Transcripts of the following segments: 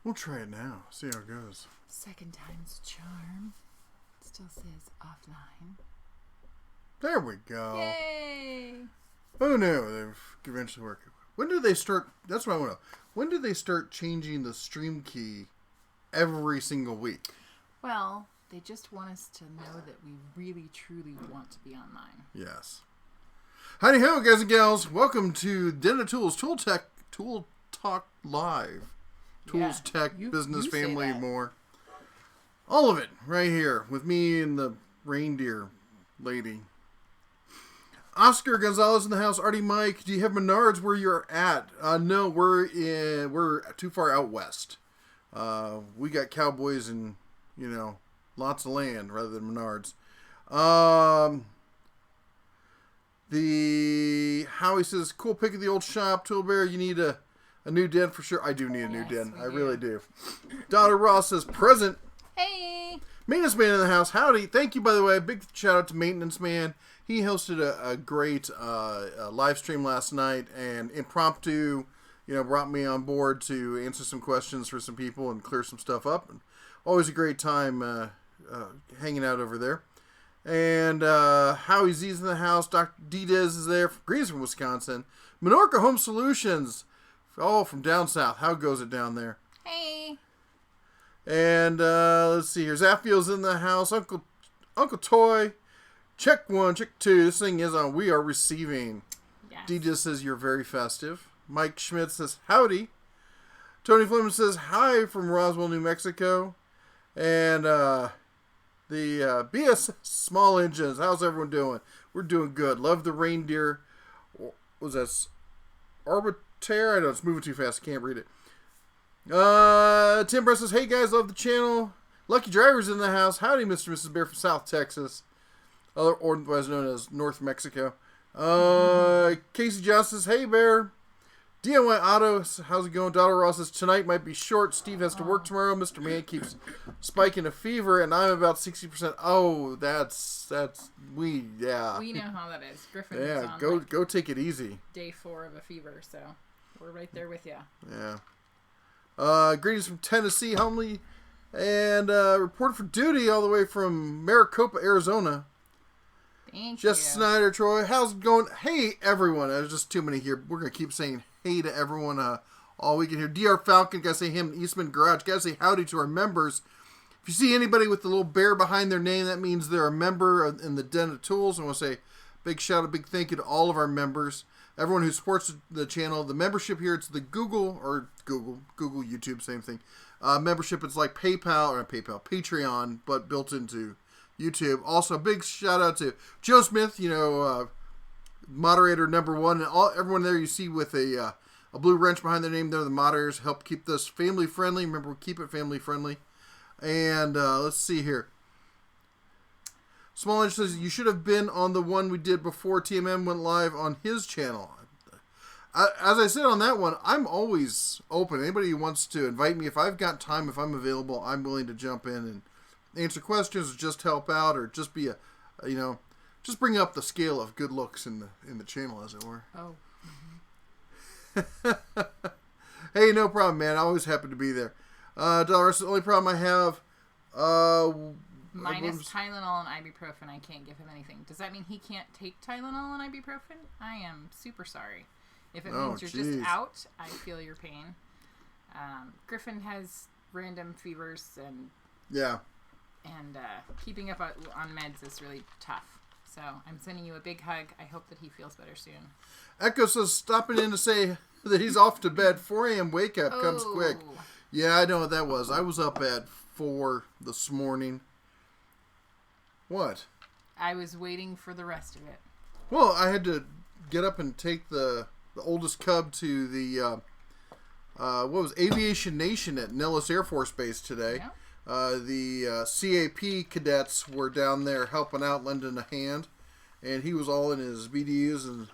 We'll try it now. See how it goes. Second time's charm. Still says offline. There we go. Yay! Oh no, they've eventually worked. When do they start? That's what I want to know. When do they start changing the stream key every single week? Well, they just want us to know that we really, truly want to be online. Yes. Howdy ho, guys and gals. Welcome to Den of Tools Tool Talk Live. Tools, tech, business, family, more. All of it right here with me and the reindeer lady. Oscar Gonzalez in the house. Artie Mike, do you have Menards where you're at? No, we're too far out west. We got cowboys and, lots of land rather than Menards. Howie says, cool pick of the old shop. Tool Bear, you need a new den for sure. I do need a new den. I really do. Donna Ross says, present. Hey! Maintenance Man in the house. Howdy. Thank you, by the way. Big shout out to Maintenance Man. He hosted a great live stream last night and impromptu, brought me on board to answer some questions for some people and clear some stuff up. And always a great time hanging out over there. And Howie Z's in the house. Dr. D-Dez is there. Greetings from Wisconsin. Menorca Home Solutions. Oh, from down south. How goes it down there? Hey! And let's see here. Zaffio's in the house. Uncle Toy. Check 1, check 2. This thing is on. We are receiving. Yes. D just says you're very festive. Mike Schmidt says howdy. Tony Fleming says hi from Roswell, New Mexico. And the BS Small Engines. How's everyone doing? We're doing good. Love the reindeer. What was that? Arbiter? I know it's moving too fast. I can't read it. Tim Bress says, hey guys, love the channel. Lucky Driver's in the house. Howdy, Mr. and Mrs. Bear from South Texas. Otherwise known as North Mexico. Casey Johnson says, hey Bear. DIY Auto, how's it going? Donna Ross says, tonight might be short. Steve has to work tomorrow. Mr. Man keeps spiking a fever, and I'm about 60%. Oh, we know how that is. Griffin is on go take it easy. Day 4 of a fever, so we're right there with you. Yeah. Greetings from Tennessee, homely, and reported for duty all the way from Maricopa, Arizona. Thank Jess you. Snyder, Troy, how's it going? Hey, everyone. There's just too many here. We're going to keep saying hey to everyone all weekend here. DR Falcon, gotta say him, Eastman Garage, gotta say howdy to our members. If you see anybody with the little bear behind their name, that means they're a member in the Den of Tools. I want to say big shout out, big thank you to all of our members. Everyone who supports the channel, the membership here, it's the Google, YouTube, same thing. Membership, it's like Patreon, but built into YouTube. Also, a big shout out to Joe Smith, moderator number 1, and everyone there you see with a blue wrench behind their name. They're the moderators, help keep this family friendly. Remember, we keep it family friendly. And let's see here. Small Edge says, you should have been on the one we did before TMM went live on his channel. As I said on that one, I'm always open. Anybody who wants to invite me, if I've got time, if I'm available, I'm willing to jump in and answer questions or just help out or just be just bring up the scale of good looks in the channel, as it were. Oh. Mm-hmm. Hey, no problem, man. I always happy to be there. Dollars, the only problem I have... minus Tylenol and ibuprofen, I can't give him anything. Does that mean he can't take Tylenol and ibuprofen? I am super sorry. If it means you're just out, I feel your pain. Griffin has random fevers and keeping up on meds is really tough. So I'm sending you a big hug. I hope that he feels better soon. Echo says stopping in to say that he's off to bed. 4 a.m. wake up comes quick. Yeah, I know what that was. I was up at 4 this morning. What? I was waiting for the rest of it. Well, I had to get up and take the oldest cub to the Aviation Nation at Nellis Air Force Base today. Yeah. The CAP cadets were down there helping out, lending a hand, and he was all in his BDUs and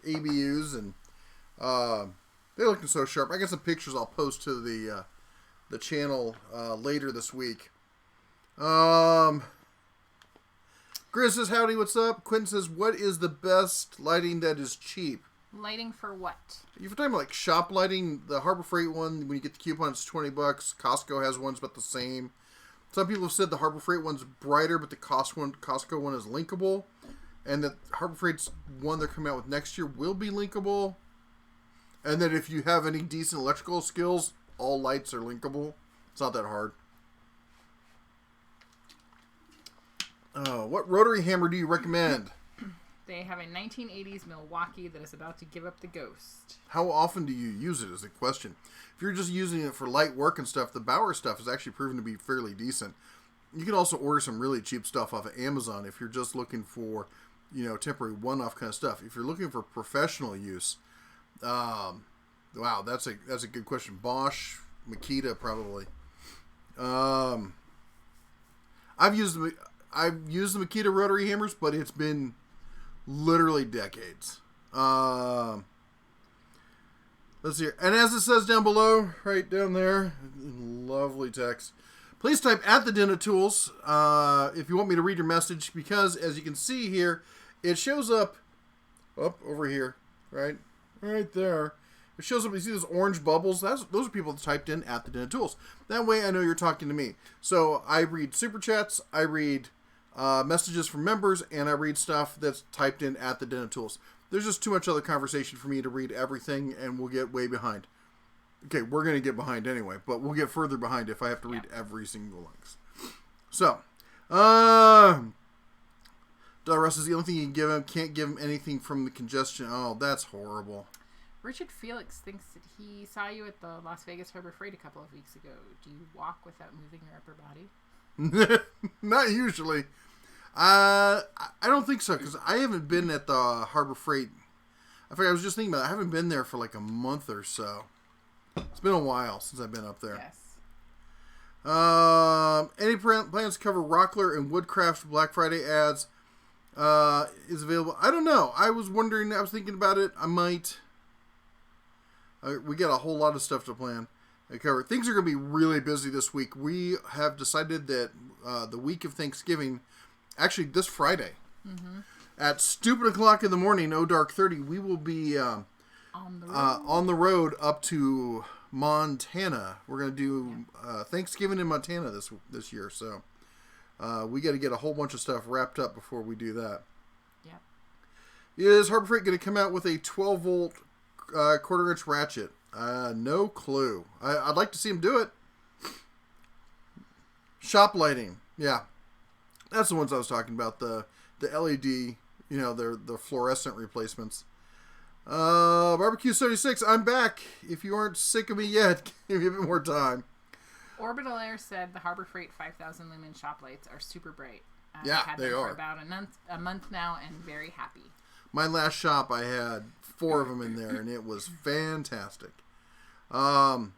ABUs, and they're looking so sharp. I got some pictures I'll post to the channel later this week. Grizz says, howdy, what's up? Quentin says, what is the best lighting that is cheap? Lighting for what? If you're talking about like shop lighting, the Harbor Freight one, when you get the coupon, it's $20. Costco has ones about the same. Some people have said the Harbor Freight one's brighter, but the Costco one is linkable. And that Harbor Freight's one they're coming out with next year will be linkable. And that if you have any decent electrical skills, all lights are linkable. It's not that hard. What rotary hammer do you recommend? They have a 1980s Milwaukee that is about to give up the ghost. How often do you use it is the question. If you're just using it for light work and stuff, the Bauer stuff is actually proven to be fairly decent. You can also order some really cheap stuff off of Amazon if you're just looking for, temporary one-off kind of stuff. If you're looking for professional use, wow, that's a good question. Bosch, Makita, probably. I've used the Makita rotary hammers, but it's been literally decades. Let's see here. And as it says down below, right down there, lovely text. Please type at the Den of Tools if you want me to read your message, because as you can see here, it shows up over here, right there. It shows up. You see those orange bubbles? Those are people that typed in at the Den of Tools. That way, I know you're talking to me. So I read super chats, I read messages from members, and I read stuff that's typed in at the Den of Tools. There's just too much other conversation for me to read everything, and we'll get way behind. Okay, we're going to get behind anyway, but we'll get further behind if I have to read every single links. So, Russ is the only thing you can give him. Can't give him anything from the congestion. Oh, that's horrible. Richard Felix thinks that he saw you at the Las Vegas Harbor Freight a couple of weeks ago. Do you walk without moving your upper body? Not usually. I don't think so, because I haven't been at the Harbor Freight. In fact, I was just thinking about it. I haven't been there for like a month or so. It's been a while since I've been up there. Yes. Any plans to cover Rockler and Woodcraft's Black Friday ads is available? I don't know. I was wondering. I was thinking about it. I might. We got a whole lot of stuff to plan. Cover. Things are going to be really busy this week. We have decided that the week of Thanksgiving, actually this Friday, at stupid o'clock in the morning, dark 30, we will be on the road up to Montana. We're going to do Thanksgiving in Montana this year. So we got to get a whole bunch of stuff wrapped up before we do that. Yep. Is Harbor Freight going to come out with a 12-volt quarter-inch ratchet? No clue. I'd like to see him do it. Shop lighting. Yeah. That's the ones I was talking about. The LED, they're the fluorescent replacements. Barbecue 76, I'm back. If you aren't sick of me yet, give me a bit more time. Orbital Air said the Harbor Freight 5,000 lumen shop lights are super bright. Yeah, I've had they them are. For about a month now, and very happy. My last shop, I had 4 of them in there, and it was fantastic. Lucky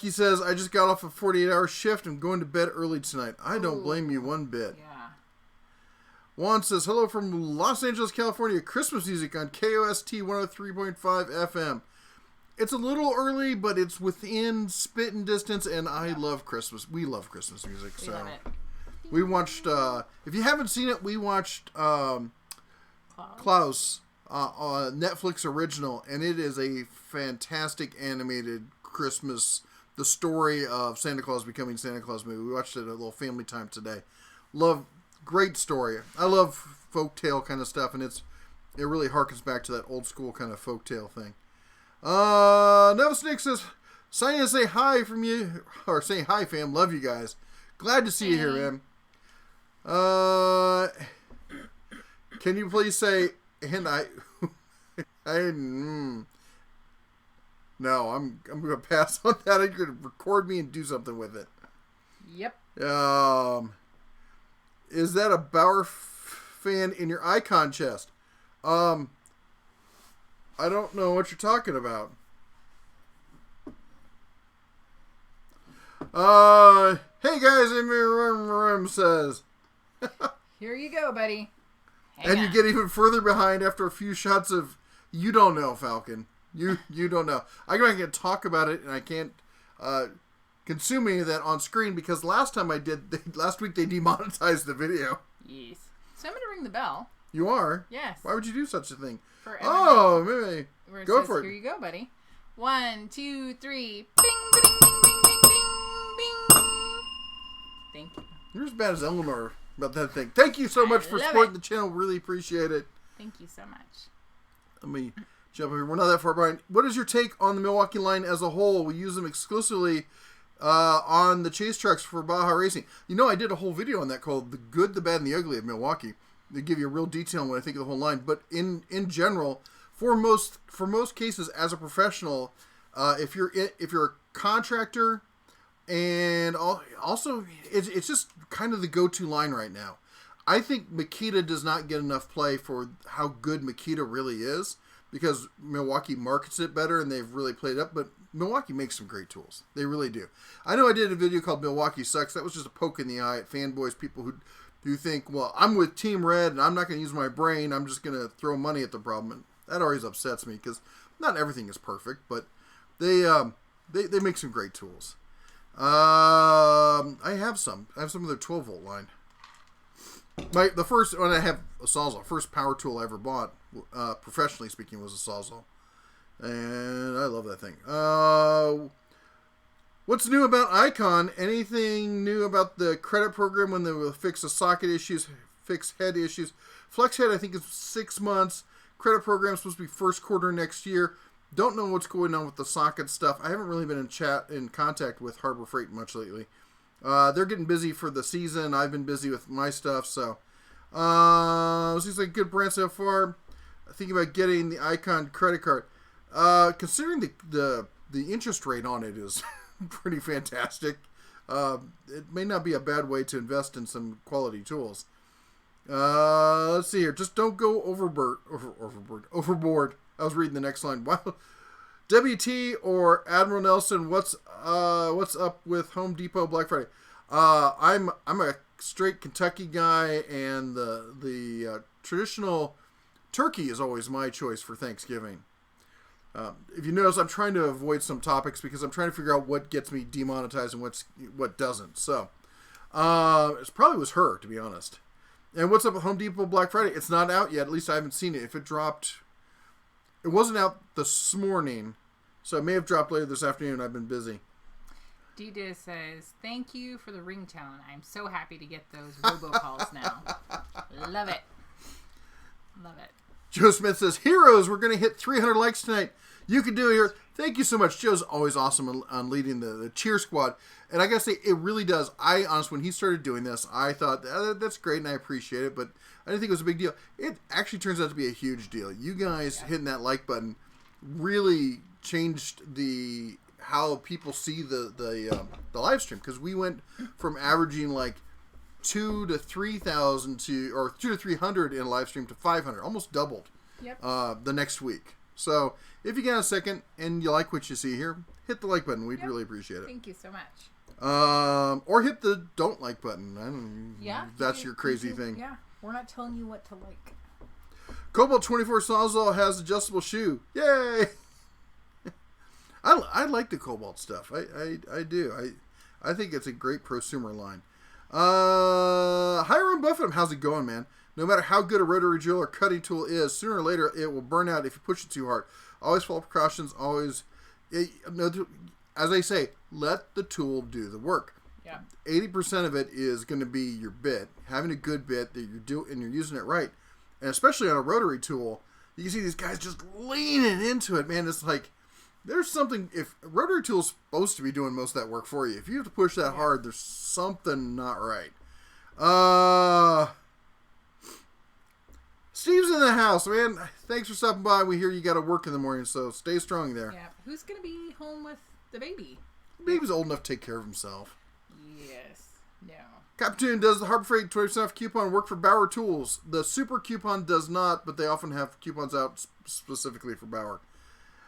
says, I just got off a 48-hour shift and going to bed early tonight. I don't blame you one bit. Yeah. Juan says, hello from Los Angeles, California. Christmas music on KOST 103.5 FM. It's a little early, but it's within spitting distance, and I love Christmas. We love Christmas music. We love it. We watched, if you haven't seen it, we watched Klaus on Netflix original, and it is a fantastic animated Christmas, the story of Santa Claus becoming Santa Claus movie. We watched it at a little family time today. Great story. I love folktale kind of stuff, and it really harkens back to that old school kind of folktale thing. Nova Snake says, sign in to say hi from you, or say hi, fam. Love you guys. Glad to see you here, man. Can you please say, and no, I'm going to pass on that. I'm going to record me and do something with it. Yep. Is that a Bauer fan in your icon chest? I don't know what you're talking about. Hey guys, Rim says. Here you go, buddy. And you get even further behind after a few shots of you don't know, Falcon. You don't know. I can't talk about it, and I can't consume any of that on screen because last week they demonetized the video. Yes. So I'm going to ring the bell. You are? Yes. Why would you do such a thing? For oh, maybe. Go says, for it. Here you go, buddy. 1, 2, 3. Bing, bing, bing, bing, bing, bing, bing. Thank you. You're as bad as Eleanor about that thing. Thank you so much for supporting the channel. Really appreciate it. Thank you so much. Let me jump over here. We're not that far behind. What is your take on the Milwaukee line as a whole? We use them exclusively on the chase trucks for Baja Racing. You know, I did a whole video on that called The Good, the Bad, and the Ugly of Milwaukee. They give you a real detail on what I think of the whole line. But in general, for most cases, as a professional, if you're a contractor, and also it's just kind of the go-to line right now. I think Makita does not get enough play for how good Makita really is, because Milwaukee markets it better and they've really played it up. But Milwaukee makes some great tools. They really do. I know I did a video called Milwaukee Sucks. That was just a poke in the eye at fanboys, people who think, well, I'm with Team Red and I'm not going to use my brain. I'm just going to throw money at the problem. And that always upsets me, because not everything is perfect, but they make some great tools. I have some of their 12-volt line. The first one I have a Sawzall. First power tool I ever bought, professionally speaking, was a Sawzall, and I love that thing. What's new about Icon? Anything new about the credit program when they will fix the socket issues, fix head issues? Flex head, I think, is 6 months. Credit program is supposed to be first quarter next year. Don't know what's going on with the socket stuff. I haven't really been in contact with Harbor Freight much lately. They're getting busy for the season. I've been busy with my stuff, so seems like a good brand so far. Thinking about getting the Icon credit card. Considering the interest rate on it is pretty fantastic. It may not be a bad way to invest in some quality tools. Let's see here. Just don't go overboard. I was reading the next line. Wow. WT or Admiral Nelson, what's up with Home Depot Black Friday? I'm a straight Kentucky guy, and the traditional turkey is always my choice for Thanksgiving. If you notice, I'm trying to avoid some topics because I'm trying to figure out what gets me demonetized and what doesn't. So it probably was her, to be honest. And what's up with Home Depot Black Friday? It's not out yet. At least I haven't seen it. If it dropped... It wasn't out this morning, so it may have dropped later this afternoon. I've been busy. Dida says, thank you for the ringtone. I'm so happy to get those robocalls now. Love it. Love it. Joe Smith says, heroes, we're going to hit 300 likes tonight. You can do it here. Thank you so much. Joe's always awesome on leading the cheer squad. And I got to say, it really does. Honestly, when he started doing this, I thought, that's great and I appreciate it, but I didn't think it was a big deal. It actually turns out to be a huge deal. You guys hitting that like button really changed how people see the live stream, because we went from averaging like 2,000 to 3,000 or 200 to 300 in a live stream to 500, almost doubled. Yep. The next week. So if you got a second and you like what you see here, hit the like button. We'd really appreciate it. Thank you so much. Or hit the don't like button. I don't know. Yeah. That's your crazy thing. Yeah. We're not telling you what to like. Cobalt 24 Sawzall has adjustable shoe. Yay! I like the Cobalt stuff. I do. I think it's a great prosumer line. Hiram Buffett, how's it going, man? No matter how good a rotary drill or cutting tool is, sooner or later it will burn out if you push it too hard. Always follow precautions. Always, as I say, let the tool do the work. Yeah. 80% of it is going to be your bit. Having a good bit that you're using it right, and especially on a rotary tool, you can see these guys just leaning into it. Man, it's like there's something. If a rotary tool is supposed to be doing most of that work for you, if you have to push that hard, there's something not right. Steve's in the house, man. Thanks for stopping by. We hear you got to work in the morning, so stay strong there. Yeah. Who's going to be home with the baby? The baby's old enough to take care of himself. Yes. No. Captain, does the Harbor Freight 20% off coupon work for Bauer tools? The super coupon does not, but they often have coupons out specifically for Bauer.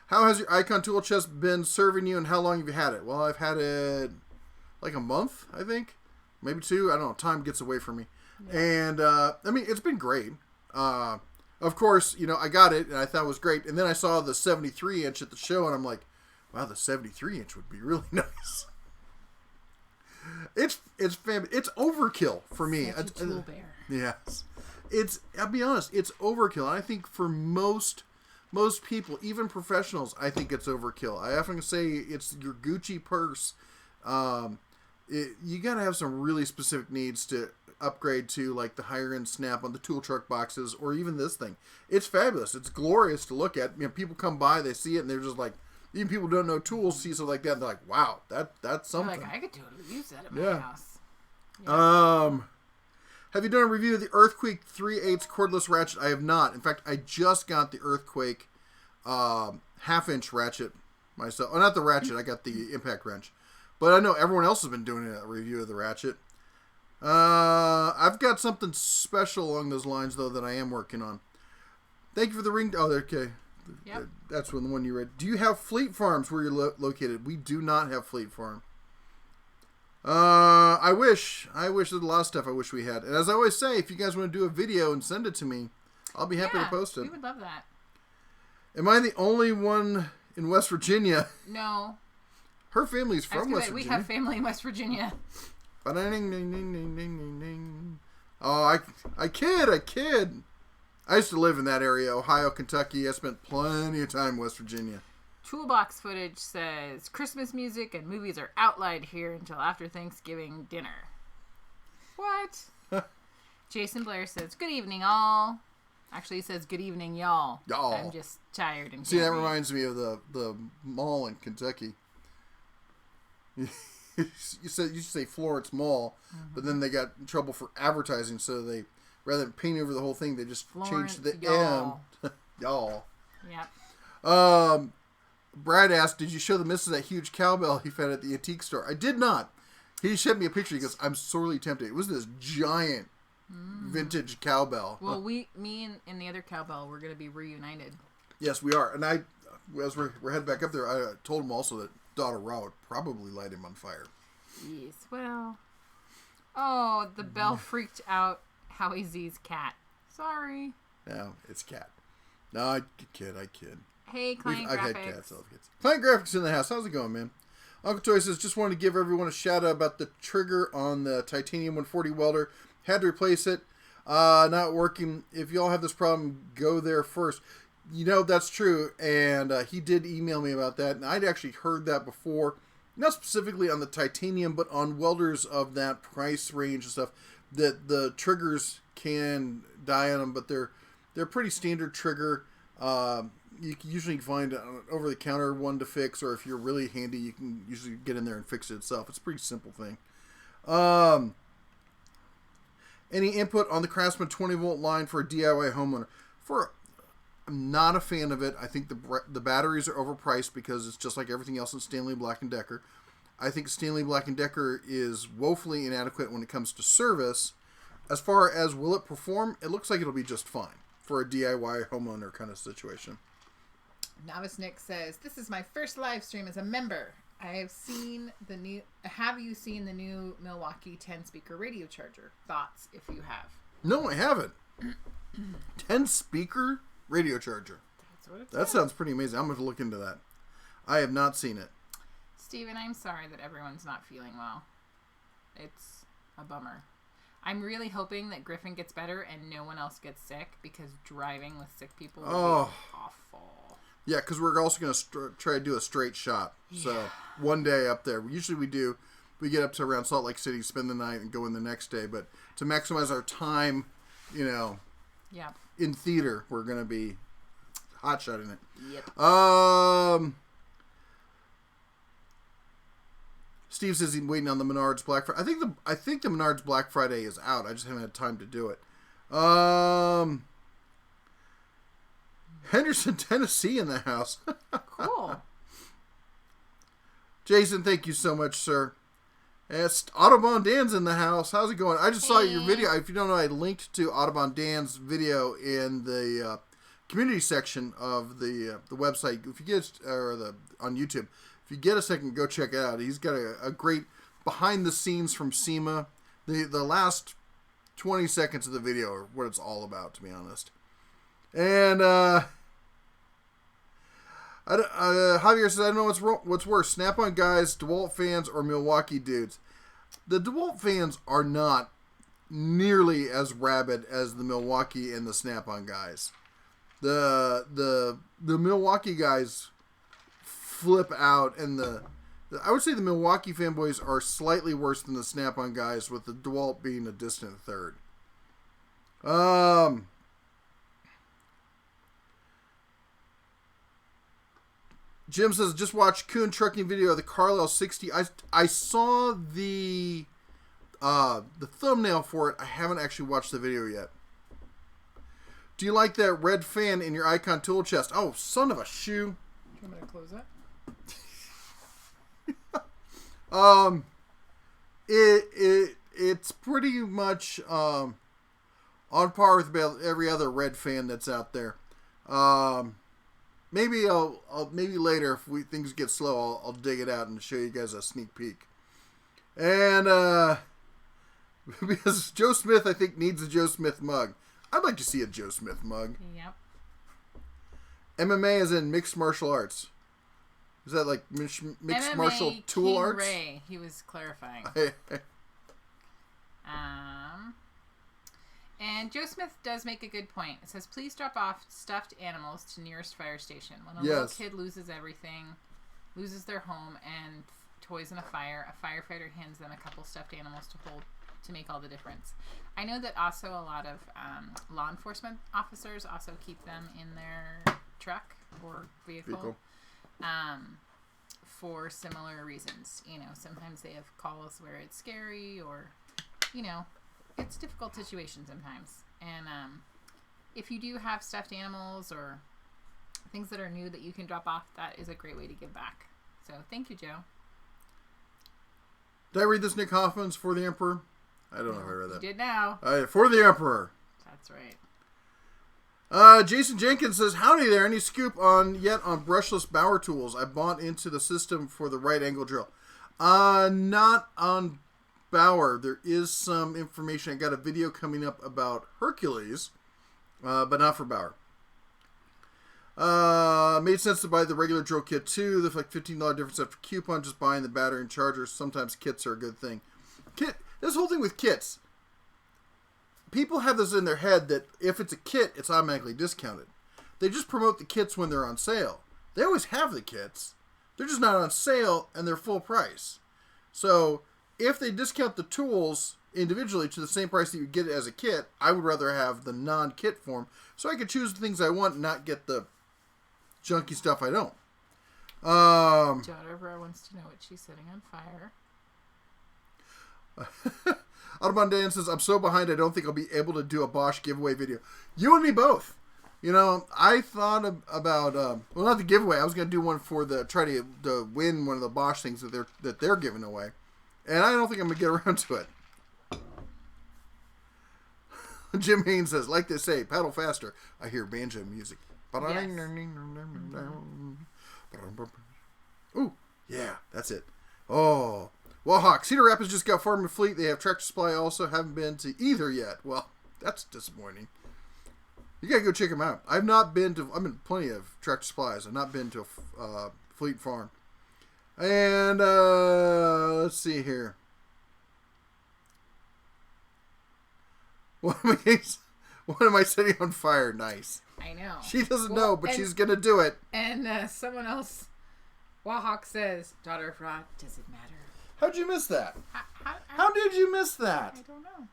How has your Icon tool chest been serving you, and how long have you had it? Well, I've had it like a month, I think. Maybe 2. I don't know. Time gets away from me. Yeah. And, I mean, it's been great. Of course, I got it, and I thought it was great. And then I saw the 73-inch at the show, and I'm like, wow, the 73-inch would be really nice. It's overkill for me. Such a tool bear. Yes. I'll be honest, it's overkill. And I think for most most people, even professionals, I think it's overkill. I often say it's your Gucci purse. You got to have some really specific needs to upgrade to like the higher end Snap on the tool truck boxes, or even this thing. It's fabulous. It's glorious to look at. People come by, they see it, and they're just like, even people who don't know tools see something like that, and they're like, wow, that's something. Like, I could totally use that at my house. Yeah. Have you done a review of the Earthquake 3/8 cordless ratchet? I have not. In fact, I just got the Earthquake half-inch ratchet myself. Oh, not the ratchet. I got the impact wrench. But I know everyone else has been doing a review of the ratchet. I've got something special along those lines, though, that I am working on. Thank you for the ring. Oh, okay. Yep. That's the one you read. Do you have Fleet Farms where you're located? We do not have Fleet Farm. I wish there's a lot of stuff I wish we had. And as I always say, if you guys want to do a video and send it to me, I'll be happy to post it. We would love that. Am I the only one in West Virginia? No. Her family's from West Virginia. We have family in West Virginia. Oh, I kid. I used to live in that area, Ohio, Kentucky. I spent plenty of time in West Virginia. Toolbox footage says Christmas music and movies are outlawed here until after Thanksgiving dinner. What? Jason Blair says, good evening, all. Actually, he says, good evening, y'all. Y'all. I'm just tired and See, that reminds me of the mall in Kentucky. You say Florence Mall, but then they got in trouble for advertising, so they, rather than paint over the whole thing, they just changed the y'all. M. Y'all. Yep. Brad asked, did you show the missus that huge cowbell he found at the antique store? I did not. He sent me a picture. He goes, I'm sorely tempted. It was this giant vintage cowbell. Well, me and the other cowbell, we're going to be reunited. Yes, we are. And as we're headed back up there, I told him also that Daughter Raw would probably light him on fire. Yes, well. Oh, the bell freaked out Howie Z's cat. Sorry. No, it's cat. No, I kid. Hey, Client Graphics. I've had cats. I love kids. Client Graphics in the house. How's it going, man? Uncle Toy says, just wanted to give everyone a shout out about the trigger on the Titanium 140 welder. Had to replace it. Not working. If y'all have this problem, go there first. You know, that's true. And he did email me about that. And I'd actually heard that before. Not specifically on the Titanium, but on welders of that price range and stuff. That the triggers can die on them, but they're pretty standard trigger. You can usually find an over-the-counter one to fix, or if you're really handy, you can usually get in there and fix it itself. It's a pretty simple thing. Any input on the Craftsman 20-volt line for a DIY homeowner? I'm not a fan of it. I think the batteries are overpriced because it's just like everything else in Stanley Black & Decker. I think Stanley Black & Decker is woefully inadequate when it comes to service. As far as will it perform, it looks like it'll be just fine for a DIY homeowner kind of situation. Novice Nick says, this is my first live stream as a member. Have you seen the new Milwaukee 10-speaker radio charger? Thoughts, if you have. No, I haven't. 10-speaker radio charger. That's what it's That sounds pretty amazing. I'm going to look into that. I have not seen it. Steven, I'm sorry that everyone's not feeling well. It's a bummer. I'm really hoping that Griffin gets better and no one else gets sick, because driving with sick people would be awful. Yeah, because we're also going to try to do a straight shot. So one day up there. Usually we get up to around Salt Lake City, spend the night, and go in the next day. But to maximize our time, in theater, we're going to be hot-shotting it. Yep. Steve says he's waiting on the Menards Black Friday. I think the Menards Black Friday is out. I just haven't had time to do it. Henderson, Tennessee in the house. Cool. Jason, thank you so much, sir. Yes, Audubon Dan's in the house. How's it going? I just saw your video. If you don't know, I linked to Audubon Dan's video in the community section of the website. If you get on YouTube, if you get a second, go check it out. He's got a great behind the scenes from SEMA. The last 20 seconds of the video are what it's all about, to be honest. And Javier says, I don't know what's worse, Snap-on guys, DeWalt fans, or Milwaukee dudes. The DeWalt fans are not nearly as rabid as the Milwaukee and the Snap-on guys. The Milwaukee guys flip out, and I would say the Milwaukee fanboys are slightly worse than the Snap-on guys, with the DeWalt being a distant third. Jim says, just watch Kuhn trucking video of the Carlisle 60. I saw the thumbnail for it. I haven't actually watched the video yet. Do you like that red fan in your Icon tool chest? Oh, son of a shoe. Do you want me to close that? It's pretty much on par with about every other red fan that's out there. Maybe I'll maybe later if things get slow, I'll dig it out and show you guys a sneak peek. And because Joe Smith, I think, needs a Joe Smith mug. I'd like to see a Joe Smith mug. Yep. MMA is in mixed martial arts. Is that like mixed MMA martial tool King arts? Ray, he was clarifying. And Joe Smith does make a good point. It says, please drop off stuffed animals to nearest fire station. When a little kid loses everything, loses their home and toys in a fire, a firefighter hands them a couple stuffed animals to hold to make all the difference. I know that also a lot of law enforcement officers also keep them in their truck or vehicle. For similar reasons. You know, sometimes they have calls where it's scary or, you know, it's a difficult situation sometimes. And if you do have stuffed animals or things that are new that you can drop off, that is a great way to give back. So thank you, Joe. Did I read this, Nick Hoffman's For the Emperor? I don't know if I read that. You did now. For the Emperor. That's right. Jason Jenkins says, howdy there. Any scoop on brushless Bauer tools? I bought into the system for the right angle drill. Not on Bauer. There is some information. I got a video coming up about Hercules, but not for Bauer. Made sense to buy the regular drill kit too. There's like $15 difference after coupon. Just buying the battery and chargers. Sometimes kits are a good thing. This whole thing with kits. People have this in their head that if it's a kit, it's automatically discounted. They just promote the kits when they're on sale. They always have the kits. They're just not on sale and they're full price. So if they discount the tools individually to the same price that you get it as a kit, I would rather have the non-kit form so I could choose the things I want and not get the junky stuff I don't. Daughter wants to know what she's setting on fire. Audubon Dan says, I'm so behind I don't think I'll be able to do a Bosch giveaway video. You and me both. You know, I thought about, well, not the giveaway. I was going to do one for try to win one of the Bosch things that they're giving away. And I don't think I'm going to get around to it. Jim Haynes says, like they say, paddle faster. I hear banjo music. Yes. Ooh, yeah, that's it. Oh, well, Hawk, Cedar Rapids just got Farm and Fleet. They have Tractor Supply also. Haven't been to either yet. Well, that's disappointing. You gotta go check them out. I've been plenty of Tractor Supplies. I've not been to Fleet Farm. And let's see here. What am I setting on fire? Nice. I know. She doesn't know, but she's gonna do it. And someone else, Wahawk says, daughter of Rod, does it matter? How'd you miss that? How did you miss that? I don't know.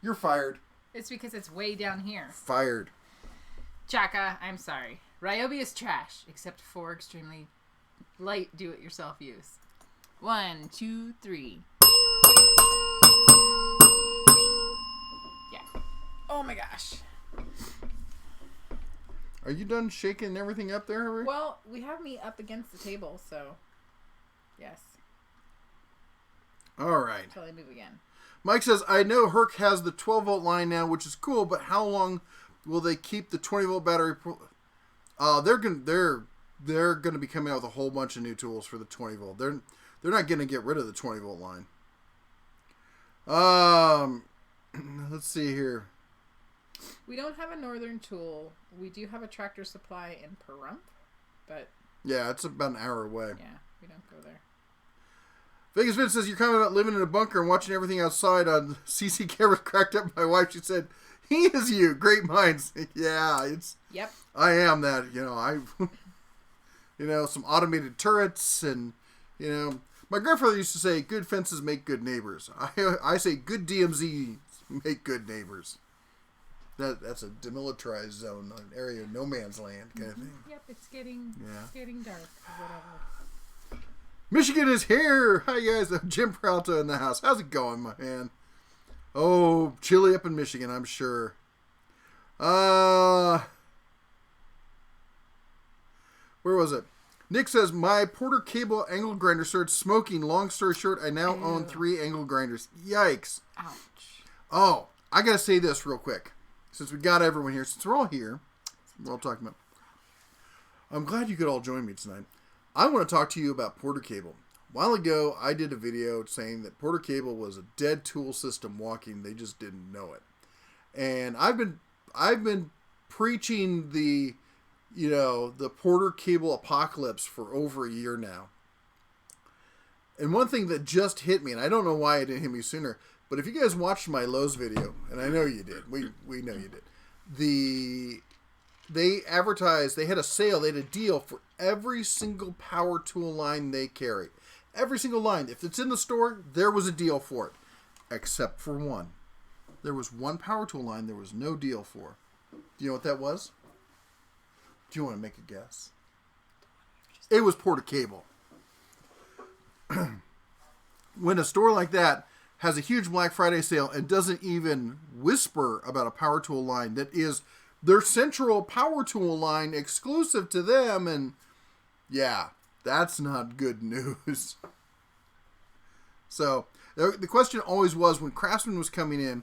You're fired. It's because it's way down here. Fired. Chaka, I'm sorry. Ryobi is trash, except for extremely light do-it-yourself use. 1, 2, 3. Yeah. Oh my gosh. Are you done shaking everything up there, Rick? Well, we have me up against the table, so yes. All right. Until I move again. Mike says, I know Herc has the 12-volt line now, which is cool, but how long will they keep the 20-volt battery? They're gonna be coming out with a whole bunch of new tools for the 20-volt. They're not gonna get rid of the 20-volt line. Let's see here. We don't have a northern tool. We do have a Tractor Supply in Pahrump, but yeah, it's about an hour away. Yeah, we don't go there. Vegas Vince says, you're comment about living in a bunker and watching everything outside on CC cameras cracked up. My wife, she said, He is you. Great minds. Yeah, it's. Yep. I am that. Some automated turrets and, my grandfather used to say, "Good fences make good neighbors." I say, "Good DMZ make good neighbors." That's a demilitarized zone, an area of no man's land kind of thing. Yep, it's getting dark or whatever. Michigan is here. Hi guys, I'm Jim Peralta in the house. How's it going, my man? Oh, chilly up in Michigan, I'm sure. Where was it? Nick says, my Porter Cable angle grinder started smoking. Long story short, I now own 3 angle grinders. Yikes. Ouch. Oh, I gotta say this real quick. Since we got everyone here, since we're all here, we're all talking about. I'm glad you could all join me tonight. I want to talk to you about Porter Cable. A while ago, I did a video saying that Porter Cable was a dead tool system walking. They just didn't know it. And I've been preaching the Porter Cable apocalypse for over a year now. And one thing that just hit me, and I don't know why it didn't hit me sooner, but if you guys watched my Lowe's video, and I know you did, we know you did, they advertised, they had a sale, they had a deal for every single power tool line they carry. Every single line. If it's in the store, there was a deal for it. Except for one. There was one power tool line there was no deal for. Do you know what that was? Do you want to make a guess? It was Porter Cable. When a store like that has a huge Black Friday sale and doesn't even whisper about a power tool line that is their central power tool line exclusive to them, and yeah, that's not good news. So the question always was, when Craftsman was coming in,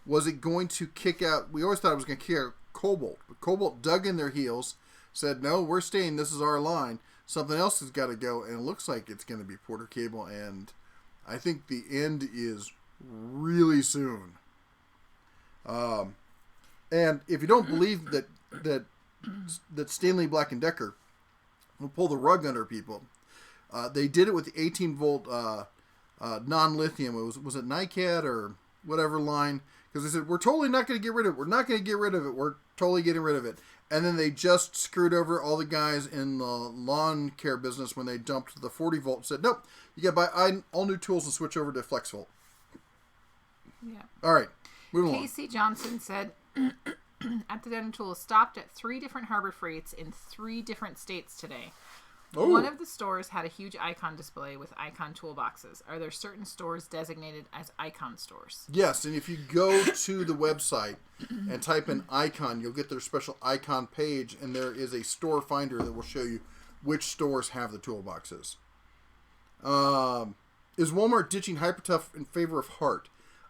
was it going to kick out? We always thought it was going to kick out Cobalt, but Cobalt dug in their heels, said, no, we're staying, this is our line, something else has got to go, and it looks like it's going to be Porter Cable, and I think the end is really soon. And if you don't believe that Stanley Black & Decker will pull the rug under people, they did it with the 18 volt non-lithium. Was it NiCad or whatever line? Because they said, we're totally not going to get rid of it. We're not going to get rid of it. We're totally getting rid of it. And then they just screwed over all the guys in the lawn care business when they dumped the 40 volt and said, nope, you got to buy all new tools and switch over to flex volt. Yeah. All right. Moving on. Casey Johnson said, at the Denton Tool stopped at 3 different Harbor Freights in 3 different states today. Oh. One of the stores had a huge icon display with icon toolboxes. Are there certain stores designated as icon stores? Yes, and if you go to the website and type in icon, you'll get their special icon page, and there is a store finder that will show you which stores have the toolboxes. Is Walmart ditching Hypertough in favor of Hart?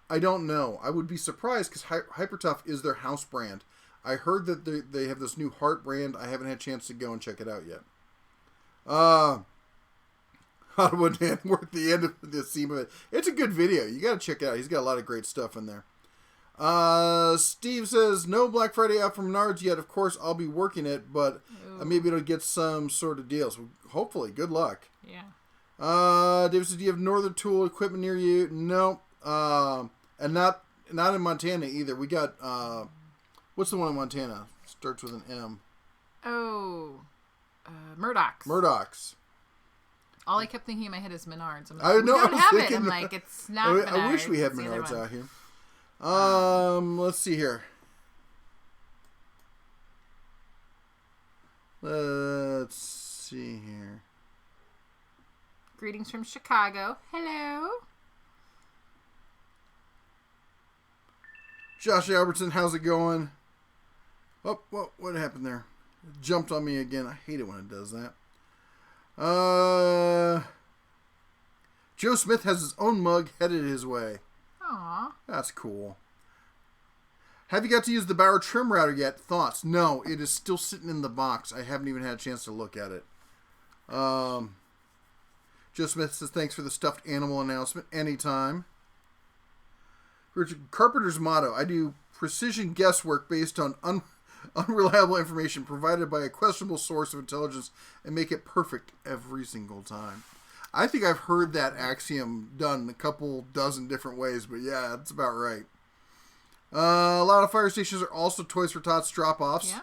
I don't know. I would be surprised because Hypertough is their house brand. I heard that they have this new Hart brand. I haven't had a chance to go and check it out yet. How to Dan work the end of the seam of it. It's a good video. You got to check it out. He's got a lot of great stuff in there. Steve says, no Black Friday out from Menards yet. Of course, I'll be working it, but maybe it'll get some sort of deals. Hopefully. Good luck. Yeah. David says, do you have Northern Tool equipment near you? No. And not in Montana either. We got, what's the one in Montana? Starts with an M. Oh, Murdoch's. Murdoch's. All I kept thinking in my head is Menards. I'm like, I know. We don't have it. I'm like, it's not Menards. I wish we had Menards out here. Let's see here. Let's see here. Greetings from Chicago. Hello. Josh Albertson, how's it going? Oh, what happened there? It jumped on me again. I hate it when it does that. Joe Smith has his own mug headed his way. Aww. That's cool. Have you got to use the Bauer trim router yet? Thoughts? No, it is still sitting in the box. I haven't even had a chance to look at it. Joe Smith says, thanks for the stuffed animal announcement. Anytime. Richard Carpenter's motto, I do precision guesswork based on unreliable information provided by a questionable source of intelligence and make it perfect every single time. I think I've heard that axiom done a couple dozen different ways, but yeah, that's about right. A lot of fire stations are also Toys for Tots drop-offs. Yeah.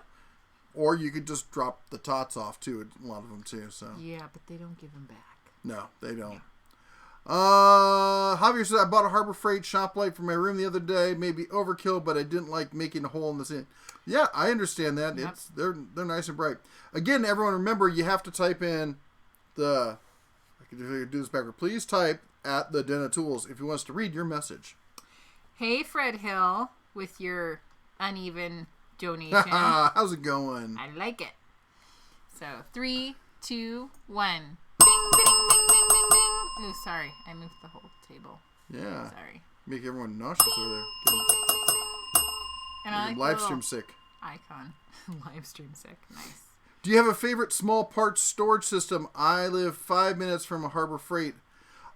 Or you could just drop the tots off, too. A lot of them, too. So. Yeah, but they don't give them back. No, they don't. Javier said, I bought a Harbor Freight shop light for my room the other day. Maybe overkill, but I didn't like making a hole in the ceiling. Yeah, I understand that. Yep. They're nice and bright. Again, everyone remember, you have to type in I can do this backward. Please type at the Den of Tools if you want us to read your message. Hey, Fred Hill, with your uneven donation. How's it going? I like it. So, 3, 2, 1. Bing, bing, bing, bing, bing, bing. Ooh, sorry. I moved the whole table. Yeah. Sorry. Make everyone nauseous over there. And I like live stream sick. Icon. Live stream sick. Nice. Do you have a favorite small parts storage system? I live 5 minutes from a Harbor Freight.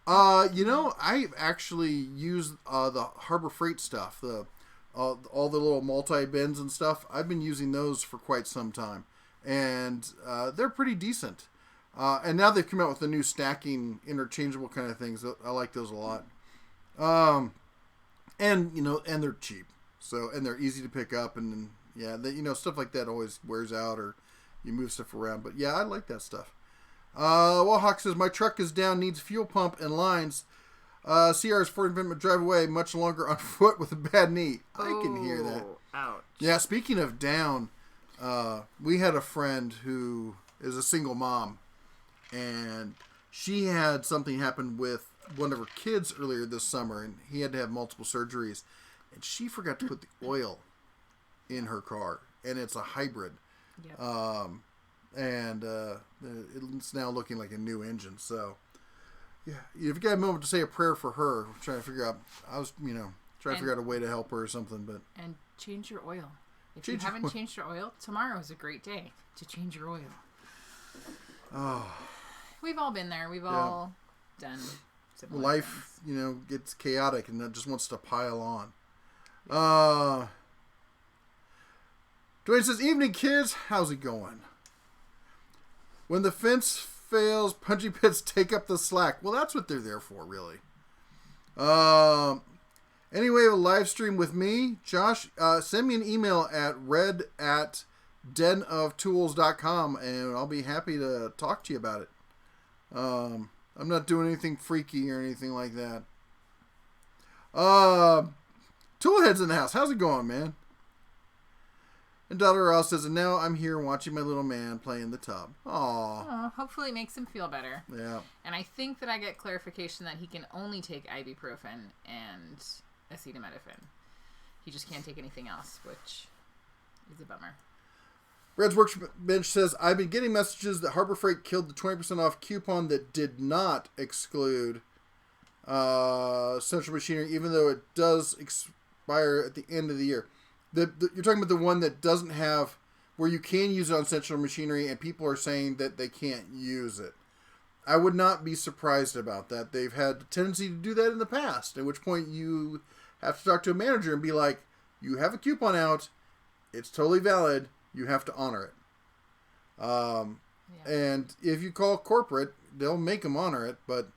I actually use the Harbor Freight stuff. All the little multi-bins and stuff. I've been using those for quite some time. And they're pretty decent. And now they've come out with the new stacking, interchangeable kind of things. I like those a lot. And they're cheap. So, and they're easy to pick up. And stuff like that always wears out or you move stuff around. But yeah, I like that stuff. Wallhawk says, my truck is down, needs fuel pump and lines. CR's 40-minute drive away, much longer on foot with a bad knee. I can hear that. Ouch. Yeah, speaking of down, we had a friend who is a single mom, and she had something happen with one of her kids earlier this summer, and he had to have multiple surgeries, and she forgot to put the oil in her car, and it's a hybrid. Yep. And it's now looking like a new engine, so... Yeah, if you got a moment to say a prayer for her, I'm trying to figure out. I was, trying to figure out a way to help her or something, but and change your oil. If you haven't changed your oil, tomorrow is a great day to change your oil. Oh, we've all been there. We've all done. Life, gets chaotic and it just wants to pile on. Dwayne says, "Evening, kids. How's it going? When the fence fails, punching pits take up the slack." Well, that's what they're there for, really. Anyway, a live stream with me, Josh. Send me an email at red@denoftools.com, and I'll be happy to talk to you about it. I'm not doing anything freaky or anything like that. Toolhead's in the house. How's it going, man? And Daughter Ross says, and now I'm here watching my little man play in the tub. Aww. Hopefully it makes him feel better. Yeah. And I think that I get clarification that he can only take ibuprofen and acetaminophen. He just can't take anything else, which is a bummer. Red's Workbench says, I've been getting messages that Harbor Freight killed the 20% off coupon that did not exclude Central Machinery, even though it does expire at the end of the year. You're talking about the one that doesn't have, where you can use it on Central Machinery, and people are saying that they can't use it. I would not be surprised about that. They've had a tendency to do that in the past, at which point you have to talk to a manager and be like, you have a coupon out, it's totally valid, you have to honor it. And if you call corporate, they'll make them honor it, but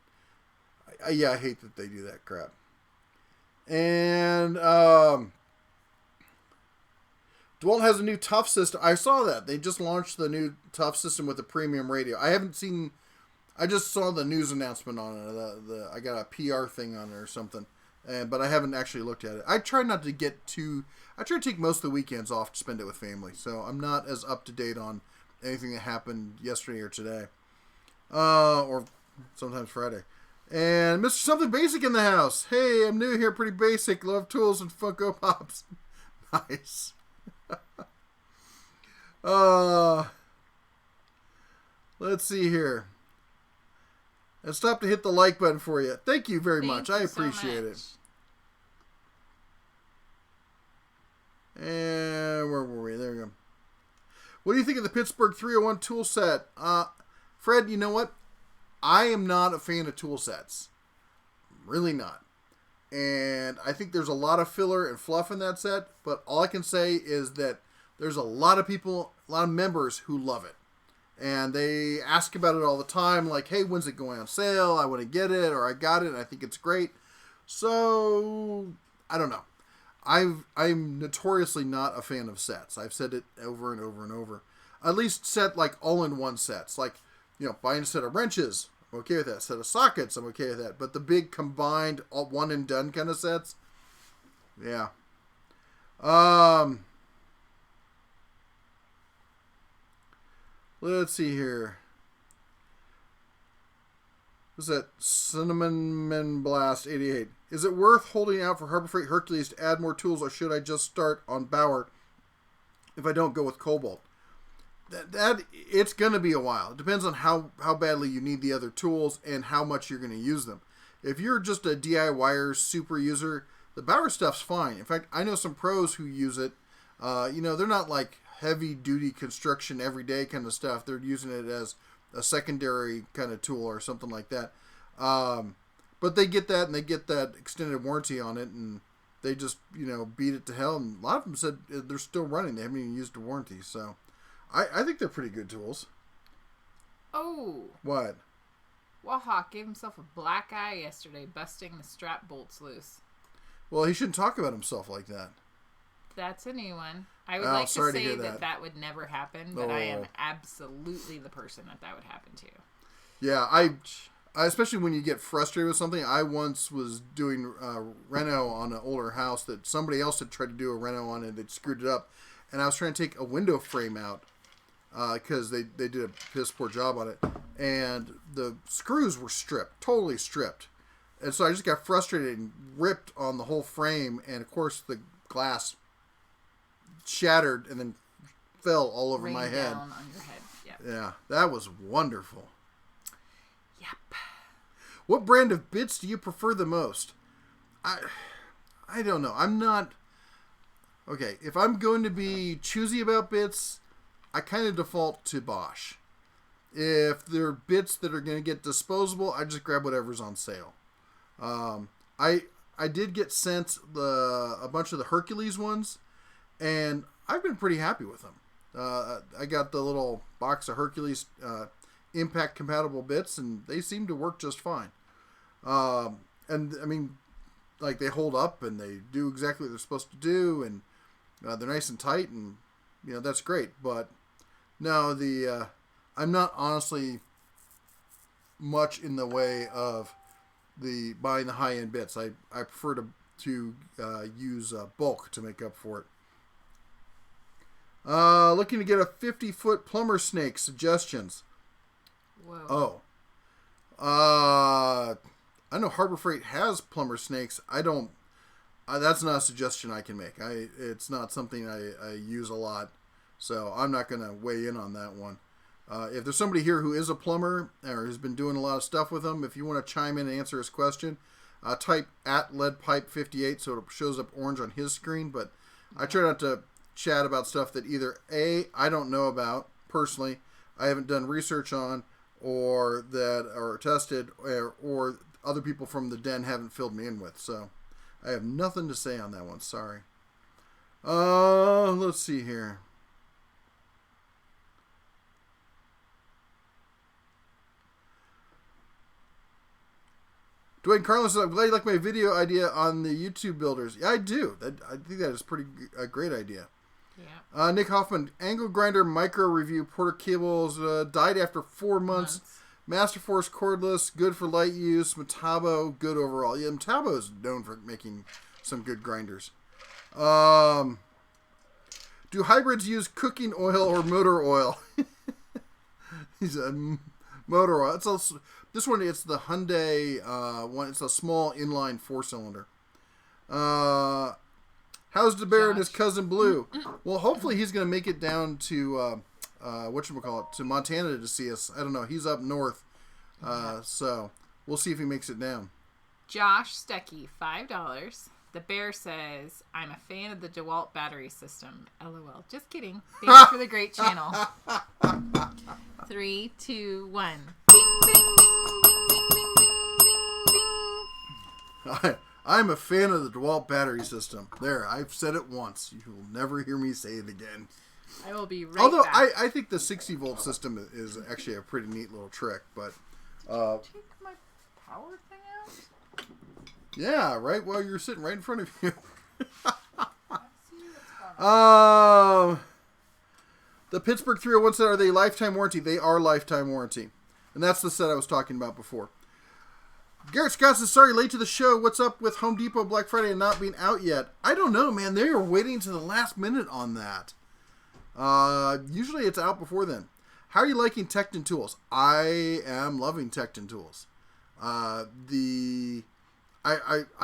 I hate that they do that crap. And DeWalt has a new Tough system. I saw that. They just launched the new Tough system with a premium radio. I just saw the news announcement on it. I got a PR thing on it or something. But I haven't actually looked at it. I try to take most of the weekends off to spend it with family. So I'm not as up to date on anything that happened yesterday or today. Or sometimes Friday. And Mr. Something Basic in the house. Hey, I'm new here, pretty basic. Love tools and Funko Pops. Nice. Let's see here. And stop to hit the like button for you. Thank you very much. I appreciate it. And where were we? There we go. What do you think of the Pittsburgh 301 tool set? Fred, you know what? I am not a fan of tool sets. Really not. And I think there's a lot of filler and fluff in that set, but all I can say is that there's a lot of people, a lot of members who love it. And they ask about it all the time, like, hey, when's it going on sale? I want to get it, or I got it, and I think it's great. So, I don't know. I'm notoriously not a fan of sets. I've said it over and over and over. At least set like all-in-one sets. Like, buying a set of wrenches, I'm okay with that. A set of sockets, I'm okay with that. But the big combined all one and done kind of sets, yeah. Let's see here. What's that? Cinnamon Blast 88. Is it worth holding out for Harbor Freight Hercules to add more tools, or should I just start on Bauer if I don't go with Cobalt? That it's going to be a while. It depends on how badly you need the other tools and how much you're going to use them. If you're just a DIYer super user, the Bauer stuff's fine. In fact, I know some pros who use it. They're not like heavy duty construction everyday kind of stuff. They're using it as a secondary kind of tool or something like that. But they get that, and they get that extended warranty on it, and they just, beat it to hell. And a lot of them said they're still running. They haven't even used a warranty. So I think they're pretty good tools. Oh. What? Wahawk gave himself a black eye yesterday, busting the strap bolts loose. Well, he shouldn't talk about himself like that. That's a new one. I would like to say that would never happen, but I am absolutely the person that would happen to. Yeah, I especially when you get frustrated with something. I once was doing reno on an older house that somebody else had tried to do a reno on, and they'd screwed it up. And I was trying to take a window frame out because they did a piss poor job on it. And the screws were stripped, totally stripped. And so I just got frustrated and ripped on the whole frame. And, of course, the glass shattered and then fell all over my head. Down on your head. Yep. Yeah, that was wonderful. Yep. What brand of bits do you prefer the most? I don't know. I'm not... Okay, if I'm going to be choosy about bits, I kind of default to Bosch. If they're bits that are going to get disposable, I just grab whatever's on sale. I did get sent a bunch of the Hercules ones, and I've been pretty happy with them. I got the little box of Hercules impact compatible bits, and they seem to work just fine. And I mean, like, they hold up and they do exactly what they're supposed to do, and they're nice and tight, and that's great. But no, I'm not honestly much in the way of buying the high end bits. I prefer to use bulk to make up for it. Looking to get a 50-foot plumber snake. Suggestions. Whoa. I know Harbor Freight has plumber snakes. I don't. That's not a suggestion I can make. It's not something I use a lot, so I'm not going to weigh in on that one. If there's somebody here who is a plumber or has been doing a lot of stuff with them, if you want to chime in and answer his question, type @leadpipe58 so it shows up orange on his screen. But I try not to chat about stuff that either A, I don't know about personally, I haven't done research on, or that are tested, or other people from the den haven't filled me in with. So I have nothing to say on that one. Sorry. Let's see here. Dwayne Carlos says, I'm glad you like my video idea on the YouTube builders. Yeah, I do. I think that is a great idea. Yeah. Nick Hoffman, angle grinder micro review, Porter cables, died after 4 months. Masterforce cordless, good for light use. Metabo, good overall. Yeah, Metabo is known for making some good grinders. Do hybrids use cooking oil or motor oil? He's a motor oil. This one, it's the Hyundai one. It's a small inline 4-cylinder. How's DeBear and his cousin Blue? Well, hopefully he's going to make it down to to Montana to see us. I don't know. He's up north, so we'll see if he makes it down. Josh Stecky, $5. The Bear says, I'm a fan of the DeWalt battery system. LOL. Just kidding. Thanks for the great channel. 3, 2, 1. Ding, ding, ding, ding, ding, ding, ding. I'm a fan of the DeWalt battery system. There, I've said it once. You will never hear me say it again. I will be right Although back. I think the 60-volt system is actually a pretty neat little trick. But take my power thing out? Yeah, right while you're sitting right in front of you. The Pittsburgh 301 set, are they lifetime warranty? They are lifetime warranty. And that's the set I was talking about before. Garrett Scott says, sorry, late to the show. What's up with Home Depot Black Friday and not being out yet? I don't know, man. They are waiting to the last minute on that. Usually it's out before then. How are you liking Tecton tools? I am loving Tecton tools. I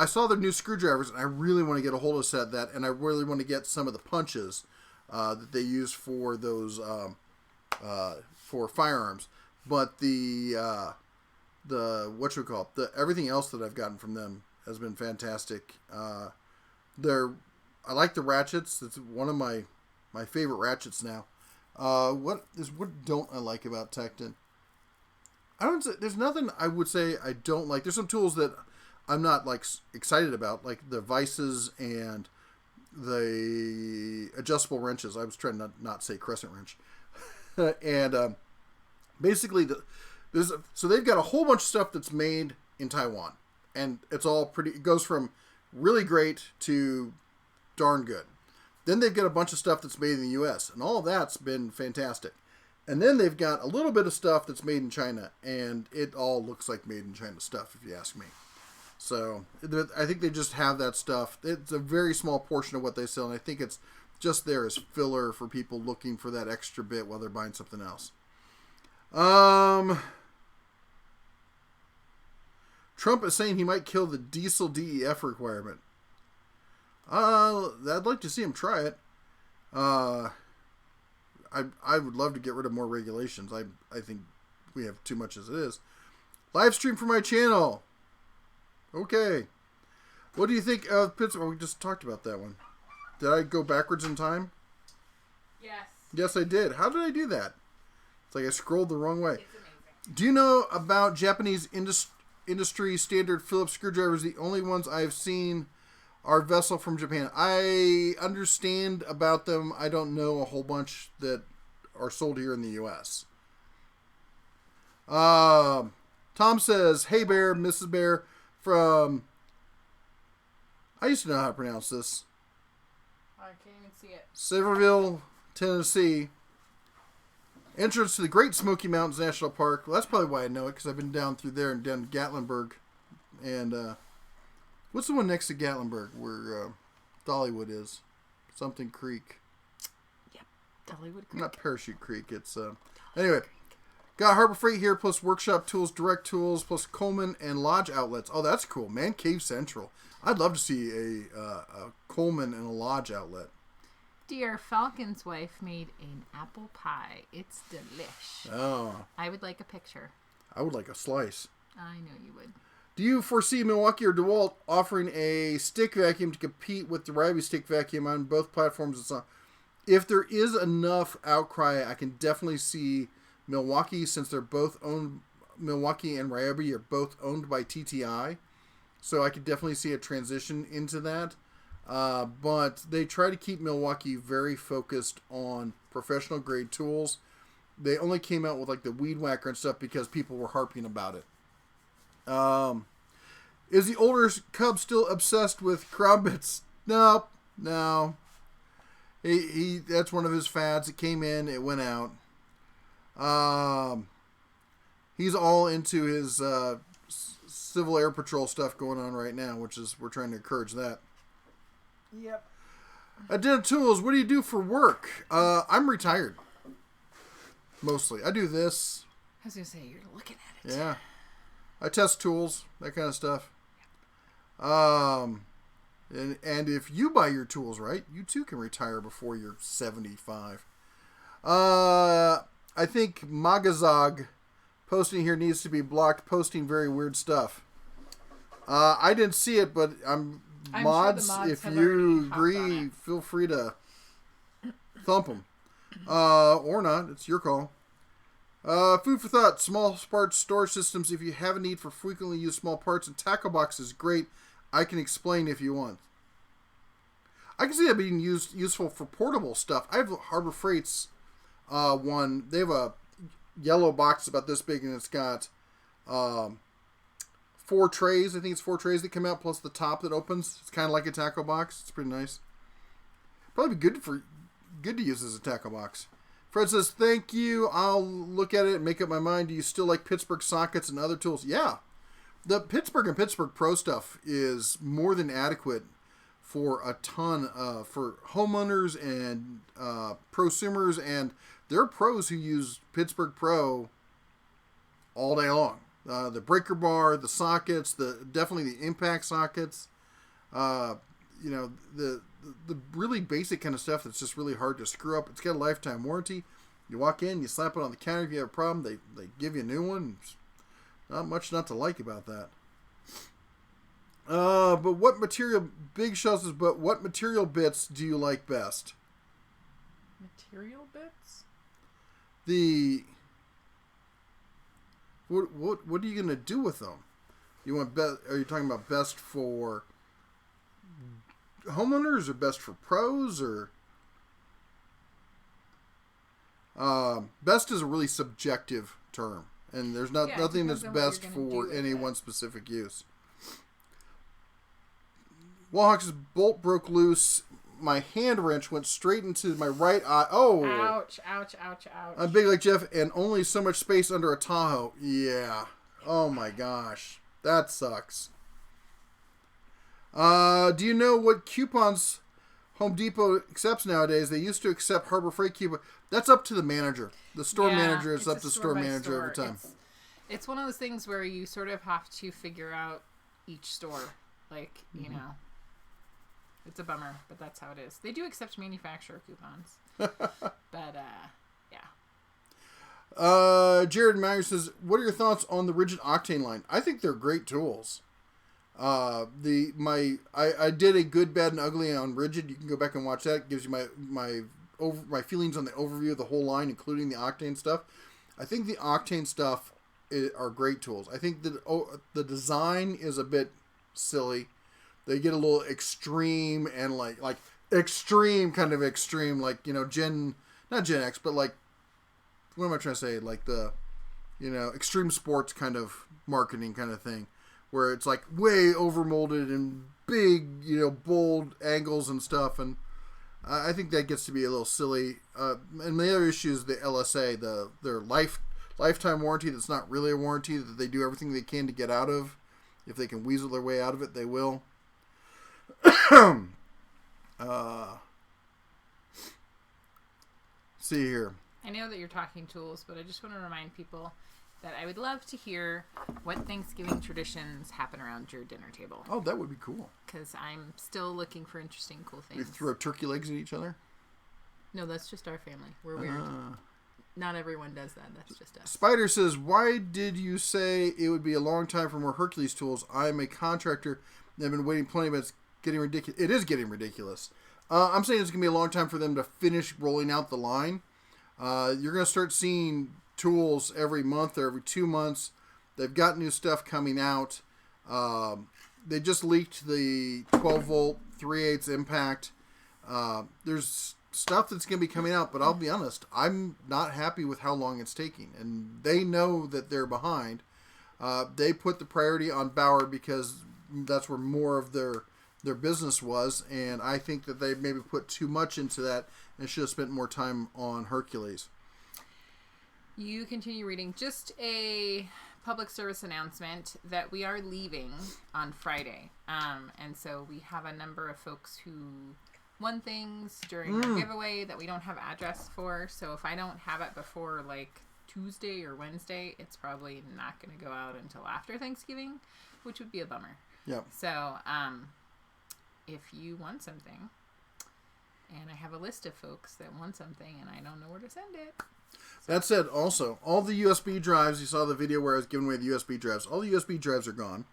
saw their new screwdrivers, and I really want to get a hold of a set of that, and I really want to get some of the punches that they use for those for firearms. But the everything else that I've gotten from them has been fantastic. I like the ratchets. It's one of my favorite ratchets now. What don't I like about Tecton? There's nothing I would say I don't like. There's some tools that I'm not like excited about, like the vices and the adjustable wrenches. I was trying to not say crescent wrench. And basically so they've got a whole bunch of stuff that's made in Taiwan, and it's all it goes from really great to darn good. Then they've got a bunch of stuff that's made in the U.S., and all of that's been fantastic. And then they've got a little bit of stuff that's made in China, and it all looks like made in China stuff, if you ask me. So I think they just have that stuff. It's a very small portion of what they sell, and I think it's just there as filler for people looking for that extra bit while they're buying something else. Trump is saying he might kill the diesel DEF requirement. I'd like to see him try it. I would love to get rid of more regulations. I think we have too much as it is. Live stream for my channel. Okay. What do you think of Pittsburgh? We just talked about that one. Did I go backwards in time? Yes. Yes, I did. How did I do that? It's like I scrolled the wrong way. It's amazing. Do you know about Japanese industry standard Phillips screwdrivers? The only ones I've seen are Vessel from Japan. I understand about them. I don't know a whole bunch that are sold here in the U.S. Tom says, hey Bear, Mrs. Bear from... I used to know how to pronounce this. I can't even see it. Silverville, Tennessee. Entrance to the Great Smoky Mountains National Park. Well, that's probably why I know it, because I've been down through there and down to Gatlinburg. And, what's the one next to Gatlinburg where Dollywood is? Something Creek. Yep, Dollywood Creek. Not Parachute Creek. It's, anyway. Got Harbor Freight here, plus Workshop Tools, Direct Tools, plus Coleman and Lodge outlets. Oh, that's cool. Man Cave Central. I'd love to see a Coleman and a Lodge outlet. Dear Falcon's wife made an apple pie. It's delish. Oh. I would like a picture. I would like a slice. I know you would. Do you foresee Milwaukee or DeWalt offering a stick vacuum to compete with the Ryobi stick vacuum on both platforms? If there is enough outcry, I can definitely see Milwaukee, since they're both owned. Milwaukee and Ryobi are both owned by TTI, so I could definitely see a transition into that. But they try to keep Milwaukee very focused on professional grade tools. They only came out with like the Weed Whacker and stuff because people were harping about it. Is the older Cub still obsessed with crown bits? No. He that's one of his fads. It came in, it went out. He's all into his Civil Air Patrol stuff going on right now, which is, we're trying to encourage that. Yep. Identity Tools, what do you do for work? I'm retired. Mostly. I do this. I was going to say, you're looking at it. Yeah. I test tools, that kind of stuff. And if you buy your tools right, you too can retire before you're 75. I think Magazog posting here needs to be blocked. Posting very weird stuff. I didn't see it, but I'm mods, sure the mods if have you already hopped on agree, it. feel free to thump them. Or not. It's your call. Food for thought. Small parts storage systems. If you have a need for frequently used small parts, and tackle box is great. I can explain if you want. I can see that being useful for portable stuff. I have Harbor Freight's one. They have a yellow box about this big, and it's got 4 trays. I think it's 4 trays that come out, plus the top that opens. It's kind of like a tackle box. It's pretty nice. Probably good to use as a tackle box. Fred says, thank you. I'll look at it and make up my mind. Do you still like Pittsburgh sockets and other tools? Yeah. The Pittsburgh and Pittsburgh Pro stuff is more than adequate for a ton for homeowners and prosumers, and there are pros who use Pittsburgh Pro all day long. The breaker bar, the sockets, definitely the impact sockets. The really basic kind of stuff that's just really hard to screw up. It's got a lifetime warranty. You walk in, you slap it on the counter. If you have a problem, they give you a new one. Not much not to like about that. But what material, Big Shell says, but what material bits do you like best? Material bits? What are you going to do with them? Are you talking about best for homeowners or best for pros, or best is a really subjective term, and there's nothing that's best for any one specific use. Wallhawk's bolt broke loose. My hand wrench went straight into my right eye. Oh! Ouch, ouch, ouch, ouch. I'm big like Jeff, and only so much space under a Tahoe. Yeah. Oh my gosh. That sucks. Do you know what coupons Home Depot accepts nowadays? They used to accept Harbor Freight coupons. That's up to the manager. The store manager is up to store manager every time. It's one of those things where you sort of have to figure out each store. Like, you know. It's a bummer, but that's how it is. They do accept manufacturer coupons. But, yeah. Jared Myers says, what are your thoughts on the Ridgid Octane line? I think they're great tools. I did a good, bad, and ugly on Ridgid. You can go back and watch that. It gives you my feelings on the overview of the whole line, including the Octane stuff. I think the Octane stuff are great tools. I think that the design is a bit silly. They get a little extreme and like extreme kind of extreme, like, you know, not Gen X, but like, what am I trying to say? Like the, you know, extreme sports kind of marketing kind of thing, where it's like way overmolded and big, you know, bold angles and stuff. And I think that gets to be a little silly. And the other issue is the LSA, their lifetime warranty that's not really a warranty, that they do everything they can to get out of. If they can weasel their way out of it, they will. See here. I know that you're talking tools, but I just want to remind people that I would love to hear what Thanksgiving traditions happen around your dinner table. Oh, that would be cool. Because I'm still looking for interesting, cool things. You throw turkey legs at each other? No, that's just our family. We're weird. Not everyone does that. That's just us. Spider says, why did you say it would be a long time for more Hercules tools? I'm a contractor and I've been waiting plenty, but it's getting ridiculous. It is getting ridiculous. I'm saying it's going to be a long time for them to finish rolling out the line. You're going to start seeing tools every month or every 2 months. They've got new stuff coming out. They just leaked the 12-volt 3/8 impact. There's stuff that's going to be coming out, but I'll be honest, I'm not happy with how long it's taking. And they know that they're behind. They put the priority on Bauer because that's where more of their business was, and I think that they maybe put too much into that and should have spent more time on Hercules. You continue reading. Just a public service announcement that we are leaving on Friday. And so we have a number of folks who won things during our giveaway that we don't have address for. So if I don't have it before like Tuesday or Wednesday, it's probably not going to go out until after Thanksgiving, which would be a bummer. Yeah. So, if you want something, and I have a list of folks that want something, and I don't know where to send it. So. That said, also, all the USB drives, you saw the video where I was giving away the USB drives, all the USB drives are gone.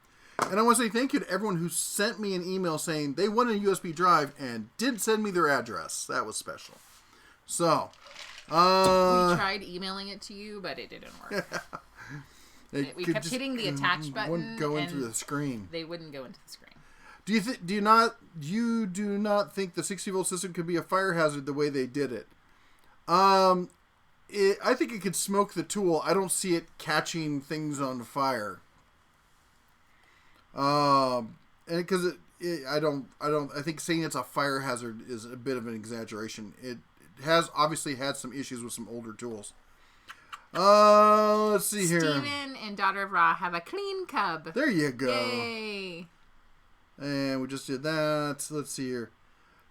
And I want to say thank you to everyone who sent me an email saying they wanted a USB drive and did send me their address. That was special. So, we tried emailing it to you, but it didn't work. We kept hitting the attach button. Wouldn't go into the screen. They wouldn't go into the screen. You do not think the 60-volt system could be a fire hazard the way they did it? I think it could smoke the tool. I don't see it catching things on fire. And because I think saying it's a fire hazard is a bit of an exaggeration. It has obviously had some issues with some older tools. Let's see here. Steven and Daughter of Ra have a clean cub. There you go. Yay. And we just did that. Let's see here.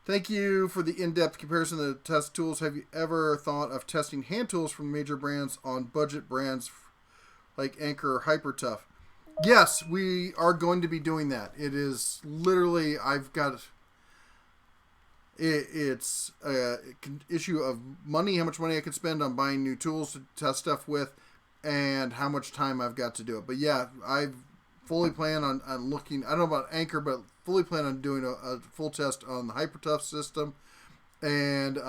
Thank you for the in-depth comparison of the test tools. Have you ever thought of testing hand tools from major brands on budget brands like Anchor or Hyper Tough? Yes, we are going to be doing that. It is literally, it's an issue of money, how much money I can spend on buying new tools to test stuff with, and how much time I've got to do it. But yeah, I fully plan on looking, I don't know about Anchor, but fully plan on doing a full test on the Hyper Tough system. And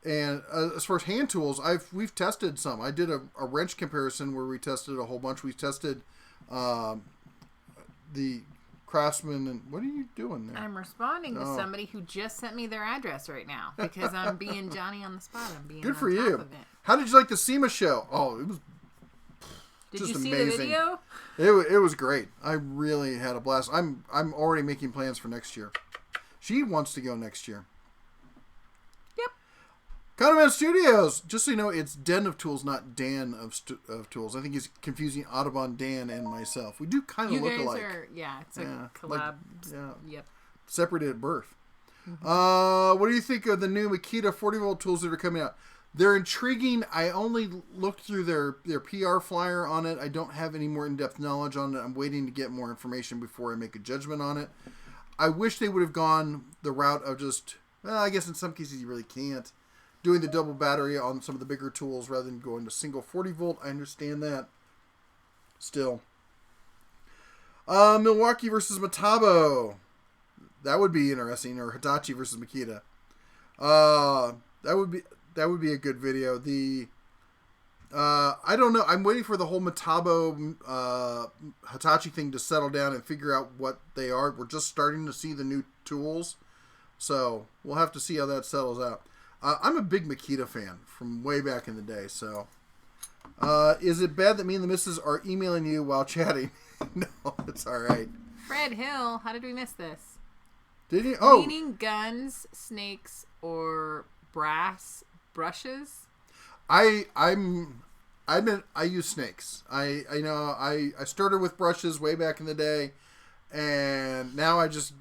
as far as hand tools, we've tested some. I did a wrench comparison where we tested a whole bunch. We tested the Craftsman, and what are you doing there? I'm responding to somebody who just sent me their address right now because I'm being Johnny on the spot. I'm being good for on top you. Of it. How did you like the SEMA show? Oh, it was Did just you see amazing. the video? It was great. I really had a blast. I'm already making plans for next year. She wants to go next year. Condoman Studios. Just so you know, it's Den of Tools, not Dan of Tools. I think he's confusing Audubon Dan and myself. We do kind of look alike. It's a collab. Yep. Separated at birth. Mm-hmm. What do you think of the new Makita 40-volt tools that are coming out? They're intriguing. I only looked through their PR flyer on it. I don't have any more in-depth knowledge on it. I'm waiting to get more information before I make a judgment on it. I wish they would have gone the route of just, well, I guess in some cases you really can't, doing the double battery on some of the bigger tools rather than going to single 40-volt. I understand that. Still. Milwaukee versus Metabo. That would be interesting. Or Hitachi versus Makita. That would be a good video. I don't know. I'm waiting for the whole Metabo Hitachi thing to settle down and figure out what they are. We're just starting to see the new tools. So we'll have to see how that settles out. I'm a big Makita fan from way back in the day, so... is it bad that me and the missus are emailing you while chatting? No, it's alright. Fred Hill, how did we miss this? Did you? Oh! Cleaning guns, snakes, or brass brushes? I use snakes. I started with brushes way back in the day, and now I just...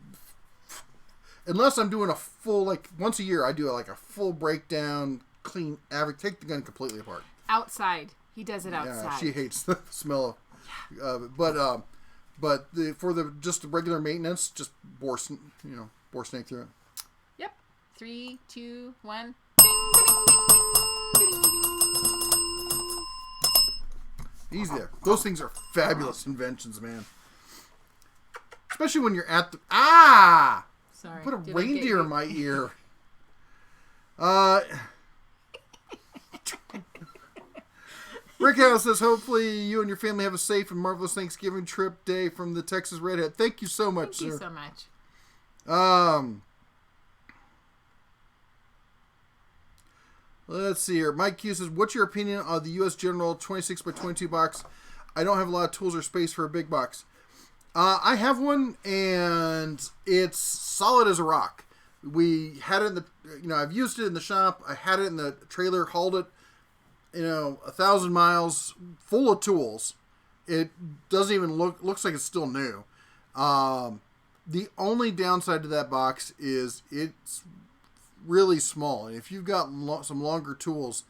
Unless I'm doing a full, like, once a year, I do a full breakdown, clean, average, take the gun completely apart. Outside. He does it outside. Yeah, she hates the smell of, but for just the regular maintenance, just bore snake through it. Yep. 3, 2, 1. Easy there. Those things are fabulous inventions, man. Especially when you're at the... Sorry. Put a reindeer in my ear. Rick House says, hopefully you and your family have a safe and marvelous Thanksgiving trip day from the Texas Redhead. Thank you so much, sir. Thank you so much. Let's see here. Mike Q says, what's your opinion on the U.S. General 26x22 box? I don't have a lot of tools or space for a big box. I have one, and it's solid as a rock. We had it in the, I've used it in the shop. I had it in the trailer, hauled it, 1,000 miles, full of tools. It doesn't even looks like it's still new. The only downside to that box is it's really small. And if you've got some longer tools,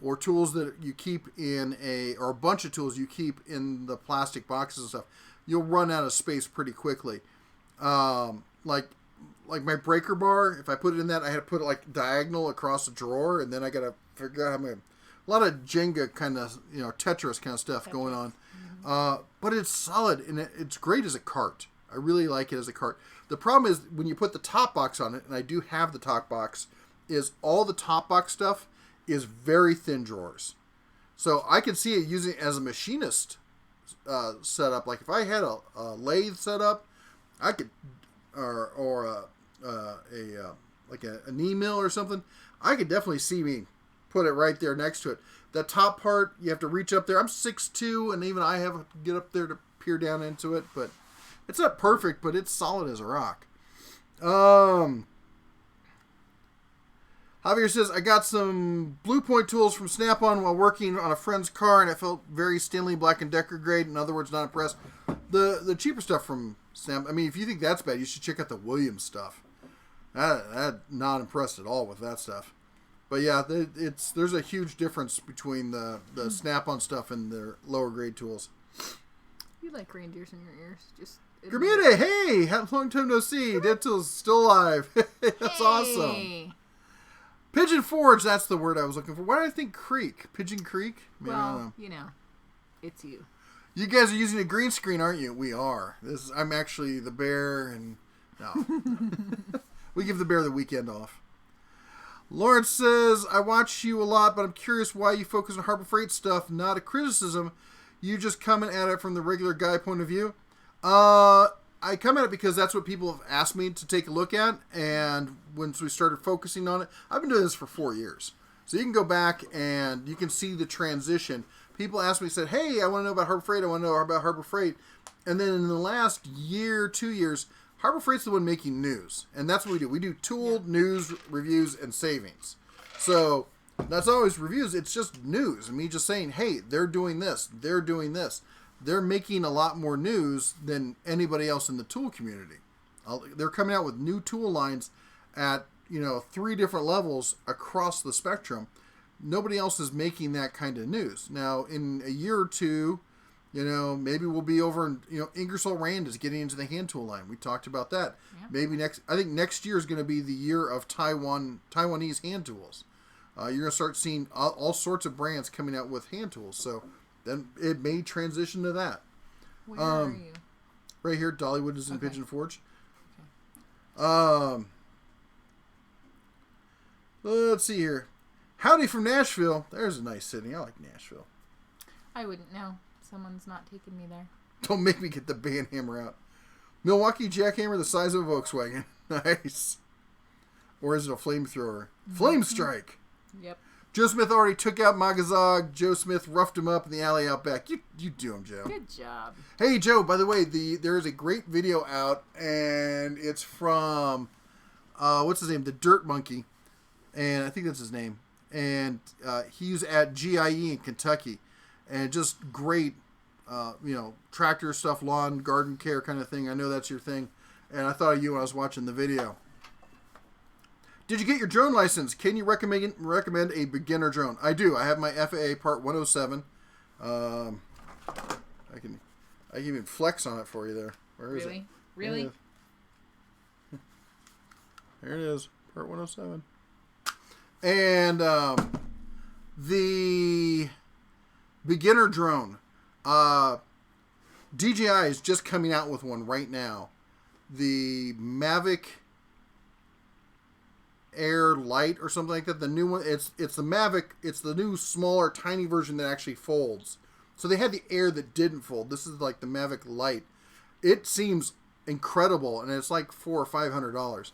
or tools that you keep or a bunch of tools you keep in the plastic boxes and stuff, you'll run out of space pretty quickly. Like my breaker bar, if I put it in that, I had to put it diagonal across a drawer, and then I got to figure out a lot of Jenga kind of, Tetris kind of stuff going on. But it's solid, and it's great as a cart. I really like it as a cart. The problem is when you put the top box on it, and I do have the top box, is all the top box stuff is very thin drawers. So I can see it using it as a machinist setup. Like if I had a lathe set up, I could, or a knee mill or something, I could definitely see me put it right there next to it. That top part, you have to reach up there. I'm 6'2", and even I have to get up there to peer down into it. But It's not perfect, but it's solid as a rock. Javier says, I got some Blue Point tools from Snap-on while working on a friend's car, and it felt very Stanley Black & Decker grade. In other words, not impressed. The cheaper stuff from Snap, I mean, if you think that's bad, you should check out the Williams stuff. I'm not impressed at all with that stuff. But yeah, there's a huge difference between the Snap-on stuff and their lower grade tools. You like reindeers in your ears. Just Gramita, hey! Long time no see. Dead Tool's still alive. That's awesome. Pigeon Forge, that's the word I was looking for. Why did I think Creek? Pigeon Creek? Maybe, well, it's you. You guys are using a green screen, aren't you? We are. I'm actually the bear, and no. We give the bear the weekend off. Lawrence says, I watch you a lot, but I'm curious why you focus on Harbor Freight stuff, not a criticism. You just coming at it from the regular guy point of view. I come at it because that's what people have asked me to take a look at, and once we started focusing on it, I've been doing this for 4 years. So you can go back and you can see the transition. People asked me, said, hey, I want to know about Harbor Freight, I want to know about Harbor Freight. And then in the last year, 2 years, Harbor Freight's the one making news. And that's what we do. We do tool, news, reviews, and savings. So that's always reviews. It's just news. And me just saying, hey, they're doing this. They're doing this. They're making a lot more news than anybody else in the tool community. They're coming out with new tool lines at 3 different levels across the spectrum. Nobody else is making that kind of news. Now, in a year or two, maybe we'll be over in, Ingersoll Rand is getting into the hand tool line. We talked about that. Yeah. Maybe I think next year is going to be the year of Taiwanese hand tools. You're going to start seeing all sorts of brands coming out with hand tools. So then it may transition to that. Where are you? Right here, Dollywood is in Okay. Pigeon Forge. Okay. Let's see here. Howdy from Nashville. There's a nice city. I like Nashville. I wouldn't know. Someone's not taking me there. Don't make me get the band hammer out. Milwaukee jackhammer the size of a Volkswagen. Nice. Or is it a flamethrower? Flame strike. Yep. Joe Smith already took out Magazog. Joe Smith roughed him up in the alley out back. You do him, Joe. Good job. Hey, Joe, by the way, there is a great video out, and it's from, what's his name? The Dirt Monkey. And I think that's his name. And he's at GIE in Kentucky. And just great, tractor stuff, lawn, garden care kind of thing. I know that's your thing. And I thought of you when I was watching the video. Did you get your drone license? Can you recommend a beginner drone? I do. I have my FAA Part 107. I can even flex on it for you there. Where is it? Really? There it is. Part 107. And the beginner drone. DJI is just coming out with one right now. The Mavic Air Lite or something like that. The new one, it's the Mavic. It's the new smaller, tiny version that actually folds. So they had the Air that didn't fold. This is like the Mavic Lite. It seems incredible, and it's like $400 or $500.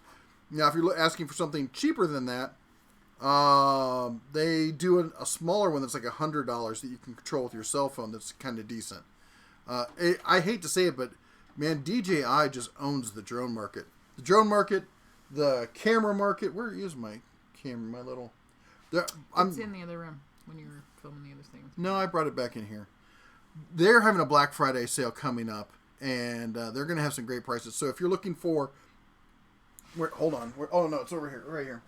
Now, if you're asking for something cheaper than that, they do a smaller one that's like $100 that you can control with your cell phone. That's kind of decent. I hate to say it, but man, DJI just owns the drone market. The drone market. The camera market. Where is my camera? My little. It's in the other room when you were filming the other things. No, I brought it back in here. They're having a Black Friday sale coming up, and they're going to have some great prices. So if you're looking for, hold on. Oh no, it's over here, right here.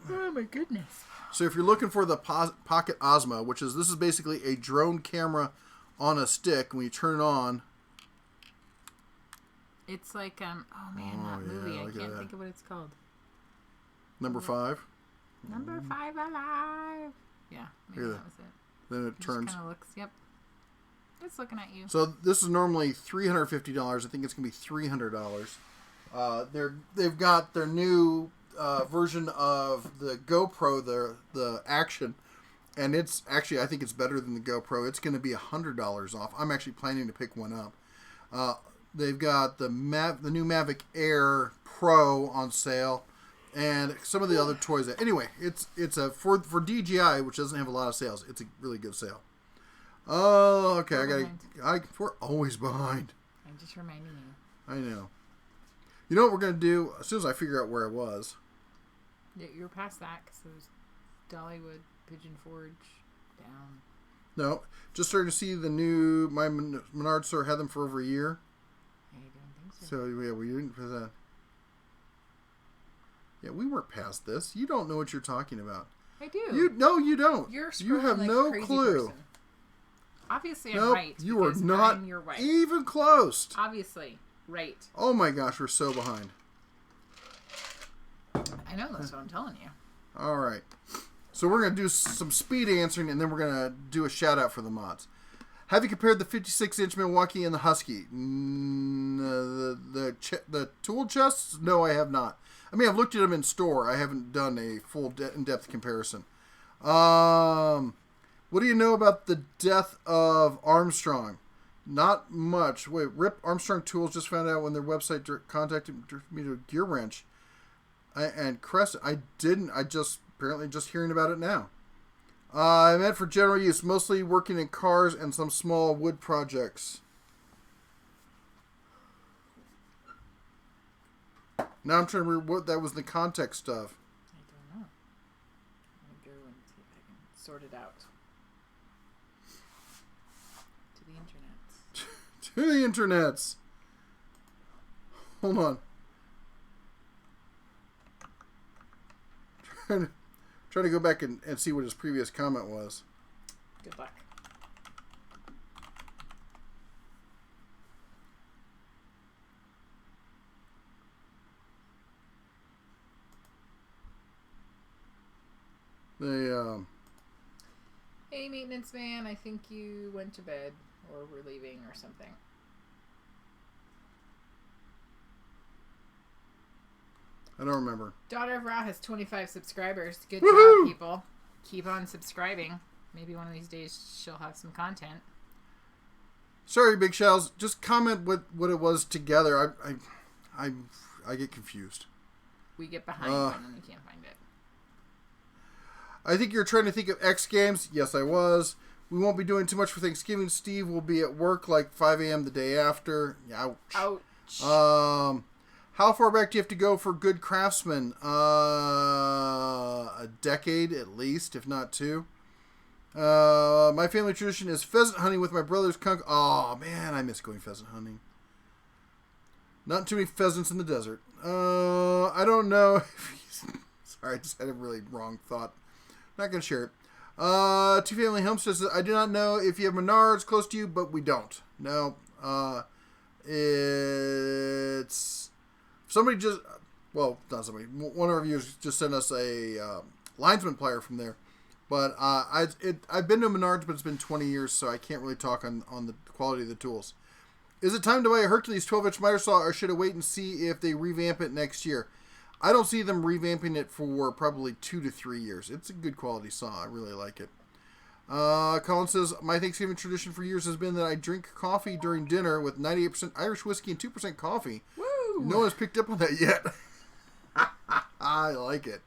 Oh my goodness! So if you're looking for the Pocket Osmo, this is basically a drone camera on a stick. When you turn it on. It's like, that movie. I can't think of what it's called. Number 5? Number 5 Alive. Yeah, maybe that was it. Then it turns. Kind of looks, yep. It's looking at you. So this is normally $350. I think it's going to be $300. They've got their new version of the GoPro, the Action. And it's actually, I think it's better than the GoPro. It's going to be $100 off. I'm actually planning to pick one up. They've got the new Mavic Air Pro on sale, and some of the other toys. Anyway, it's for DJI, which doesn't have a lot of sales. It's a really good sale. Oh, okay. We're always behind. I just reminding you. I know. You know what we're going to do? As soon as I figure out where I was. Yeah, you're past that because it was Dollywood, Pigeon Forge, down. No, just starting to see the new... My Menards store had them for over a year. I don't think so. So, yeah, we didn't... Yeah, we weren't past this. You don't know what you're talking about. I do. You don't. You have like no a crazy clue. Person. Obviously, I'm Nope, right. You are not your wife. even close. Obviously, right. Oh my gosh, we're so behind. I know, that's what I'm telling you. All right. So we're going to do some speed answering, and then we're going to do a shout-out for the mods. Have you compared the 56-inch Milwaukee and the Husky? The tool chests? No, I have not. I mean, I've looked at them in store. I haven't done a full in-depth comparison. What do you know about the death of Armstrong? Not much. Wait, Rip Armstrong Tools just found out when their website contacted me to Gear Wrench. And Crescent, I didn't. I just apparently just hearing about it now. I meant for general use, mostly working in cars and some small wood projects. Now I'm trying to remember what that was the context of. I don't know. I'm going to go and see if I can sort it out. To the internets. Hold on. Trying to go back and see what his previous comment was. Good luck. Hey, maintenance man, I think you went to bed or were leaving or something. I don't remember. Daughter of Ra has 25 subscribers. Good Woohoo! job, people. Keep on subscribing. Maybe one of these days she'll have some content. Sorry, Big Shells. Just comment what it was together. I get confused. We get behind and then we can't find it. I think you're trying to think of X Games. Yes, I was. We won't be doing too much for Thanksgiving. Steve will be at work like 5 a.m. the day after. Ouch. Ouch. How far back do you have to go for good craftsmen? A decade at least, if not two. My family tradition is pheasant hunting with my brother's conch. Oh, man, I miss going pheasant hunting. Not too many pheasants in the desert. I don't know. Sorry, I just had a really wrong thought. Not going to share it. Two Family Homestead says, I do not know if you have Menards close to you, but we don't. No. It's... Somebody just... Well, not somebody. One of our viewers just sent us a linesman plier from there. But I've been to Menards, but it's been 20 years, so I can't really talk on the quality of the tools. Is it time to buy a Hercules 12-inch miter saw, or should I wait and see if they revamp it next year? I don't see them revamping it for probably 2 to 3 years. It's a good quality saw. I really like it. Colin says, my Thanksgiving tradition for years has been that I drink coffee during dinner with 98% Irish whiskey and 2% coffee. Woo! No one's picked up on that yet. I like it.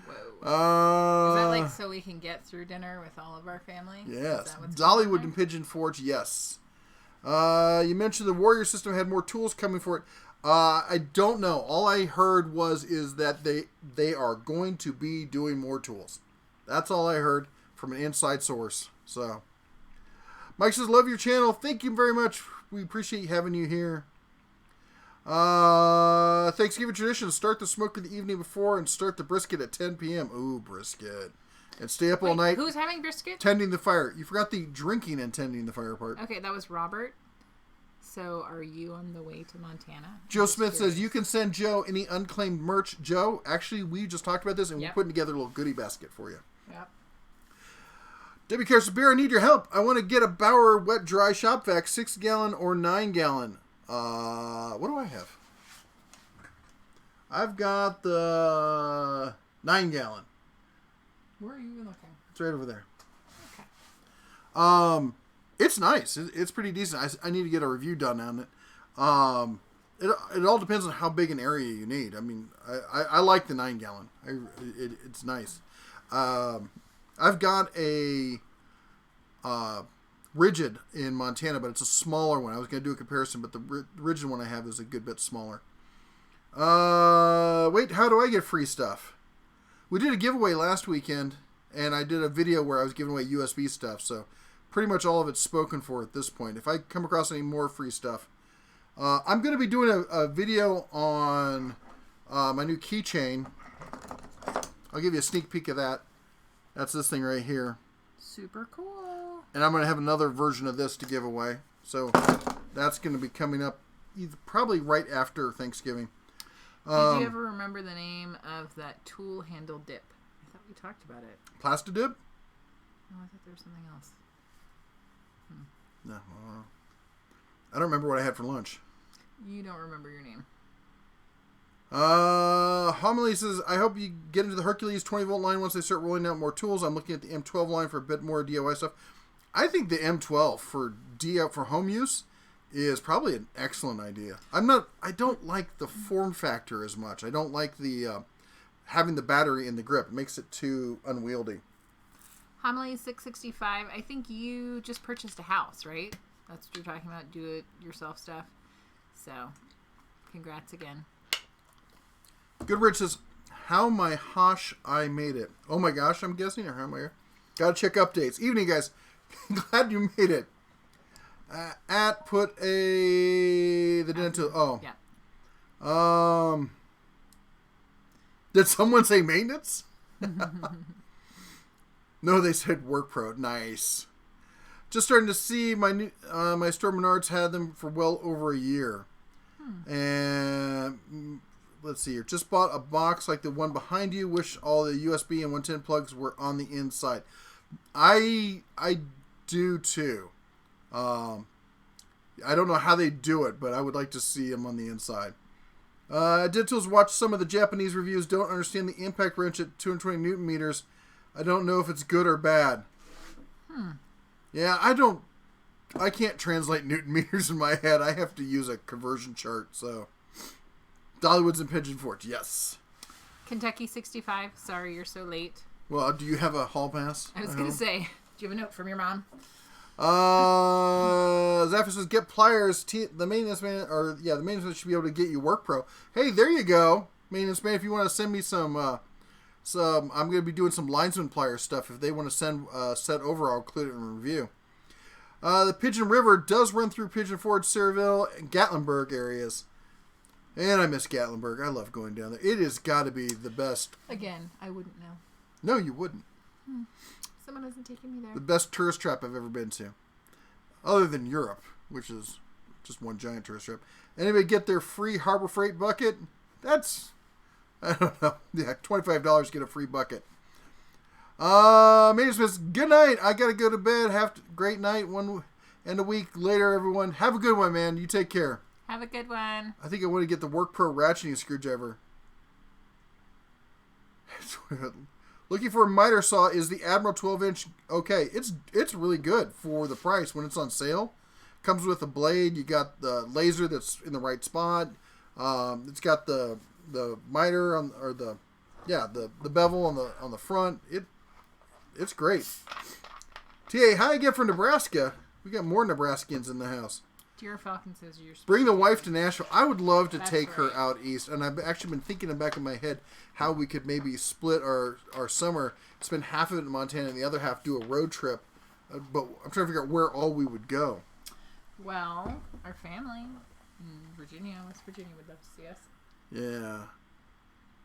Whoa. Is that like so we can get through dinner with all of our family? Yes. Dollywood and Pigeon Forge, yes. You mentioned the Warrior system had more tools coming for it. I don't know. All I heard is that they are going to be doing more tools. That's all I heard from an inside source. So, Mike says, love your channel. Thank you very much. We appreciate having you here. Thanksgiving tradition. Start the smoke the evening before and start the brisket at 10 p.m. Ooh, brisket. And stay up all night. Who's having brisket? Tending the fire. You forgot the drinking and tending the fire part. Okay, that was Robert. So, are you on the way to Montana? Joe Smith says, you can send Joe any unclaimed merch. Joe, actually, we just talked about this, and we're putting together a little goodie basket for you. Yep. Debbie Cares, Beer, I need your help. I want to get a Bauer wet dry shop vac, 6-gallon or 9-gallon. What do I have? I've got the 9-gallon. Where are you even looking? It's right over there. Okay. It's nice. It's pretty decent. I need to get a review done on it. It all depends on how big an area you need. I mean, I like the 9-gallon. It's nice. I've got a Ridgid in Montana, but it's a smaller one. I was going to do a comparison, but the Ridgid one I have is a good bit smaller. Wait, how do I get free stuff? We did a giveaway last weekend, and I did a video where I was giving away USB stuff, so pretty much all of it's spoken for at this point. If I come across any more free stuff, I'm going to be doing a video on my new keychain. I'll give you a sneak peek of that. That's this thing right here. Super cool. And I'm going to have another version of this to give away. So that's going to be coming up probably right after Thanksgiving. Did you ever remember the name of that tool handle dip? I thought we talked about it. Plastidip? No, I thought there was something else. No. I don't remember what I had for lunch. You don't remember your name. Homily says, I hope you get into the Hercules 20-volt line once they start rolling out more tools. I'm looking at the M12 line for a bit more DIY stuff. I think the M12 for home use is probably an excellent idea. I don't like the form factor as much. I don't like the having the battery in the grip. It makes it too unwieldy. Homily 665, I think you just purchased a house, right? That's what you're talking about, do-it-yourself stuff. So, congrats again. Goodrich says, how my hosh I made it. Oh my gosh, I'm guessing, or how am I here? Gotta check updates. Evening, guys. Glad you made it. Put a... The dental... Oh. Yeah. Did someone say maintenance? No, they said work pro. Nice. Just starting to see my new, my store Menards had them for well over a year. And let's see here. Just bought a box like the one behind you. Wish all the USB and 110 plugs were on the inside. I do too. I don't know how they do it, but I would like to see them on the inside. I did watch some of the Japanese reviews. Don't understand the impact wrench at 220 Newton meters. I don't know if it's good or bad. Yeah, I can't translate Newton meters in my head. I have to use a conversion chart, so. Dollywood's and Pigeon Forge, yes. Kentucky 65, sorry you're so late. Well, do you have a hall pass? I was going to say, do you have a note from your mom? Zafir says, get pliers. The maintenance man, the maintenance man should be able to get you Work Pro. Hey, there you go. Maintenance man, if you want to send me some, I'm going to be doing some linesman plier stuff. If they want to send set over, I'll include it in a review. The Pigeon River does run through Pigeon Forge, Sayreville, and Gatlinburg areas. And I miss Gatlinburg. I love going down there. It has got to be the best. Again, I wouldn't know. No, you wouldn't. Someone hasn't taken me there. The best tourist trap I've ever been to. Other than Europe, which is just one giant tourist trap. Anybody get their free Harbor Freight bucket? That's, I don't know. Yeah, $25 get a free bucket. Maiden Smith, good night. I got to go to bed. Great night. And a week later, everyone. Have a good one, man. You take care. Have a good one. I think I want to get the Work Pro ratcheting screwdriver. Looking for a miter saw. Is the Admiral 12-inch okay? It's really good for the price when it's on sale. Comes with a blade. You got the laser that's in the right spot. It's got the miter the bevel on the front. It's great. TA, how you get from Nebraska? We got more Nebraskans in the house. Dear Falcon says you're... Bring the wife to Nashville. I would love to take her out east. And I've actually been thinking in the back of my head how we could maybe split our summer, spend half of it in Montana and the other half do a road trip. But I'm trying to figure out where all we would go. Well, our family in Virginia, West Virginia would love to see us. Yeah.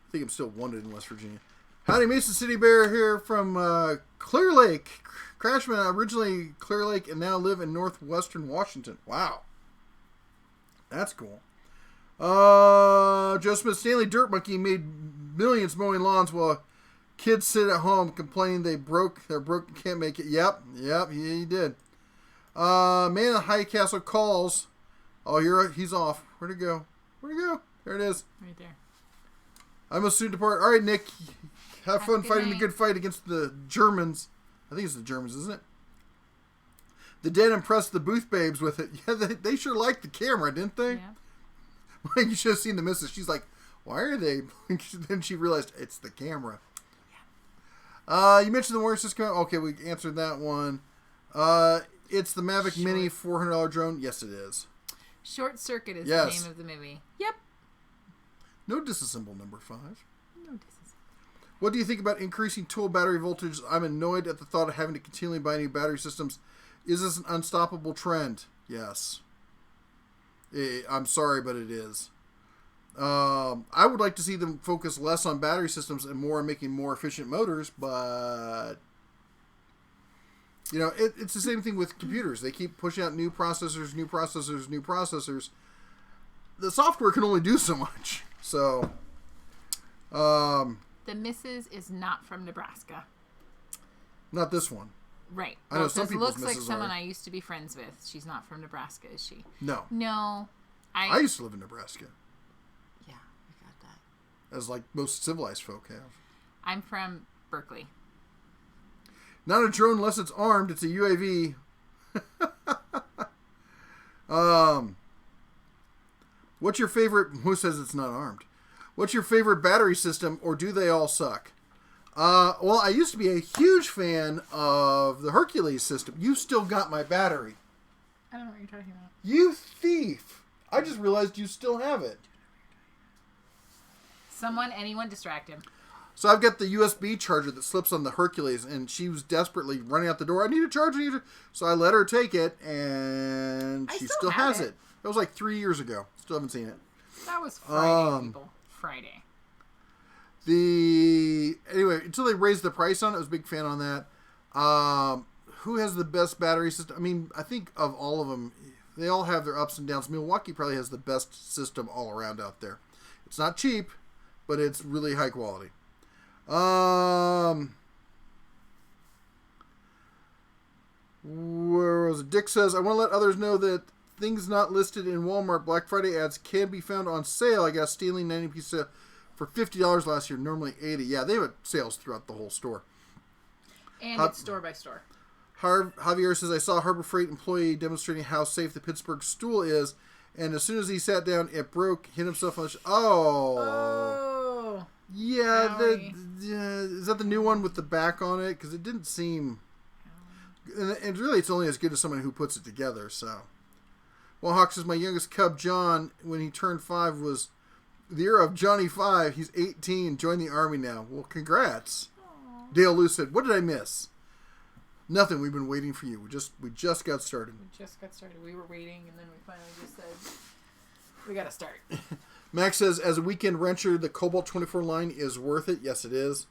I think I'm still wanted in West Virginia. Howdy, Mason City Bear here from Clear Lake. Crashman, originally Clear Lake, and now live in northwestern Washington. Wow. That's cool. Joe Smith, Stanley Dirt Monkey made millions mowing lawns while kids sit at home complaining they're broke and can't make it. Yep, he did. Man in the High Castle calls. Oh, he's off. Where'd it go? There it is. Right there. I must soon depart. All right, Nick. Have fun fighting the good fight against the Germans. I think it's the Germans, isn't it? The Dead impressed the booth babes with it. Yeah, they sure liked the camera, didn't they? Yeah. You should have seen the missus. She's like, why are they? Then she realized it's the camera. Yeah. You mentioned the Warriors just come out. Okay, we answered that one. it's the Mavic Mini $400 drone. Yes, it is. Short Circuit is the name of the movie. Yep. No disassemble number 5. No disassemble. What do you think about increasing tool battery voltage? I'm annoyed at the thought of having to continually buy new battery systems. Is this an unstoppable trend? Yes. I'm sorry, but it is. I would like to see them focus less on battery systems and more on making more efficient motors, but it's the same thing with computers. They keep pushing out new processors. The software can only do so much. So, the missus is not from Nebraska. Not this one. Right. I know some people's looks like someone are. I used to be friends with. She's not from Nebraska, is she? No. No. I used to live in Nebraska. Yeah, I got that. As like most civilized folk have. I'm from Berkeley. Not a drone unless it's armed. It's a UAV. What's your favorite... Who says it's not armed? What's your favorite battery system, or do they all suck? Well, I used to be a huge fan of the Hercules system. You still got my battery. I don't know what you're talking about. You thief! I just realized you still have it. Anyone distract him. So I've got the USB charger that slips on the Hercules, and she was desperately running out the door. I need a charger. So I let her take it, and she still has it. That was like 3 years ago. Still haven't seen it. That was Friday, people. Friday. Anyway, until they raised the price on it, I was a big fan on that. Who has the best battery system? I mean, I think of all of them, they all have their ups and downs. Milwaukee probably has the best system all around out there. It's not cheap, but it's really high quality. Where was it? Dick says, I want to let others know that things not listed in Walmart Black Friday ads can be found on sale. I got stealing 90 pieces for $50 last year, normally $80. Yeah, they have sales throughout the whole store. And it's store by store. Javier says, I saw a Harbor Freight employee demonstrating how safe the Pittsburgh stool is, and as soon as he sat down, it broke, hit himself on the Oh. Yeah, is that the new one with the back on it? Because it didn't seem... And really, it's only as good as someone who puts it together, so... Well, Hawk says, my youngest cub, John, when he turned 5, was the year of Johnny 5. He's 18, joined the Army now. Well, congrats. Aww. Dale Lou said, what did I miss? Nothing. We've been waiting for you. We just got started. We were waiting, and then we finally just said, we got to start. Max says, as a weekend renter, the Cobalt 24 line is worth it. Yes, it is.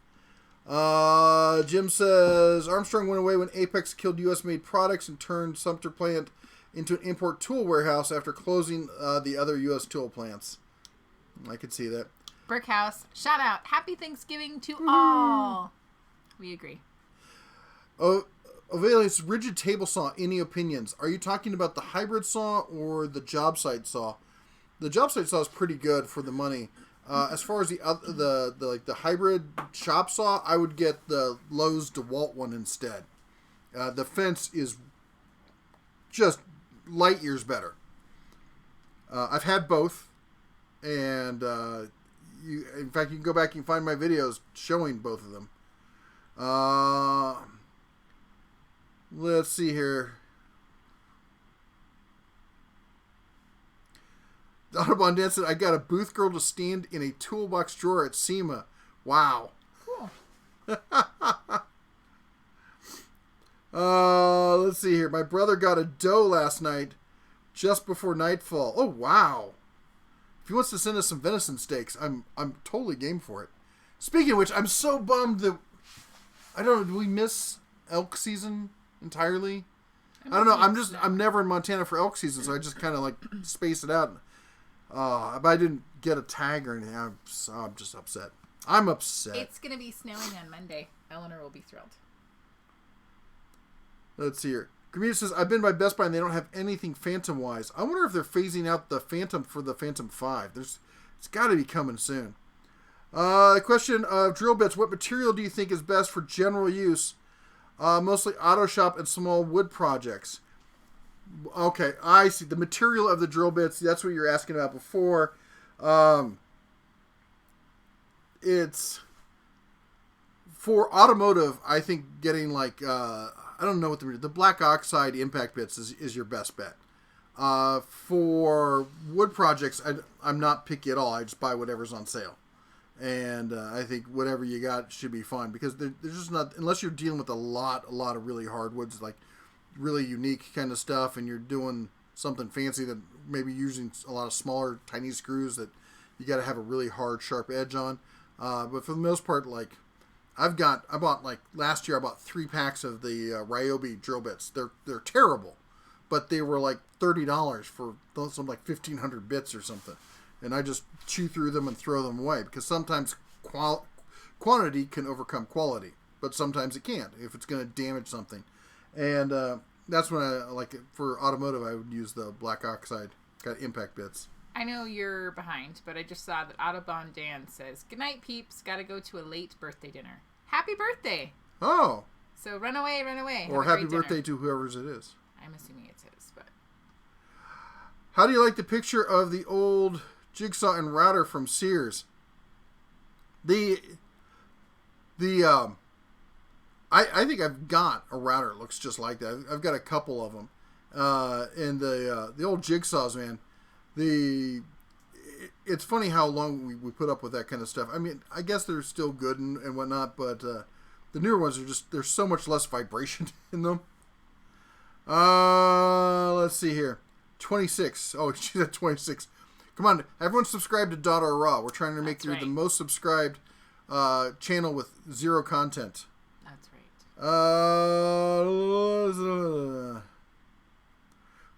Jim says, Armstrong went away when Apex killed U.S.-made products and turned Sumter plant into an import tool warehouse after closing the other U.S. tool plants. I could see that. Brickhouse, shout out. Happy Thanksgiving to all. We agree. Oh, Avelius, Ridgid table saw, any opinions? Are you talking about the hybrid saw or the job site saw? The job site saw is pretty good for the money. As far as the hybrid shop saw, I would get the Lowe's DeWalt one instead. The fence is just light years better. I've had both, and in fact, you can go back and find my videos showing both of them. Let's see here. Audubon Dan said, I got a booth girl to stand in a toolbox drawer at SEMA. Wow. Cool. Let's see here. My brother got a doe last night just before nightfall. Oh, wow. If he wants to send us some venison steaks, I'm totally game for it. Speaking of which, I'm so bummed that... I don't know, did we miss elk season entirely? I don't know. I'm never in Montana for elk season, so I just kind of like space it out. But I didn't get a tag or anything. I'm just upset. I'm upset. It's going to be snowing on Monday. Eleanor will be thrilled. Let's see here. Community says, I've been by Best Buy and they don't have anything Phantom-wise. I wonder if they're phasing out the Phantom for the Phantom 5. It's got to be coming soon. The question of drill bits. What material do you think is best for general use? Mostly auto shop and small wood projects. Okay, I see. The material of the drill bits, that's what you're asking about before. It's for automotive, I think getting like, I I don't know what the black oxide impact bits is your best bet. For wood projects, I'm not picky at all. I just buy whatever's on sale. And I think whatever you got should be fine, because there's just not, unless you're dealing with a lot of really hardwoods, like really unique kind of stuff, and you're doing something fancy that maybe using a lot of smaller, tiny screws that you got to have a really hard, sharp edge on. But for the most part, like I bought like last year, I bought 3 packs of the Ryobi drill bits. They're terrible, but they were like $30 for some like 1,500 bits or something. And I just chew through them and throw them away, because sometimes quantity can overcome quality, but sometimes it can't if it's going to damage something. And that's when I like it. For automotive, I would use the black oxide kind of impact bits. I know you're behind, but I just saw that Autobahn Dan says, "Good night, peeps. Got to go to a late birthday dinner. Happy birthday!" Oh. So run away, run away. Or happy birthday to whoever's it is. I'm assuming it's his, but. How do you like the picture of the old jigsaw and router from Sears? I think I've got a router that looks just like that. I've got a couple of them. And the old jigsaws, man. It's funny how long we put up with that kind of stuff. I mean, I guess they're still good and whatnot, but the newer ones are just, there's so much less vibration in them. Let's see here. 26. Oh, she's at 26. Come on, everyone subscribe to Daughter Raw. We're trying to make you the most subscribed channel with 0 content. That's right.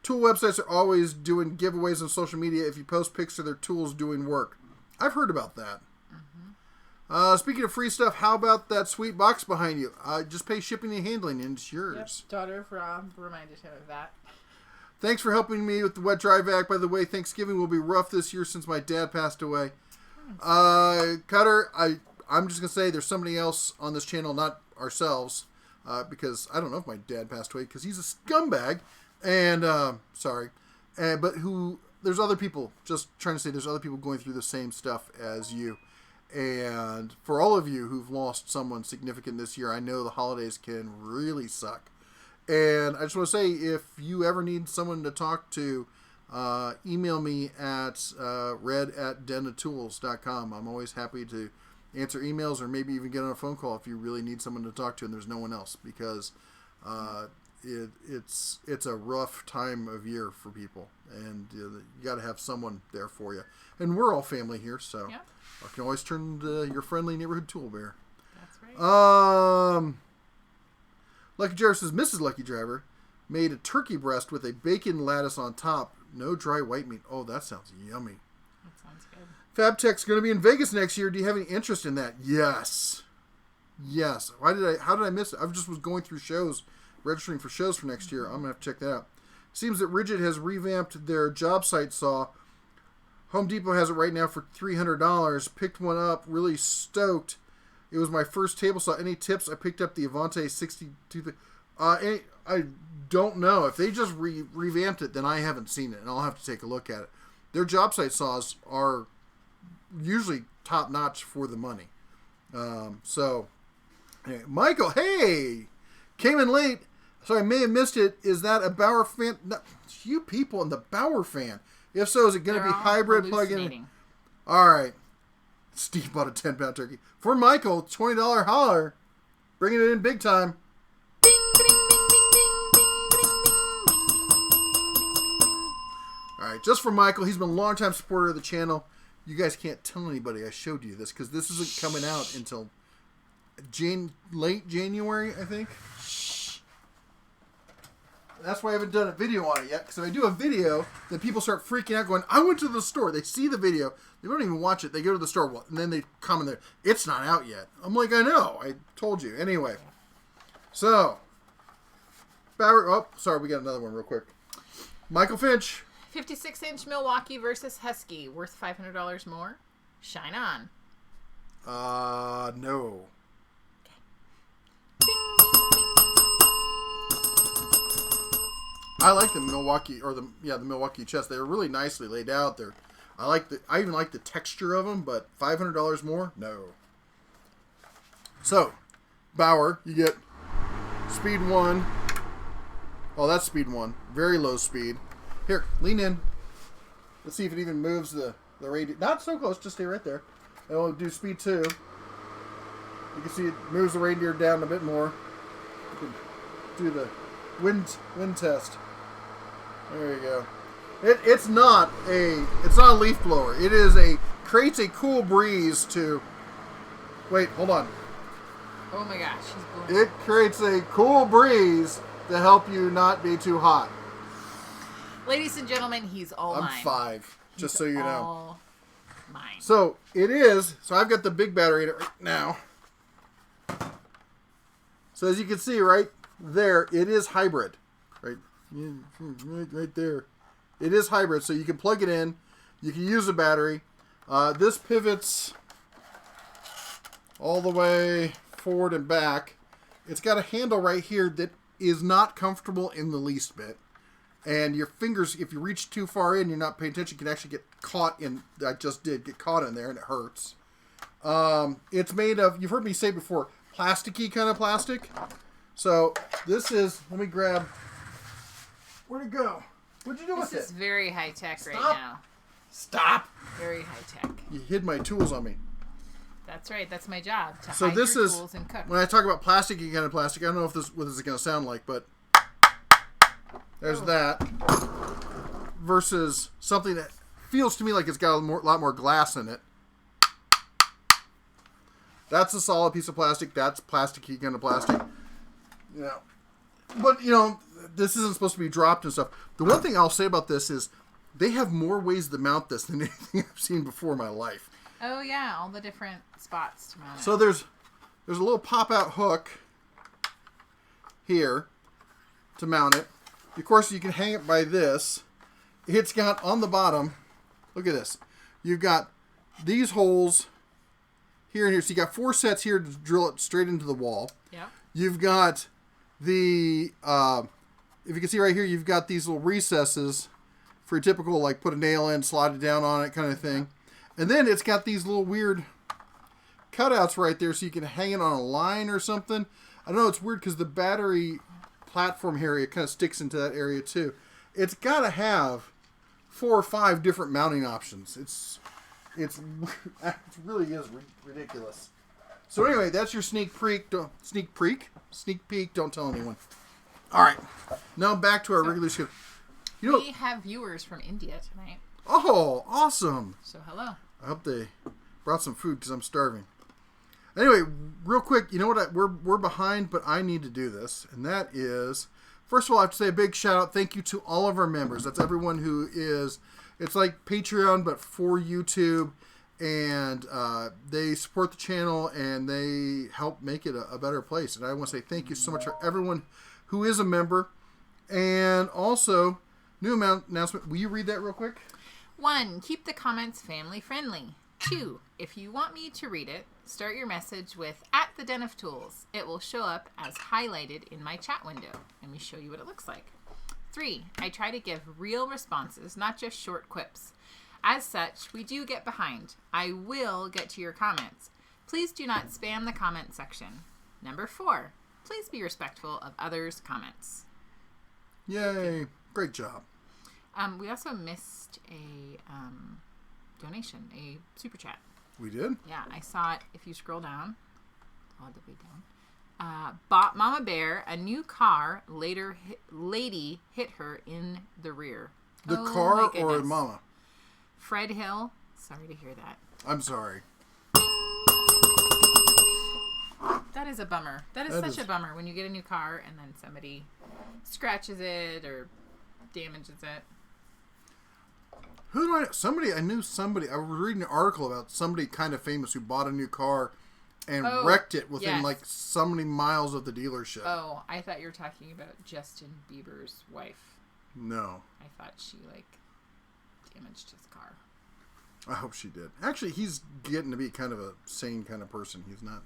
Tool websites are always doing giveaways on social media if you post pics of their tools doing work. I've heard about that. Mm-hmm. Speaking of free stuff, how about that sweet box behind you? Just pay shipping and handling, and it's yours. Yep. Daughter of Rob reminded him of that. Thanks for helping me with the wet dry vac. By the way, Thanksgiving will be rough this year since my dad passed away. Cutter, I'm just going to say there's somebody else on this channel, not ourselves, because I don't know if my dad passed away, because he's a scumbag. And, sorry. But there's other people, just trying to say there's other people going through the same stuff as you. And for all of you who've lost someone significant this year, I know the holidays can really suck. And I just want to say, if you ever need someone to talk to, email me at red@denatools.com. I'm always happy to answer emails, or maybe even get on a phone call if you really need someone to talk to and there's no one else, because it's a rough time of year for people, and you got to have someone there for you. And we're all family here, so I can always turn to your friendly neighborhood tool bear. That's right. Lucky Driver says, Mrs. Lucky Driver made a turkey breast with a bacon lattice on top. No dry white meat. Oh, that sounds yummy. That sounds good. FabTech's going to be in Vegas next year. Do you have any interest in that? Yes. How did I miss it? I just was going through shows, registering for shows for next year. I'm going to have to check that out. Seems that Ridgid has revamped their job site saw. Home Depot has it right now for $300. Picked one up. Really stoked. It was my first table saw. Any tips? I picked up the Avante 62. I don't know. If they just revamped it, then I haven't seen it, and I'll have to take a look at it. Their job site saws are usually top notch for the money. So, anyway, Michael, hey, came in late, so I may have missed it. Is that a Bauer fan? No, you people in the Bauer fan. If so, is it going to be hybrid plug-in? All right. Steve bought a 10-pound turkey. For Michael, $20 holler. Bringing it in big time. Ding, ding, ding, ding, ding, ding, ding, All right, just for Michael. He's been a long-time supporter of the channel. You guys can't tell anybody I showed you this, because this isn't coming out until late January, I think. That's why I haven't done a video on it yet, because if I do a video, then people start freaking out going, I went to the store. They see the video. They don't even watch it. They go to the store, and then they comment there, it's not out yet. I'm like, I know. I told you. Anyway. So. Bauer. Oh, sorry. We got another one real quick. Michael Finch. 56-inch Milwaukee versus Husky. Worth $500 more? Shine on. No. I like the Milwaukee, the Milwaukee chest. They're really nicely laid out. I even like the texture of them, but $500 more? No. So, Bauer, you get Speed 1. Oh, that's speed 1. Very low speed. Here, lean in. Let's see if it even moves the radiator. Not so close, just stay right there. And we'll do speed 2. You can see it moves the radiator down a bit more. You can do the wind test. There you go. It's not a leaf blower. It is creates a cool breeze to. Wait, hold on. Oh my gosh, she's blowing. It creates a cool breeze to help you not be too hot. Ladies and gentlemen, he's all mine. I'm 5, just so you know. All mine. So it is. So I've got the big battery in it right now. So as you can see right there, it is hybrid. Right there. It is hybrid, so you can plug it in. You can use the battery. This pivots all the way forward and back. It's got a handle right here that is not comfortable in the least bit. And your fingers, if you reach too far in, you're not paying attention, can actually get caught in. I just did get caught in there, and it hurts. It's made of, you've heard me say before, plasticky kind of plastic. So this is, let me grab, where'd it go? What'd you do with it? This is very high tech right now. Stop! Very high tech. You hid my tools on me. That's right. That's my job. To so hide this your is tools and cook. When I talk about plasticky kind of plastic. I don't know if what this is going to sound like, but there's that versus something that feels to me like it's got a lot more glass in it. That's a solid piece of plastic. That's plasticky kind of plastic. But this isn't supposed to be dropped and stuff. The one thing I'll say about this is they have more ways to mount this than anything I've seen before in my life. Oh yeah, all the different spots to mount it. So there's a little pop-out hook here to mount it. Of course, you can hang it by this. It's got on the bottom, look at this. You've got these holes here and here. So you got 4 sets here to drill it straight into the wall. Yeah. You've got the, if you can see right here, you've got these little recesses for your typical, like, put a nail in, slide it down on it kind of thing. And then it's got these little weird cutouts right there so you can hang it on a line or something. I don't know, it's weird because the battery platform area kind of sticks into that area too. It's got to have 4 or 5 different mounting options. It really is ridiculous. So anyway, that's your sneak peek. Sneak peek. Don't tell anyone. All right, now back to our regular schedule. We have viewers from India tonight. Oh, awesome! So hello. I hope they brought some food because I'm starving. Anyway, real quick, you know what? We're behind, but I need to do this, and that is, first of all, I have to say a big shout out, thank you to all of our members. That's everyone who is. It's like Patreon, but for YouTube, and they support the channel and they help make it a better place. And I want to say thank you so much for everyone who is a member, and also new announcement. Will you read that real quick? 1. Keep the comments family friendly. 2. If you want me to read it, start your message with @TheDenOfTools. It will show up as highlighted in my chat window. Let me show you what it looks like. 3. I try to give real responses, not just short quips. As such, we do get behind. I will get to your comments. Please do not spam the comment section. 4. Please be respectful of others' comments. Yay. Great job. We also missed a donation, a super chat. We did? Yeah, I saw it. If you scroll down, all the way down. Bought Mama Bear a new car. Lady hit her in the rear. The car or Mama? Fred Hill. Sorry to hear that. I'm sorry. That is a bummer. That is such a bummer when you get a new car and then somebody scratches it or damages it. Who do I know? I knew somebody. I was reading an article about somebody kind of famous who bought a new car and wrecked it within like so many miles of the dealership. Oh, I thought you were talking about Justin Bieber's wife. No. I thought she damaged his car. I hope she did. Actually, he's getting to be kind of a sane kind of person. He's not.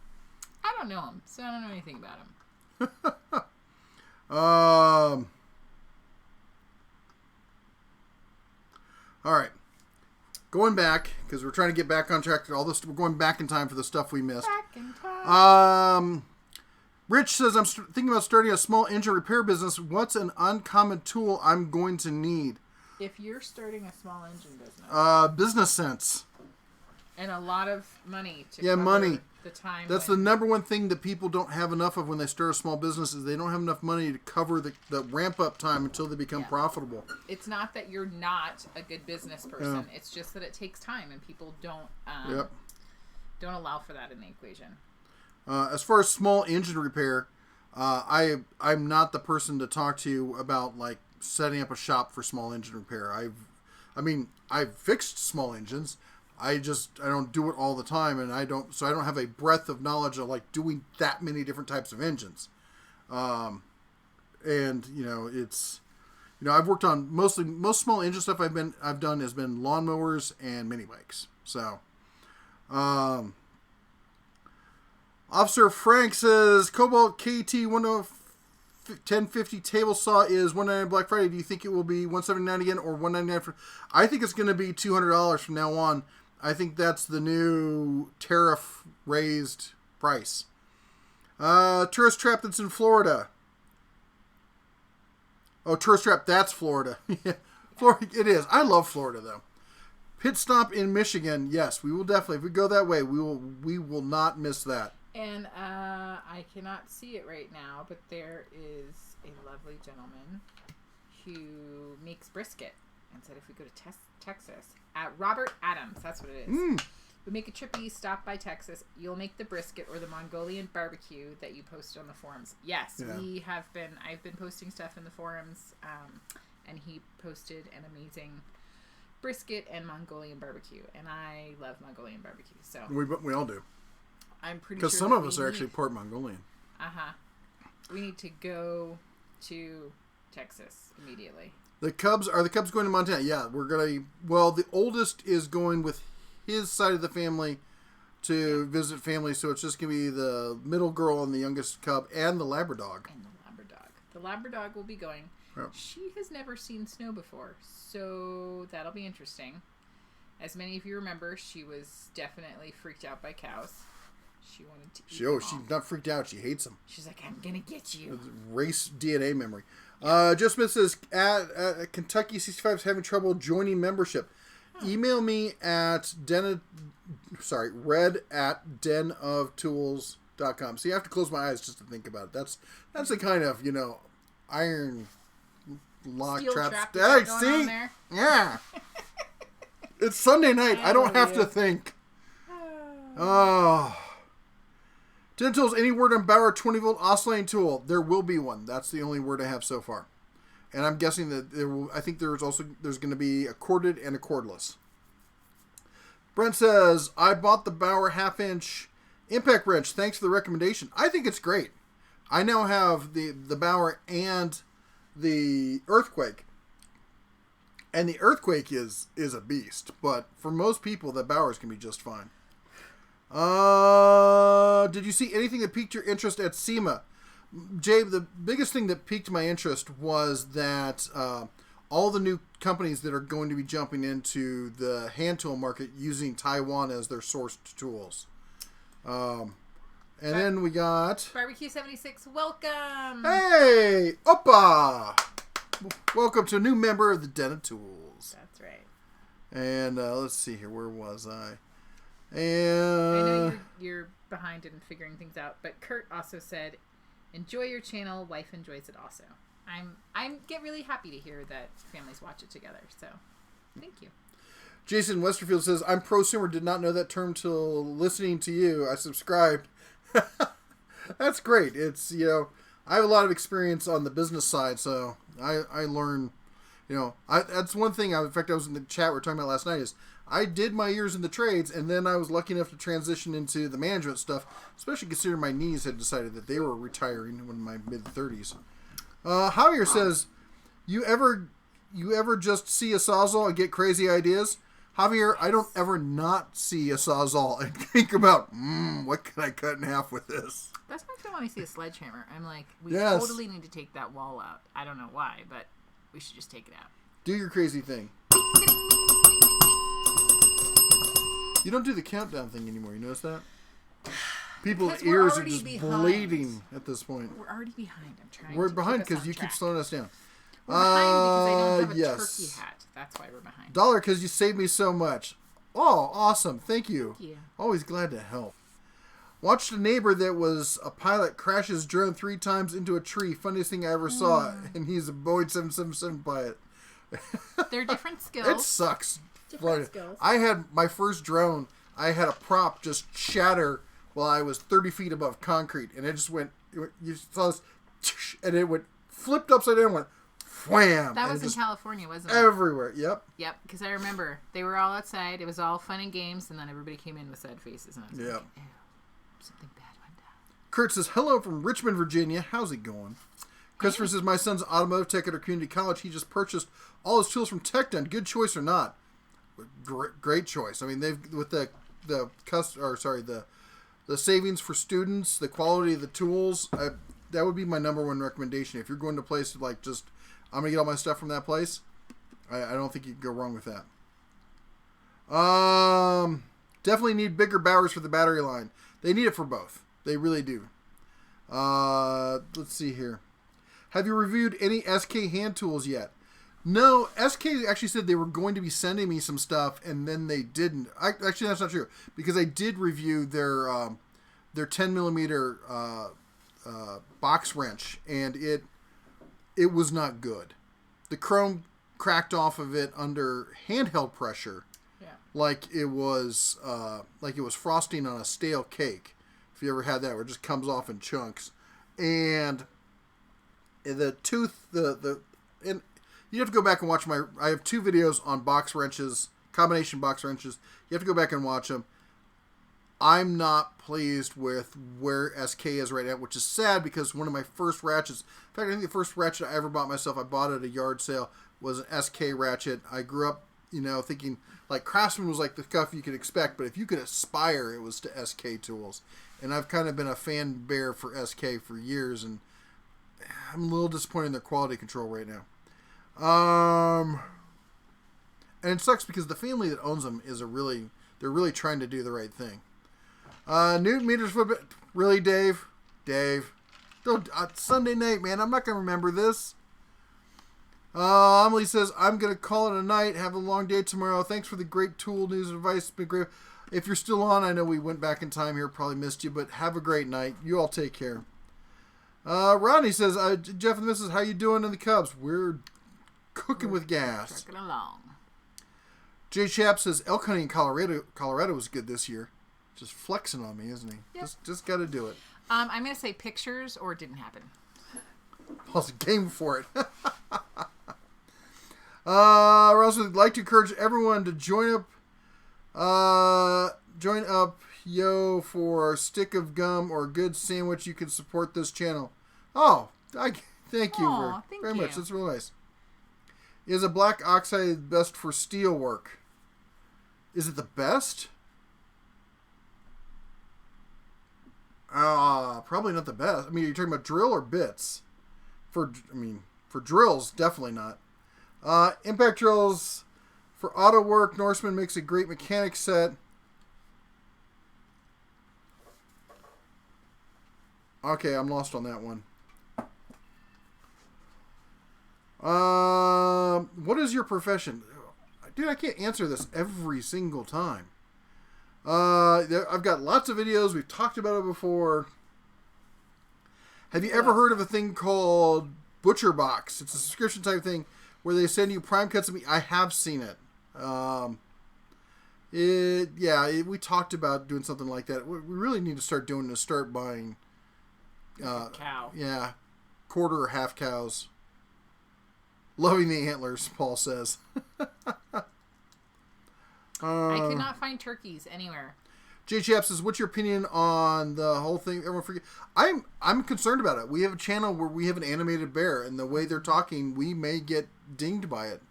I don't know him, so I don't know anything about him. All right. Going back, because we're trying to get back on track to all this. We're going back in time for the stuff we missed. Back in time. Rich says, I'm thinking about starting a small engine repair business. What's an uncommon tool I'm going to need? If you're starting a small engine business. Business sense. And a lot of money to cover money. The time. That's the number one thing that people don't have enough of when they start a small business is they don't have enough money to cover the ramp-up time until they become profitable. It's not that you're not a good business person. Yeah. It's just that it takes time, and people don't allow for that in the equation. As far as small engine repair, I'm not the person to talk to about like setting up a shop for small engine repair. I've fixed small engines. I don't do it all the time, and I don't have a breadth of knowledge of like doing that many different types of engines. And I've worked on most small engine stuff I've done has been lawnmowers and mini bikes. So, Officer Frank says Cobalt KT 1050 table saw is $199 Black Friday. Do you think it will be $179 again or $199 for? I think it's going to be $200 from now on. I think that's the new tariff raised price. Tourist trap that's in Florida. Oh, tourist trap, that's Florida. Florida, it is. I love Florida though. Pit stop in Michigan. Yes, we will definitely. If we go that way, we will not miss that. And I cannot see it right now, but there is a lovely gentleman who makes brisket and said if we go to Texas, at Robert Adams, that's what it is. We make a trip east, stop by Texas. You'll make the brisket or the Mongolian barbecue that you posted on the forums. Yes, we have been. I've been posting stuff in the forums, and he posted an amazing brisket and Mongolian barbecue, and I love Mongolian barbecue. So we all do. I'm pretty sure because some of us are actually part Mongolian. We need to go to Texas immediately. The Cubs going to Montana? Yeah, we're gonna. Well, the oldest is going with his side of the family to visit family, so it's just gonna be the middle girl and the youngest cub and the labradog. The labradog will be going. Yep. She has never seen snow before, so that'll be interesting. As many of you remember, she was definitely freaked out by cows. She wanted to eat them all. She's not freaked out. She hates them. She's like, I'm gonna get you. Race DNA memory. Joe Smith says, Kentucky 65 is having trouble joining membership. Email me at red@denoftools.com. See, I have to close my eyes just to think about it. That's the kind of, iron lock trap. See? There. Yeah. It's Sunday night. I don't have to think. Oh. Den Tools, any word on Bauer 20-volt oscillating tool? There will be one. That's the only word I have so far. And I'm guessing that I think there's going to be a corded and a cordless. Brent says, I bought the Bauer half-inch impact wrench. Thanks for the recommendation. I think it's great. I now have the Bauer and the Earthquake. And the Earthquake is a beast. But for most people, the Bauer's can be just fine. Did you see anything that piqued your interest at SEMA? Jay, the biggest thing that piqued my interest was that all the new companies that are going to be jumping into the hand tool market using Taiwan as their sourced tools. Then we got Barbecue 76. Welcome. Hey, Oppa. Welcome to a new member of the Den of Tools. That's right. And let's see here. Where was I? I know you're behind in figuring things out, but Kurt also said, "Enjoy your channel. Wife enjoys it also." I get really happy to hear that families watch it together. So, thank you. Jason Westerfield says, "I'm prosumer. Did not know that term till listening to you. I subscribed." That's great. It's I have a lot of experience on the business side, so I learn. That's one thing. In fact, I was in the chat we were talking about last night. Is I did my years in the trades, and then I was lucky enough to transition into the management stuff, especially considering my knees had decided that they were retiring in my mid-30s. Javier says, you ever just see a Sawzall and get crazy ideas? Javier, I don't ever not see a Sawzall and think about, what can I cut in half with this? That's why I feel when I see a sledgehammer. I'm like, we totally need to take that wall out. I don't know why, but we should just take it out. Do your crazy thing. You don't do the countdown thing anymore. You notice that? people's ears are just bleeding at this point. We're already behind. I'm trying. We're behind because you keep slowing us down. We're behind because I don't have a turkey hat. That's why we're behind. $1 because you saved me so much. Oh, awesome! Thank you. Thank you. Always glad to help. Watched a neighbor that was a pilot crash his drone 3 times into a tree. Funniest thing I ever saw, and he's a Boeing 777 pilot. They're different skills. It sucks. Different skills. I had my first drone. I had a prop just shatter while I was 30 feet above concrete, and it just went. You saw this, and it went flipped upside down. And went wham. That was in California, wasn't it? Everywhere. Yep. Yep. Because I remember they were all outside. It was all fun and games, and then everybody came in with sad faces, and I was like, ew, something bad went down. Kurt says, hello from Richmond, Virginia. How's it going? Christopher says, my son's automotive tech at our community college. He just purchased all his tools from Tecton. Good choice or not? Great choice. I mean, they've with the savings for students, the quality of the tools. That would be my number one recommendation. If you're going to a place like just, I'm gonna get all my stuff from that place. I don't think you can go wrong with that. Definitely need bigger Bauers for the battery line. They need it for both. They really do. Let's see here. Have you reviewed any SK hand tools yet? No, SK actually said they were going to be sending me some stuff, and then they didn't. Actually, that's not true, because I did review their 10 millimeter box wrench, and it was not good. The chrome cracked off of it under handheld pressure, like it was frosting on a stale cake. If you ever had that, where it just comes off in chunks, and the tooth, and you have to go back and watch I have 2 videos on box wrenches, combination box wrenches. You have to go back and watch them. I'm not pleased with where SK is right now, which is sad because one of my first ratchets, in fact, I think the first ratchet I ever bought myself, I bought at a yard sale, was an SK ratchet. I grew up, thinking like Craftsman was like the stuff you could expect, but if you could aspire, it was to SK tools. And I've kind of been a fan bear for SK for years, and I'm a little disappointed in their quality control right now. And it sucks because the family that owns them they're really trying to do the right thing. Newton meters foot, really, Dave? Don't, Sunday night, man. I'm not going to remember this. Emily says, I'm going to call it a night. Have a long day tomorrow. Thanks for the great tool news and advice. It's been great. If you're still on, I know we went back in time here. Probably missed you, but have a great night. You all take care. Ronnie says, Jeff and Mrs., how you doing in the Cubs? We're cooking with gas. Trucking along. Jay Chap says, elk hunting in Colorado was good this year. Just flexing on me, isn't he? Yep. Just got to do it. I'm going to say pictures or it didn't happen. I was game for it. We also would like to encourage everyone to join up, for a stick of gum or a good sandwich. You can support this channel. Oh, thank you very much. That's really nice. Is a black oxide best for steel work? Is it the best? Probably not the best. I mean, you're talking about drill or bits? For drills, definitely not. Impact drills for auto work. Norseman makes a great mechanic set. Okay, I'm lost on that one. What is your profession? Dude, I can't answer this every single time. I've got lots of videos. We've talked about it before. Have you ever heard of a thing called Butcher Box? It's a subscription type thing where they send you prime cuts of meat. I have seen it. We talked about doing something like that. What we really need to start doing is start buying cow. Yeah, quarter or half cows. Loving the antlers, Paul says. I could not find turkeys anywhere. Jay Chap says, what's your opinion on the whole thing? Everyone forget. I'm concerned about it. We have a channel where we have an animated bear, and the way they're talking, we may get dinged by it.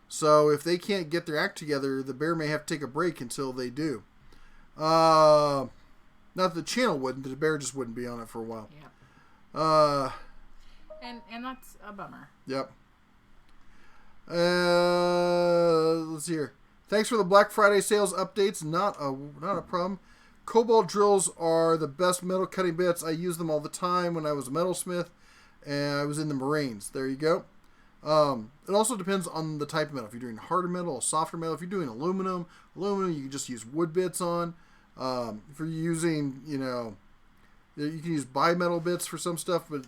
So if they can't get their act together, the bear may have to take a break until they do. Not the channel wouldn't, the bear just wouldn't be on it for a while. Yeah. And that's a bummer. Yep. Let's see here. Thanks for the Black Friday sales updates. Not a problem. Cobalt Drills are the best metal cutting bits. I use them all the time when I was a metalsmith and I was in the Marines. There you go. It also depends on the type of metal. If you're doing harder metal or softer metal, if you're doing aluminum, you can just use wood bits on. If you're using, you can use bimetal bits for some stuff, but,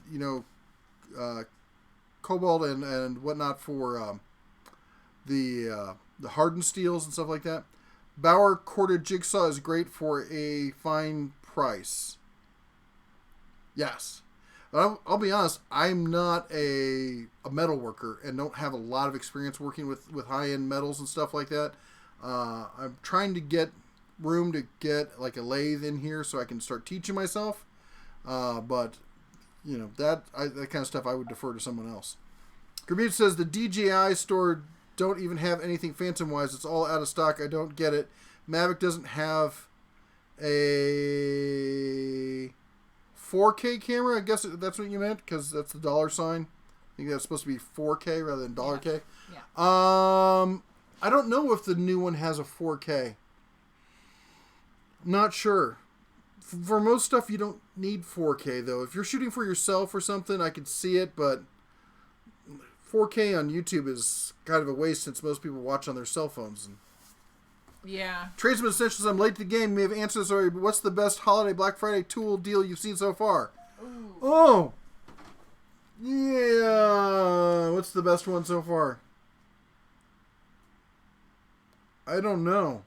cobalt and whatnot for the hardened steels and stuff like that. Bauer corded jigsaw is great for a fine price. Yes. But I'll be honest, I'm not a metal worker and don't have a lot of experience working with high-end metals and stuff like that. I'm trying to get room to get like a lathe in here so I can start teaching myself. But, that kind of stuff I would defer to someone else. Gramute says the DJI store don't even have anything Phantom-wise. It's all out of stock. I don't get it. Mavic doesn't have a 4K camera. I guess that's what you meant, because that's the dollar sign. I think that's supposed to be 4K rather than $K. Yeah. I don't know if the new one has a 4K. Not sure. For most stuff, you don't need 4K, though. If you're shooting for yourself or something, I could see it, but 4K on YouTube is kind of a waste since most people watch on their cell phones. Yeah. Tradesman Essentials, I'm late to the game. May have answered this already, but what's the best holiday Black Friday tool deal you've seen so far? Ooh. Oh! Yeah! What's the best one so far? I don't know.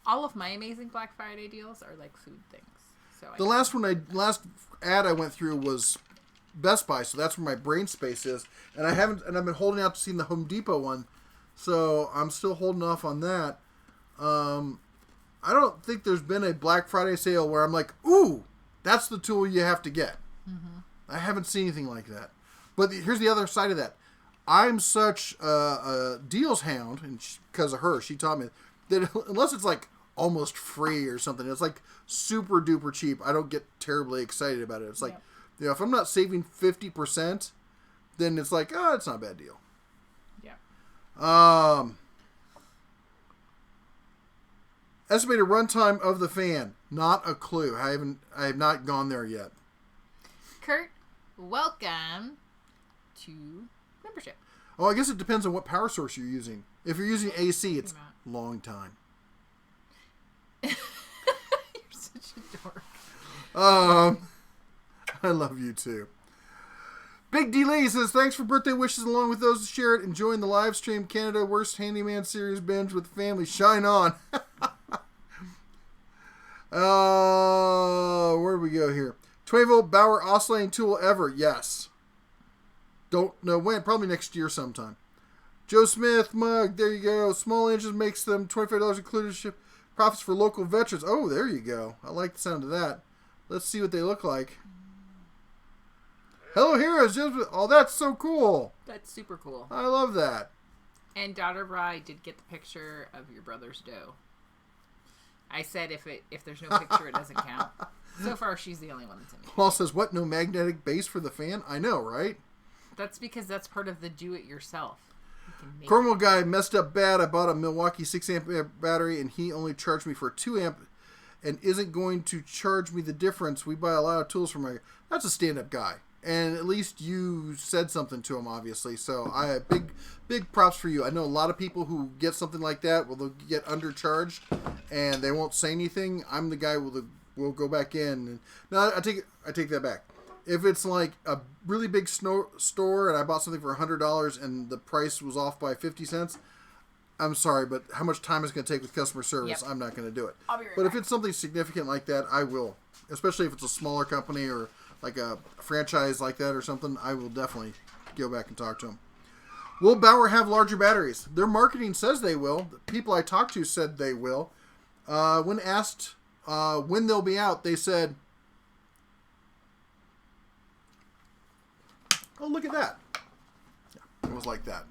All of my amazing Black Friday deals are like food things. So the last ad I went through was Best Buy, so that's where my brain space is. And I've been holding out to see the Home Depot one, so I'm still holding off on that. I don't think there's been a Black Friday sale where I'm like, ooh, that's the tool you have to get. Mm-hmm. I haven't seen anything like that. But here's the other side of that. I'm such a deals hound, and because of her, she taught me that unless it's like almost free or something, it's like super duper cheap, I don't get terribly excited about it. It's like, if I'm not saving 50%, then it's like, it's not a bad deal. Yeah. Estimated runtime of the fan, not a clue. I have not gone there yet. Kurt, welcome to membership. Oh, I guess it depends on what power source you're using. If you're using AC, it's long time. You're such a dork. I love you too. Big D Lee says, thanks for birthday wishes along with those who share it. Enjoying the live stream. Canada Worst Handyman Series binge with the family. Shine on. Where do we go here? 20-volt Bauer oscillating tool ever. Yes. Don't know when. Probably next year sometime. Joe Smith mug. There you go. Small engines makes them $25 included ship. Profits for local veterans. Oh, there you go. I like the sound of that. Let's see what they look like. Hello, heroes. Oh, that's so cool. That's super cool. I love that. And Daughter Bride did get the picture of your brother's dough. I said if there's no picture, it doesn't count. So far, she's the only one that's in it. Paul says, what? No magnetic base for the fan? I know, right? That's because that's part of the do-it-yourself. Cornwall guy messed up bad. I bought a Milwaukee 6-amp battery, and he only charged me for 2-amp and isn't going to charge me the difference. We buy a lot of tools from my... That's a stand-up guy. And at least you said something to him, obviously. So I have big props for you. I know a lot of people who get something like that, they'll get undercharged, and they won't say anything. I'm the guy who will go back in. No, I take that back. If it's like a really big store and I bought something for $100 and the price was off by 50 cents, I'm sorry, but how much time is it going to take with customer service? Yep. I'm not going to do it. I'll be right back. If it's something significant like that, I will. Especially if it's a smaller company or like a franchise like that or something, I will definitely go back and talk to them. Will Bauer have larger batteries? Their marketing says they will. The people I talked to said they will. When asked when they'll be out, they said, oh, look at that. Yeah, it was like that.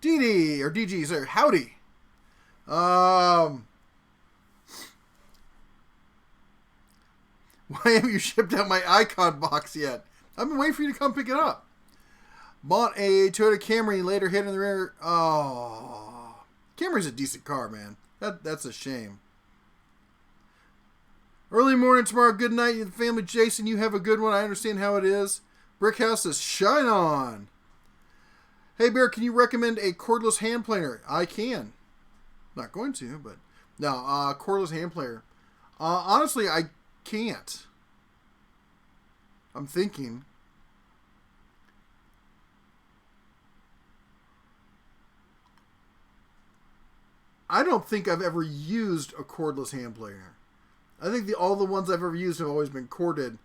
DD, or DG, sorry, howdy. Why haven't you shipped out my icon box yet? I've been waiting for you to come pick it up. Bought a Toyota Camry and later hit in the rear. Oh, Camry's a decent car, man. That's a shame. Early morning tomorrow. Good night, you family. Jason, you have a good one. I understand how it is. Brickhouse says, shine on. Hey, Bear, can you recommend a cordless hand planer? I can. Not going to, but no, cordless hand planer. Honestly, I can't. I'm thinking. I don't think I've ever used a cordless hand planer. I think all the ones I've ever used have always been corded.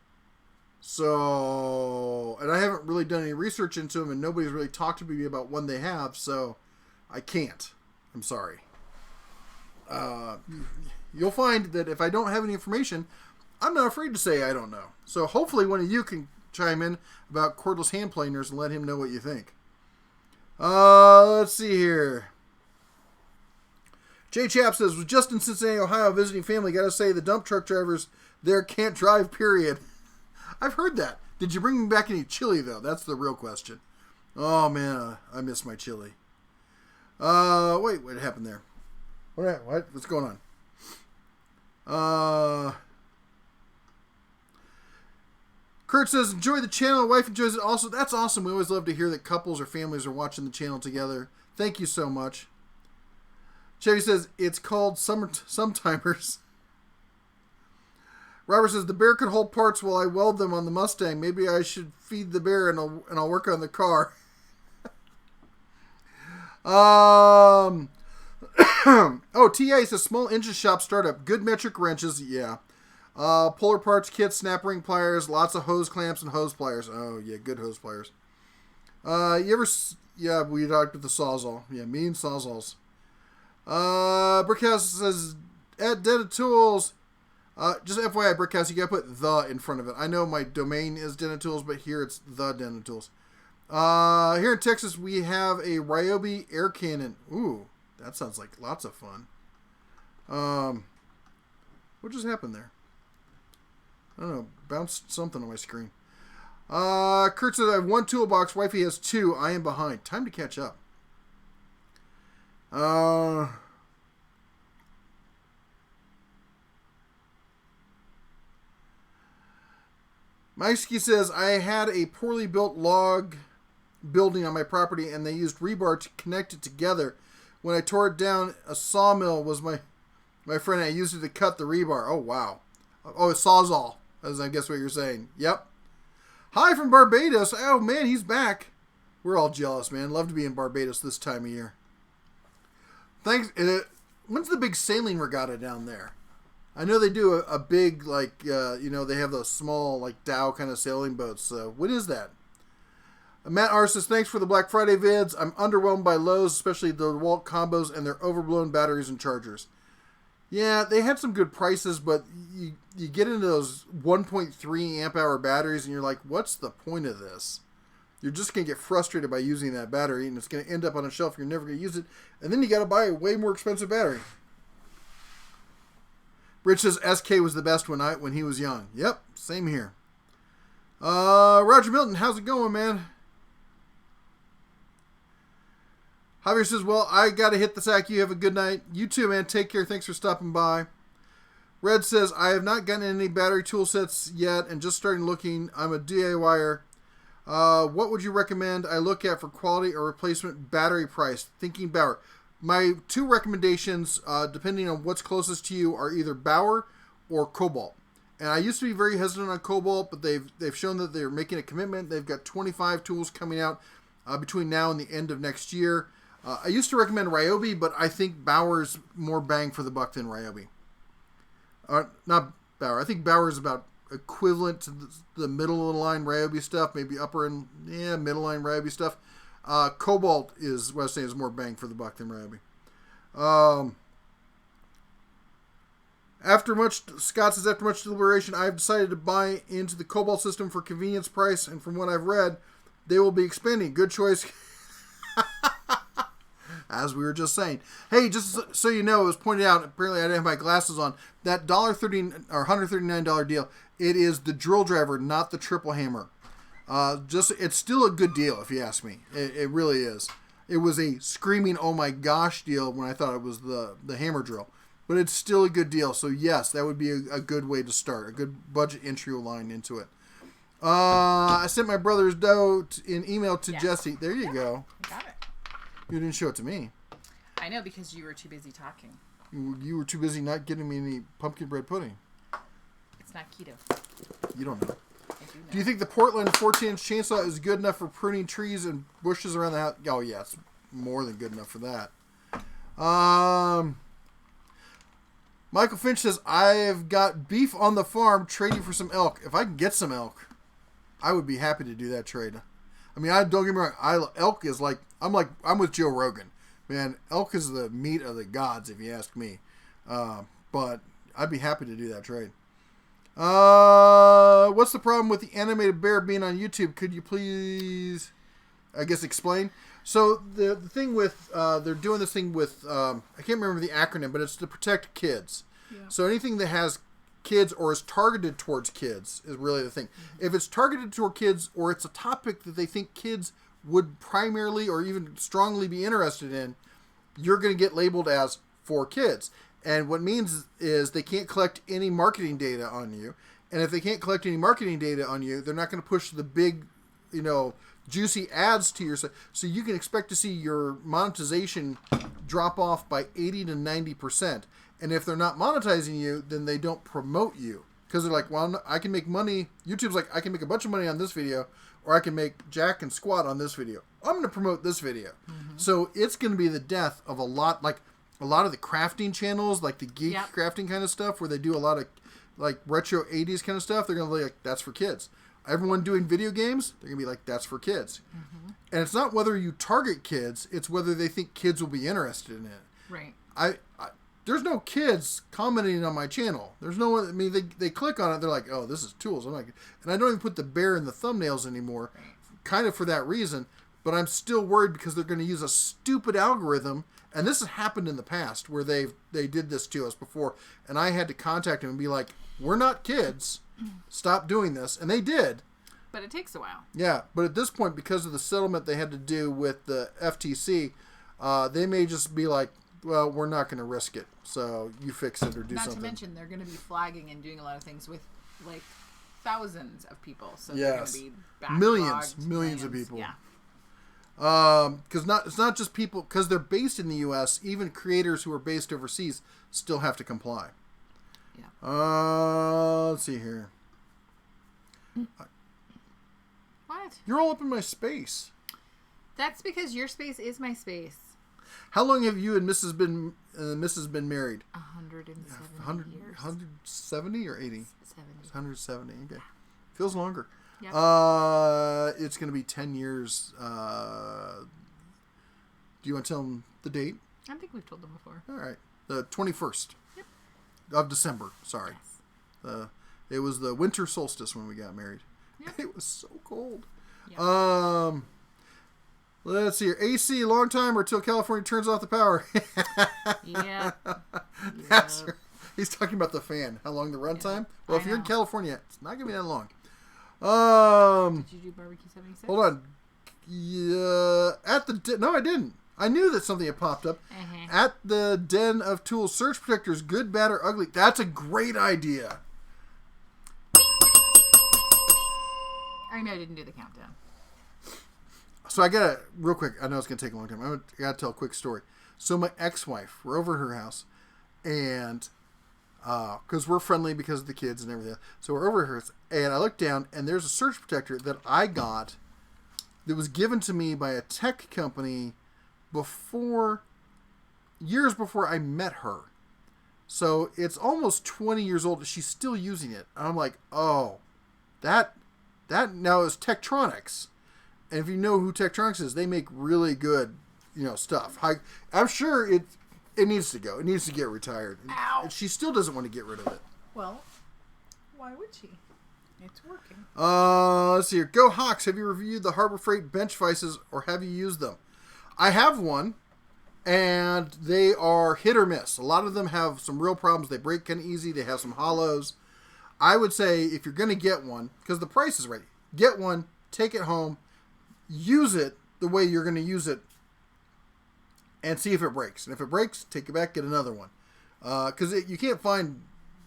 So, and I haven't really done any research into them, and nobody's really talked to me about one they have, so I can't. I'm sorry. You'll find that if I don't have any information, I'm not afraid to say I don't know. So hopefully one of you can chime in about cordless hand planers and let him know what you think. Let's see here. Jay Chap says, was just in Cincinnati, Ohio, visiting family. Gotta say, the dump truck drivers there can't drive, period. I've heard that. Did you bring me back any chili, though? That's the real question. Oh, man, I miss my chili. Wait, what happened there? What's going on? Kurt says, enjoy the channel. Wife enjoys it also. That's awesome. We always love to hear that couples or families are watching the channel together. Thank you so much. Chevy says, it's called Sometimers. Robert says, the bear could hold parts while I weld them on the Mustang. Maybe I should feed the bear and I'll work on the car. Oh, TA says, small engine shop startup. Good metric wrenches. Yeah. Polar parts kits, snap ring pliers, lots of hose clamps and hose pliers. Oh, yeah, good hose pliers. Yeah, we talked with the Sawzall. Yeah, me and Sawzalls. Brickhouse says, at Data Tools, just FYI, Brickhouse, you gotta put the in front of it. I know my domain is Data Tools, but here it's the Data Tools. Here in Texas, we have a Ryobi air cannon. Ooh, that sounds like lots of fun. What just happened there? I don't know, bounced something on my screen. Kurt says, I have one toolbox, wifey has two, I am behind. Time to catch up. Mikey says, I had a poorly built log building on my property and they used rebar to connect it together. When I tore it down, a sawmill was my friend. I used it to cut the rebar. Oh, wow. Oh, a Sawzall, as I guess what you're saying. Yep. Hi from Barbados. Oh, man, he's back. We're all jealous, man. Love to be in Barbados this time of year. Thanks. When's the big sailing regatta down there? I know they do a big, like, they have those small, like, dhow kind of sailing boats. When is that? Matt R says, thanks for the Black Friday vids. I'm underwhelmed by Lowe's, especially the DeWalt combos and their overblown batteries and chargers. Yeah, they had some good prices, but you get into those 1.3 amp hour batteries and you're like, what's the point of this? You're just going to get frustrated by using that battery, and it's going to end up on a shelf. You're never going to use it. And then you got to buy a way more expensive battery. Rich says SK was the best when he was young. Yep, same here. Roger Milton, how's it going, man? Javier says, well, I got to hit the sack. You have a good night. You too, man. Take care. Thanks for stopping by. Red says, I have not gotten any battery tool sets yet and just starting looking. I'm a DIYer. What would you recommend I look at for quality or replacement battery price? Thinking Bauer. My two recommendations, depending on what's closest to you, are either Bauer or Cobalt. And I used to be very hesitant on Cobalt, but they've shown that they're making a commitment. They've got 25 tools coming out between now and the end of next year. I used to recommend Ryobi, but I think Bauer's more bang for the buck than Ryobi. Not Bauer. I think Bauer is about equivalent to the middle of the line Ryobi stuff, maybe upper and middle line Ryobi stuff. Cobalt is what I was saying is more bang for the buck than Ryobi. Scott says, after much deliberation, I've decided to buy into the Cobalt system for convenience price, and from what I've read, they will be expanding. Good choice. As we were just saying. Hey, just so you know, it was pointed out, apparently I didn't have my glasses on, that $130 or $139 deal, it is the drill driver, not the triple hammer. It's still a good deal if you ask me. It really is. It was a screaming oh my gosh deal when I thought it was the hammer drill, but it's still a good deal. So yes, that would be a good way to start, a good budget entry line into it. I sent my brother's note in email to Jesse. There you go. I got it. You didn't show it to me. I know, because you were too busy talking. You were too busy not getting me any pumpkin bread pudding. It's not keto. You don't know. I do know. Do you think the Portland 14-inch chainsaw is good enough for pruning trees and bushes around the house? Oh, yeah, it's more than good enough for that. Michael Finch says, I've got beef on the farm trading for some elk. If I can get some elk, I would be happy to do that trade. I mean, don't get me wrong. Elk is like, I'm with Joe Rogan. Man, elk is the meat of the gods, if you ask me. But I'd be happy to do that trade. What's the problem with the animated bear being on YouTube? Could you please, I guess, explain? So the thing with, they're doing this thing with, I can't remember the acronym, but it's to protect kids. Yeah. So anything that has kids or is targeted towards kids is really the thing. Mm-hmm. If it's targeted toward kids or it's a topic that they think kids would primarily or even strongly be interested in, you're going to get labeled as for kids. And what it means is they can't collect any marketing data on you. And if they can't collect any marketing data on you, they're not going to push the big, juicy ads to your site. So you can expect to see your monetization drop off by 80 to 90%. And if they're not monetizing you, then they don't promote you. Because they're like, well, I can make money. YouTube's like, I can make a bunch of money on this video, or I can make jack and squat on this video. I'm going to promote this video. Mm-hmm. So it's going to be the death of a lot of the crafting channels, like the geek crafting kind of stuff, where they do a lot of like retro 80s kind of stuff. They're going to be like, that's for kids. Everyone doing video games, they're going to be like, that's for kids. Mm-hmm. And it's not whether you target kids, it's whether they think kids will be interested in it. Right. There's no kids commenting on my channel. There's no one. I mean, they click on it. They're like, oh, this is tools. I'm like, and I don't even put the bear in the thumbnails anymore, kind of for that reason. But I'm still worried because they're going to use a stupid algorithm. And this has happened in the past where they did this to us before. And I had to contact them and be like, we're not kids. Stop doing this. And they did. But it takes a while. Yeah. But at this point, because of the settlement they had to do with the FTC, they may just be like, well, we're not going to risk it. So you fix it or do something. Not to mention, they're going to be flagging and doing a lot of things with, like, thousands of people. So they're going to be millions of people. Yeah. Because it's not just people, because they're based in the U.S., even creators who are based overseas still have to comply. Yeah. Let's see here. What? You're all up in my space. That's because your space is my space. How long have you and Mrs. been married? 170 years. 170 or 80? 70. 170. Okay. Feels longer. Yep. It's going to be 10 years. Do you want to tell them the date? I think we've told them before. All right. The 21st. Yep. Of December. Sorry. Yes. It was the winter solstice when we got married. Yep. It was so cold. Yep. Let's see here. AC, long time or till California turns off the power. Yeah. That's right. He's talking about the fan. How long the run time? Well, if you're in California, it's not going to be that long. Did you do barbecue 76? Hold on. Yeah, no, I didn't. I knew that something had popped up. Uh-huh. At the Den of Tools, surge protectors, good, bad, or ugly. That's a great idea. I know I didn't do the countdown. So I gotta, real quick, I know it's gonna take a long time. I gotta tell a quick story. So my ex-wife, we're over at her house, and because we're friendly because of the kids and everything, so we're over at her, and I look down, and there's a surge protector that I got that was given to me by a tech company years before I met her. So it's almost 20 years old. She's still using it. And I'm like, oh, that now is Tektronix. And if you know who Tektronix is, they make really good, stuff. I'm sure it needs to go. It needs to get retired. Ow. And she still doesn't want to get rid of it. Well, why would she? It's working. Let's see here. Go Hawks. Have you reviewed the Harbor Freight bench vices or have you used them? I have one, and they are hit or miss. A lot of them have some real problems. They break kind of easy. They have some hollows. I would say if you're going to get one, because the price is right, get one, take it home, use it the way you're going to use it, and see if it breaks. And if it breaks, take it back, get another one. Because you can't find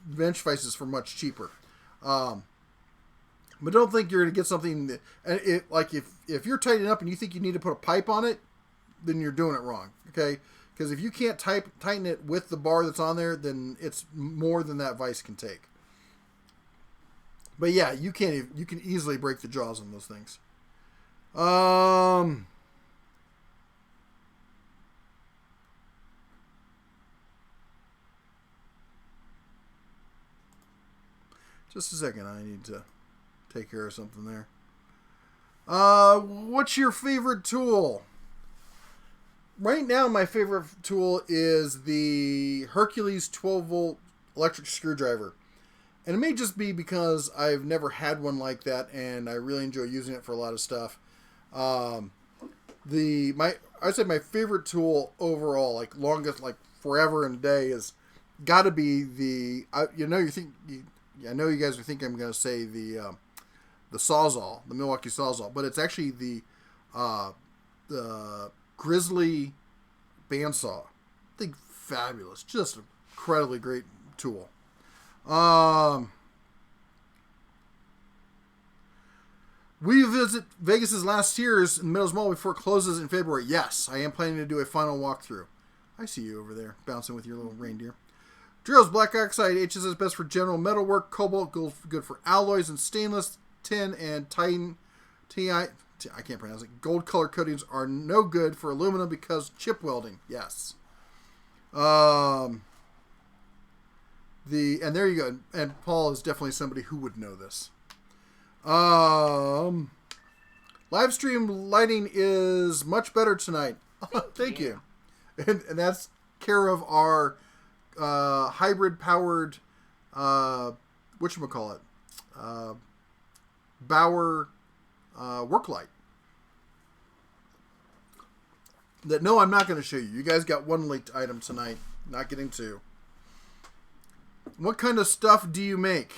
bench vices for much cheaper. But don't think you're going to get something that, if you're tightening up and you think you need to put a pipe on it, then you're doing it wrong. Okay? Because if you can't tighten it with the bar that's on there, then it's more than that vice can take. But yeah, you can easily break the jaws on those things. Just a second, I need to take care of something there. What's your favorite tool? Right now, my favorite tool is the Hercules 12-volt electric screwdriver. And it may just be because I've never had one like that, and I really enjoy using it for a lot of stuff. I'd say my favorite tool overall, like longest, like forever and a day, is got to be I know you guys are thinking I'm going to say the Sawzall, the Milwaukee Sawzall, but it's actually the Grizzly bandsaw. I think fabulous, just an incredibly great tool. Will you visit Vegas's last Sears in Meadows Mall before it closes in February? Yes, I am planning to do a final walkthrough. I see you over there, bouncing with your little reindeer. Drills, black oxide, HSS best for general metalwork. Cobalt, good for alloys and stainless. Tin and Titan, I can't pronounce it. Gold color coatings are no good for aluminum because chip welding. Yes. And there you go. And Paul is definitely somebody who would know this. Live stream lighting is much better tonight. Thank you. And that's care of our hybrid powered whatchamacallit, Bauer work light. No, I'm not going to show you. You guys got one leaked item tonight. Not getting two. What kind of stuff do you make?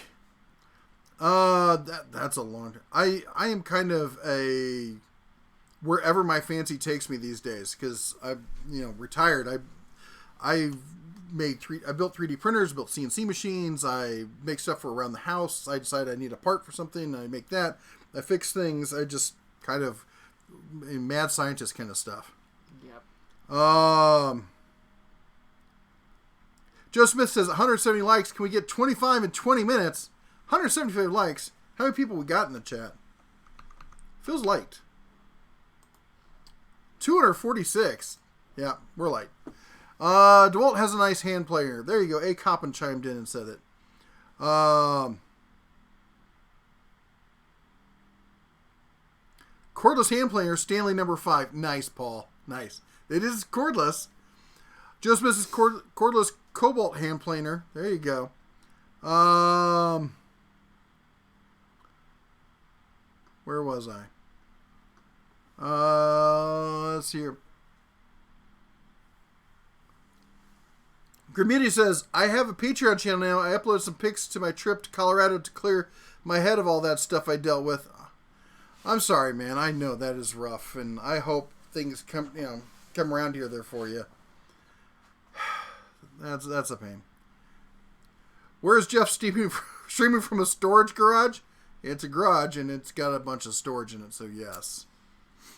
That's a long. I am kind of a wherever my fancy takes me these days because I'm retired. I built 3D printers, built CNC machines. I make stuff for around the house. I decide I need a part for something. I make that. I fix things. I just kind of mad scientist kind of stuff. Yep. Joe Smith says 170 likes. Can we get 25 in 20 minutes? 175 likes. How many people we got in the chat? Feels light. 246. Yeah, we're light. DeWalt has a nice hand player. There you go. A. Coppin chimed in and said it. Cordless hand player, Stanley number 5. Nice, Paul. Nice. It is cordless. Just Mrs. Cordless Cobalt hand planer. There you go. Where was I? Let's see here. Grimidi says, I have a Patreon channel now. I uploaded some pics to my trip to Colorado to clear my head of all that stuff I dealt with. I'm sorry, man. I know that is rough, and I hope things come around here there for you. That's a pain. Where's Jeff streaming from a storage garage? It's a garage, and it's got a bunch of storage in it, so yes.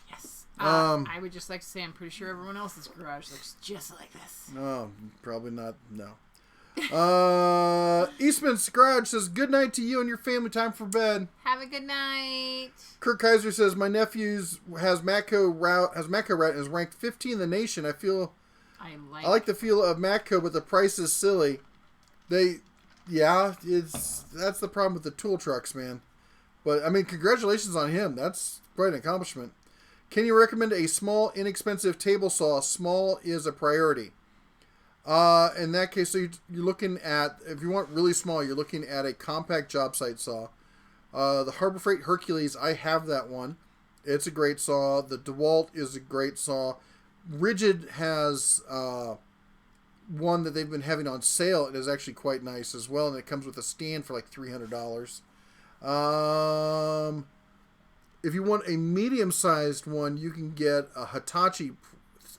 Yes. I would just like to say I'm pretty sure everyone else's garage looks just like this. No, probably not. No. Eastman's Garage says, good night to you and your family. Time for bed. Have a good night. Kirk Kaiser says, my nephew has Matco route and is ranked 15 in the nation. I like the feel of Matco, but the price is silly. That's the problem with the tool trucks, man. But I mean, congratulations on him. That's quite an accomplishment. Can you recommend a small, inexpensive table saw? Small is a priority. In that case, so you're looking at, if you want really small, you're looking at a compact job site saw. The Harbor Freight Hercules, I have that one. It's a great saw. The DeWalt is a great saw. Ridgid has one that they've been having on sale. It is actually quite nice as well, and it comes with a stand for like $300. if you want a medium-sized one, you can get a Hitachi.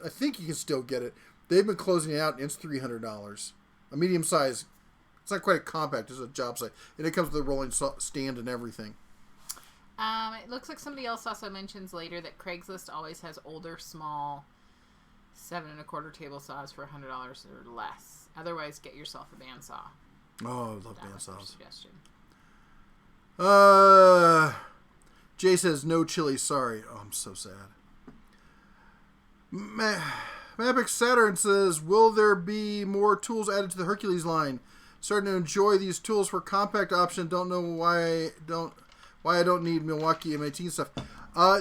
I think you can still get it. They've been closing it out, and it's $300. A medium-sized. It's not quite a compact. It's a job site. And it comes with a rolling stand and everything. It looks like somebody else also mentions later that Craigslist always has older, small 7 1/4 table saws for $100 or less. Otherwise, get yourself a bandsaw. Oh, I love bandsaws. Suggestion. Jay says no chili. Sorry. Oh, I'm so sad. Mavic Saturn says, will there be more tools added to the Hercules line? Starting to enjoy these tools for compact option. Don't know why I don't need Milwaukee M18 stuff.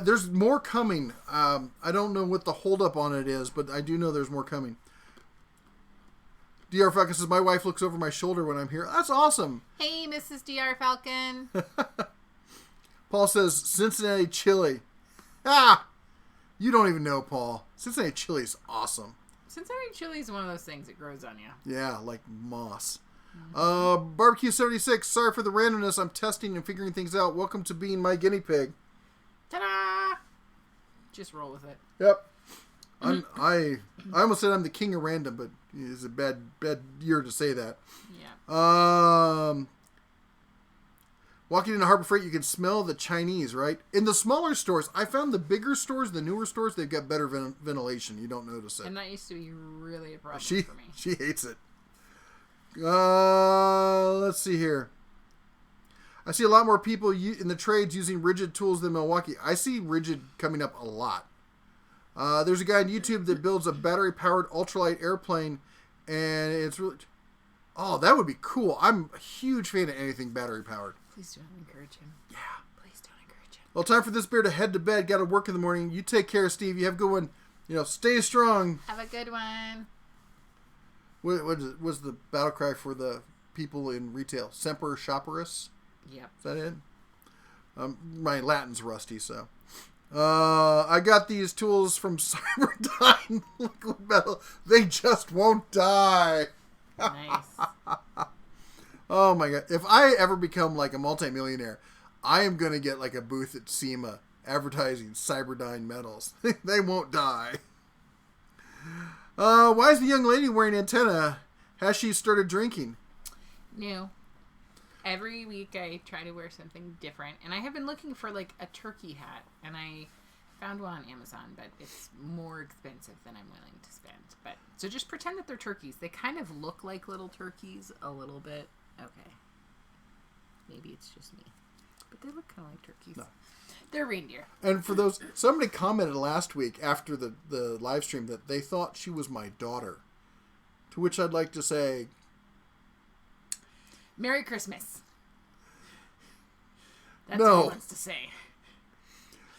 There's more coming. I don't know what the holdup on it is, but I do know there's more coming. DR Falcon says, my wife looks over my shoulder when I'm here. That's awesome. Hey, Mrs. DR Falcon. Paul says, Cincinnati chili. Ah! You don't even know, Paul. Cincinnati chili is awesome. Cincinnati chili is one of those things that grows on you. Yeah, like moss. Barbecue 76. Sorry for the randomness. I'm testing and figuring things out. Welcome to being my guinea pig. Ta-da! Just roll with it. Yep. I almost said I'm the king of random, but it's a bad year to say that. Yeah. Walking into Harbor Freight, you can smell the Chinese, right? In the smaller stores, I found the bigger stores, the newer stores, they've got better ventilation. You don't notice it. And that used to be really a problem for me. She hates it. Let's see here. I see a lot more people in the trades using Ridgid tools than Milwaukee. I see Ridgid coming up a lot. There's a guy on YouTube that builds a battery-powered ultralight airplane, and it's really... Oh, that would be cool. I'm a huge fan of anything battery-powered. Please don't encourage him. Yeah. Please don't encourage him. Well, time for this bear to head to bed. Got to work in the morning. You take care, Steve. You have a good one. Stay strong. Have a good one. What was the battle cry for the people in retail? Semper Shopperus? Yep. Is that it? My Latin's rusty, so. I got these tools from Cyberdyne Liquid Metal. They just won't die. Nice. Oh my god. If I ever become like a multimillionaire, I am going to get like a booth at SEMA advertising Cyberdyne metals. They won't die. Why is the young lady wearing antenna? Has she started drinking? No. Every week I try to wear something different. And I have been looking for like a turkey hat. And I found one on Amazon, but it's more expensive than I'm willing to spend. So just pretend that they're turkeys. They kind of look like little turkeys a little bit. Okay. Maybe it's just me. But they look kind of like turkeys. No. They're reindeer. And for those, somebody commented last week after the live stream that they thought she was my daughter. To which I'd like to say, Merry Christmas. That's no. what he wants to say.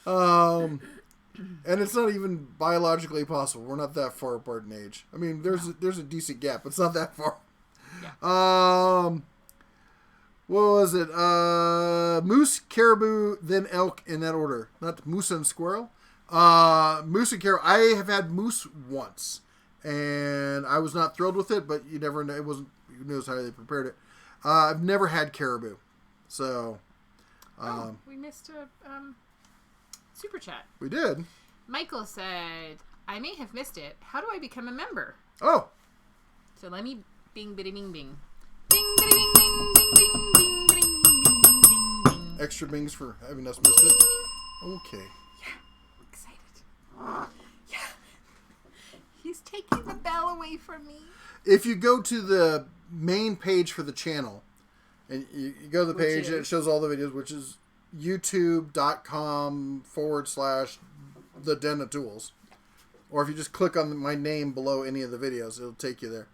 And it's not even biologically possible. We're not that far apart in age. I mean, there's a decent gap, but it's not that far. Yeah. What was it? Moose, caribou, then elk in that order. Not moose and squirrel. Moose and caribou. I have had moose once, and I was not thrilled with it, but you never know. It wasn't. Who knows how they prepared it. I've never had caribou, so. We missed a super chat. We did. Michael said, "I may have missed it. How do I become a member?" Oh. So let me bing bitty bing bing. Bing bitty bing bing bing bing bing bitty bing bing bing bing bing. Extra bings for having us missed it. Okay. Yeah. Excited. Yeah. He's taking the bell away from me. If you go to the main page for the channel, and you go to the page and it shows all the videos, which is youtube.com/The Den of Tools. Or if you just click on my name below any of the videos, it'll take you there.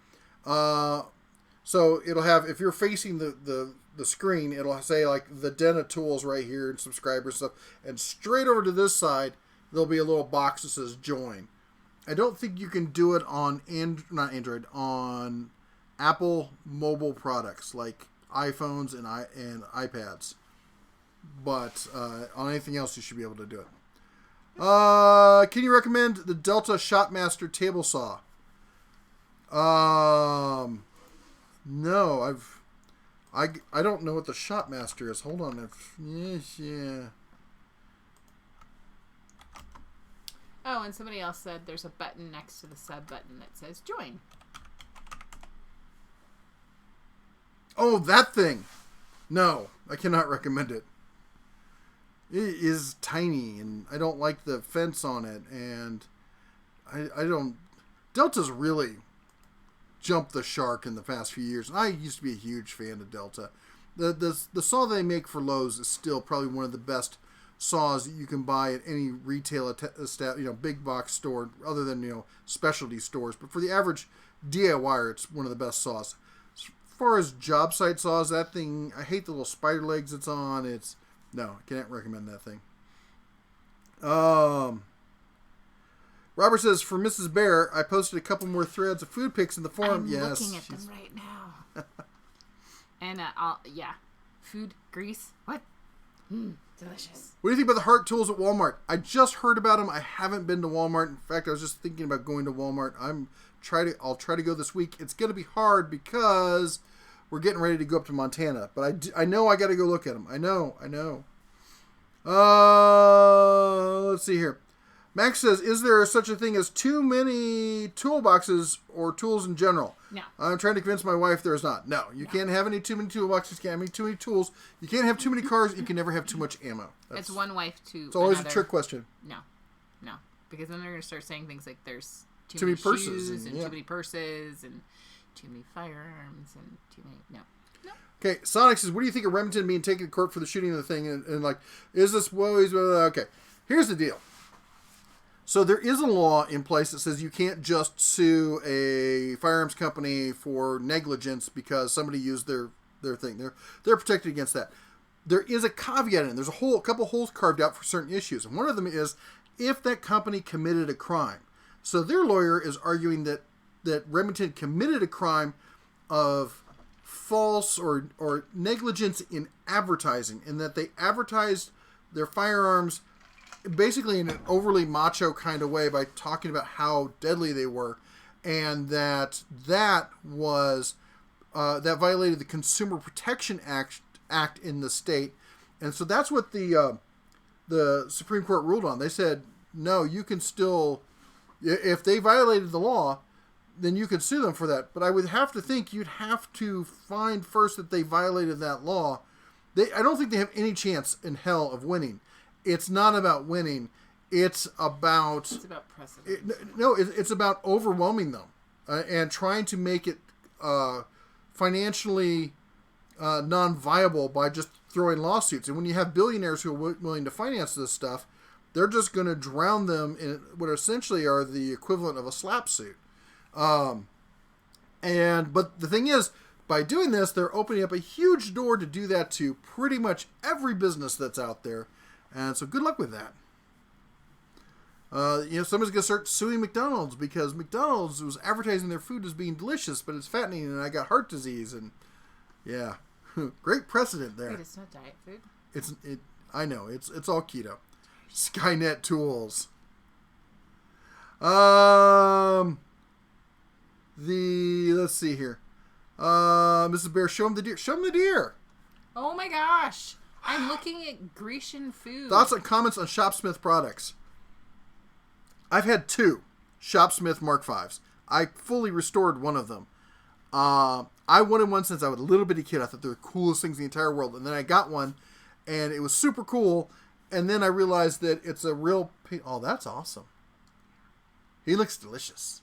So it'll have, if you're facing the screen, it'll say like The Den of Tools right here and subscribers stuff. And straight over to this side, there'll be a little box that says join. I don't think you can do it on not Android, on Apple mobile products like iPhones and iPads. But on anything else, you should be able to do it. Can you recommend the Delta Shotmaster table saw? No, I don't know what the Shotmaster is. Hold on. Yeah. and somebody else said there's a button next to the sub button that says join. Oh, that thing. No, I cannot recommend it. It is tiny, and I don't like the fence on it, and I don't... Delta's really jumped the shark in the past few years. I used to be a huge fan of Delta. The saw they make for Lowe's is still probably one of the best saws that you can buy at any retail big box store, other than specialty stores. But for the average DIYer, it's one of the best saws. As far as job site saws, that thing, I hate the little spider legs it's on. No, I can't recommend that thing. Robert says, for Mrs. Bear, I posted a couple more threads of food pics in the forum. I'm looking at them right now. And, food, grease, what? Delicious. What do you think about the Heart tools at Walmart? I just heard about them. I haven't been to Walmart. In fact, I was just thinking about going to Walmart. I'll try to go this week. It's going to be hard because we're getting ready to go up to Montana. But I know I got to go look at them. I know. Let's see here. Max says, is there such a thing as too many toolboxes or tools in general? No. I'm trying to convince my wife there is not. No, you can't have too many toolboxes. You can't have too many tools. You can't have too many cars. You can never have too much ammo. It's one wife to It's always a trick question. No. Because then they're going to start saying things like there's too many purses shoes and too many purses and too many firearms and too many... No. Okay, Sonic says, what do you think of Remington being taken to court for the shooting of the thing? And is this... Okay, here's the deal. So there is a law in place that says you can't just sue a firearms company for negligence because somebody used their thing. They're protected against that. There is a caveat in it. There's a couple holes carved out for certain issues. And one of them is if that company committed a crime. So their lawyer is arguing that Remington committed a crime of false or negligence in advertising, and that they advertised their firearms basically in an overly macho kind of way by talking about how deadly they were, and that was that violated the Consumer Protection Act in the state. And so that's what the Supreme Court ruled on. They said, no, you can still, if they violated the law, then you could sue them for that. But I would have to think you'd have to find first that they violated that law. I don't think they have any chance in hell of winning. It's not about winning. It's about precedent. It's about overwhelming them and trying to make it financially non-viable by just throwing lawsuits. And when you have billionaires who are willing to finance this stuff, they're just going to drown them in what essentially are the equivalent of a slap suit. But the thing is, by doing this, they're opening up a huge door to do that to pretty much every business that's out there. And so good luck with that. Somebody's going to start suing McDonald's because McDonald's was advertising their food as being delicious, but it's fattening and I got heart disease. And yeah, great precedent there. Wait, it's not diet food? I know, it's all keto. Skynet tools. Let's see here. Mrs. Bear, show him the deer. Show him the deer. Oh my gosh. I'm looking at Grecian food. Thoughts and comments on Shopsmith products. I've had 2 Shopsmith Mark Vs. I fully restored one of them. I wanted one since I was a little bitty kid. I thought they were the coolest things in the entire world. And then I got one, and it was super cool. And then I realized that it's a real... Oh, that's awesome. He looks delicious.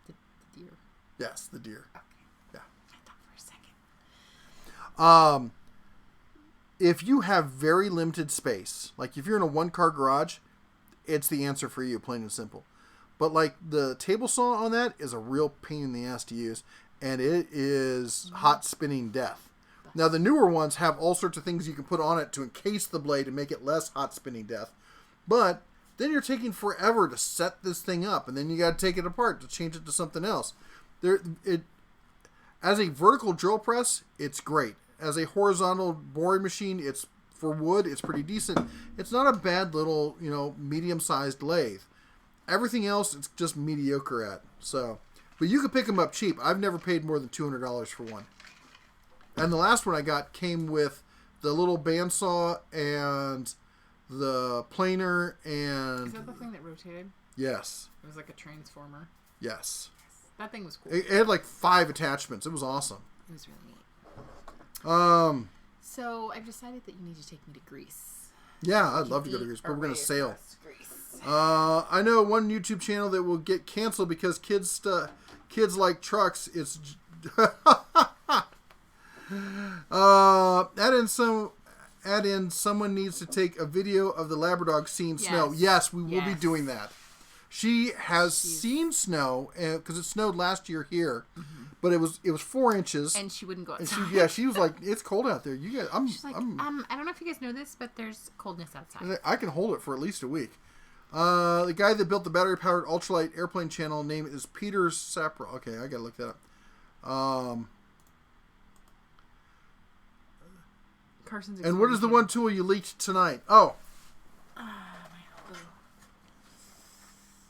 The deer. Yes, the deer. Okay. Yeah. I thought for a second. If you have very limited space, like if you're in a 1-car garage, it's the answer for you, plain and simple. But like the table saw on that is a real pain in the ass to use, and it is hot spinning death. Now the newer ones have all sorts of things you can put on it to encase the blade and make it less hot spinning death. But then you're taking forever to set this thing up, and then you got to take it apart to change it to something else. As a vertical drill press, it's great. As a horizontal boring machine, it's for wood, it's pretty decent. It's not a bad little, medium-sized lathe. Everything else, it's just mediocre at. So, but you can pick them up cheap. I've never paid more than $200 for one. And the last one I got came with the little bandsaw and the planer, and... Is that the thing that rotated? Yes. It was like a transformer? Yes. That thing was cool. It had like 5 attachments. It was awesome. It was really neat. Um... So, I've decided that you need to take me to Greece. Yeah, I'd love to go to Greece, but we're going to sail. I know one YouTube channel that will get canceled because kids like trucks. It's add in someone needs to take a video of the labradog seeing snow. Yes, we will be doing that. She has seen snow because it snowed last year here. Mm-hmm. But it was 4 inches, and she wouldn't go outside. She was like, "It's cold out there. You guys, She's like, I don't know if you guys know this, but there's coldness outside. I can hold it for at least a week." The guy that built the battery-powered ultralight airplane channel name is Peter Sapra. Okay, I gotta look that up. Carson's. And what is the one tool you leaked tonight? Oh,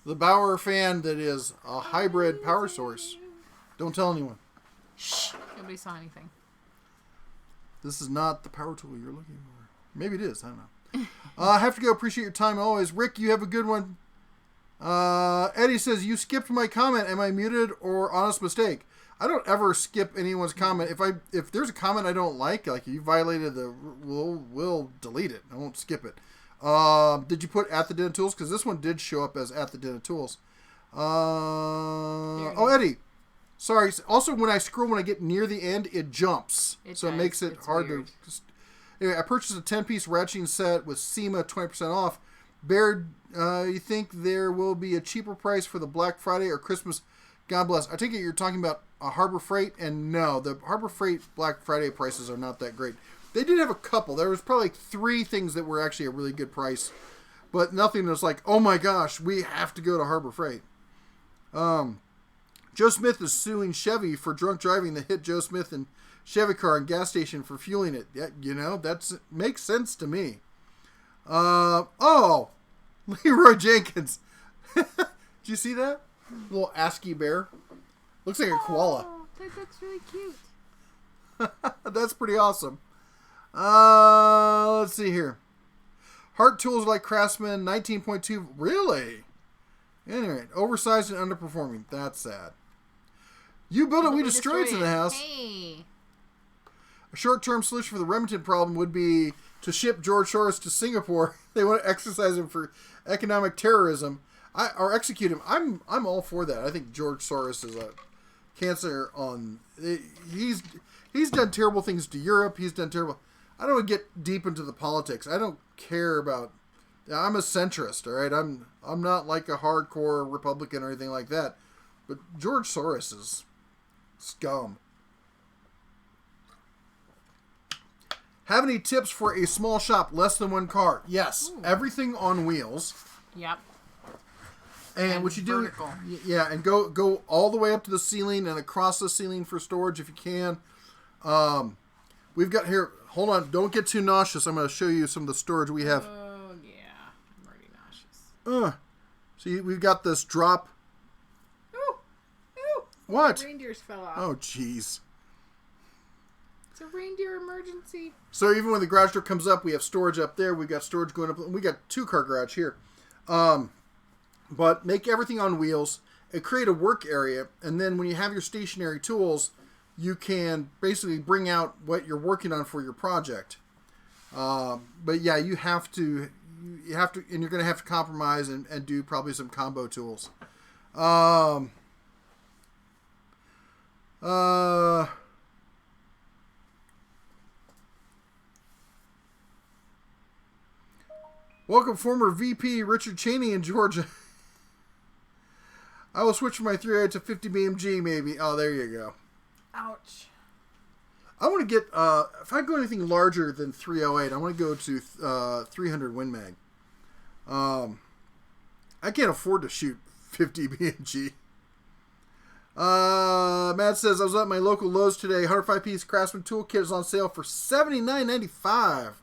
the Bauer fan that is a hybrid power source. Don't tell anyone. Shh. Nobody saw anything. This is not the power tool you're looking for. Maybe it is. I don't know. I have to go. Appreciate your time always. Rick, you have a good one. Eddie says, you skipped my comment. Am I muted or honest mistake? I don't ever skip anyone's comment. If there's a comment I don't like you violated the rule, we'll delete it. I won't skip it. Did you put at the Den of Tools? Because this one did show up as at the Den of Tools. Eddie. Sorry. Also, when I scroll, when I get near the end, it jumps. It makes it hard to... Anyway, I purchased a 10-piece ratcheting set with SEMA 20% off. Baird, you think there will be a cheaper price for the Black Friday or Christmas? God bless. I take it you're talking about a Harbor Freight, and no, the Harbor Freight Black Friday prices are not that great. They did have a couple. There was probably 3 things that were actually a really good price, but nothing that's like, oh my gosh, we have to go to Harbor Freight. Joe Smith is suing Chevy for drunk driving that hit Joe Smith and Chevy car and gas station for fueling it. Yeah, that makes sense to me. Leroy Jenkins. Did you see that? Little ASCII bear. Looks like a koala. That's really cute. That's pretty awesome. Let's see here. Heart tools like Craftsman 19.2. Really? Anyway, oversized and underperforming. That's sad. You build it, we destroy it's in the house. Hey. A short-term solution for the Remington problem would be to ship George Soros to Singapore. They want to exercise him for economic terrorism. Or execute him. I'm all for that. I think George Soros is a cancer on... He's done terrible things to Europe. He's done terrible... I don't want to get deep into the politics. I don't care about... I'm a centrist, all right? I'm not like a hardcore Republican or anything like that. But George Soros is scum. Have any tips for a small shop, less than 1 car? Yes. Ooh. Everything on wheels. Yep. And what you do... Yeah, and go all the way up to the ceiling and across the ceiling for storage if you can. We've got here... Hold on. Don't get too nauseous. I'm going to show you some of the storage we have. Oh, yeah. I'm already nauseous. See, we've got this drop... What? The reindeers fell off. Oh, jeez. It's a reindeer emergency. So even when the garage door comes up, we have storage up there. We've got storage going up. We got 2-car garage here. But make everything on wheels and create a work area. And then when you have your stationary tools, you can basically bring out what you're working on for your project. But yeah, you have to, and you're going to have to compromise and do probably some combo tools. Welcome, former VP Richard Cheney in Georgia. I will switch from my 308 to 50 BMG, maybe. Oh, there you go. Ouch. I want to get, if I go anything larger than 308, I want to go to 300 Win Mag. I can't afford to shoot 50 BMG. Matt says, I was at my local Lowe's today. 105-piece Craftsman toolkit is on sale for $79.95.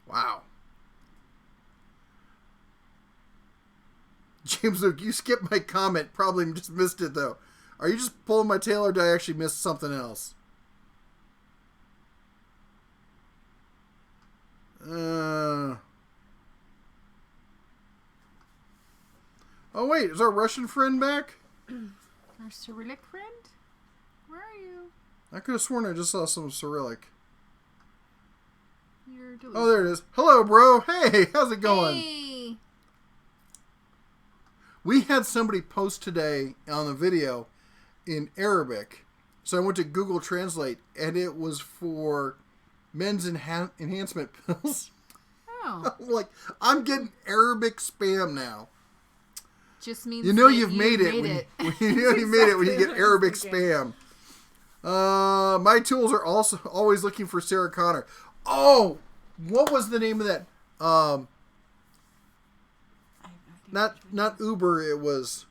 Wow. James Luke, you skipped my comment. Probably just missed it, though. Are you just pulling my tail, or did I actually miss something else? Oh, wait. Is our Russian friend back? Our Cyrillic friend? Where are you? I could have sworn I just saw some Cyrillic. You're delusional. Oh, there it is. Hello, bro. Hey, how's it going? Hey. We had somebody post today on the video in Arabic. So I went to Google Translate, and it was for men's enhancement pills. Oh. Like, I'm getting Arabic spam now. Just means you've made it. You made it when you get Arabic spam. My tools are also always looking for Sarah Connor. Oh, what was the name of that? Not Uber. It was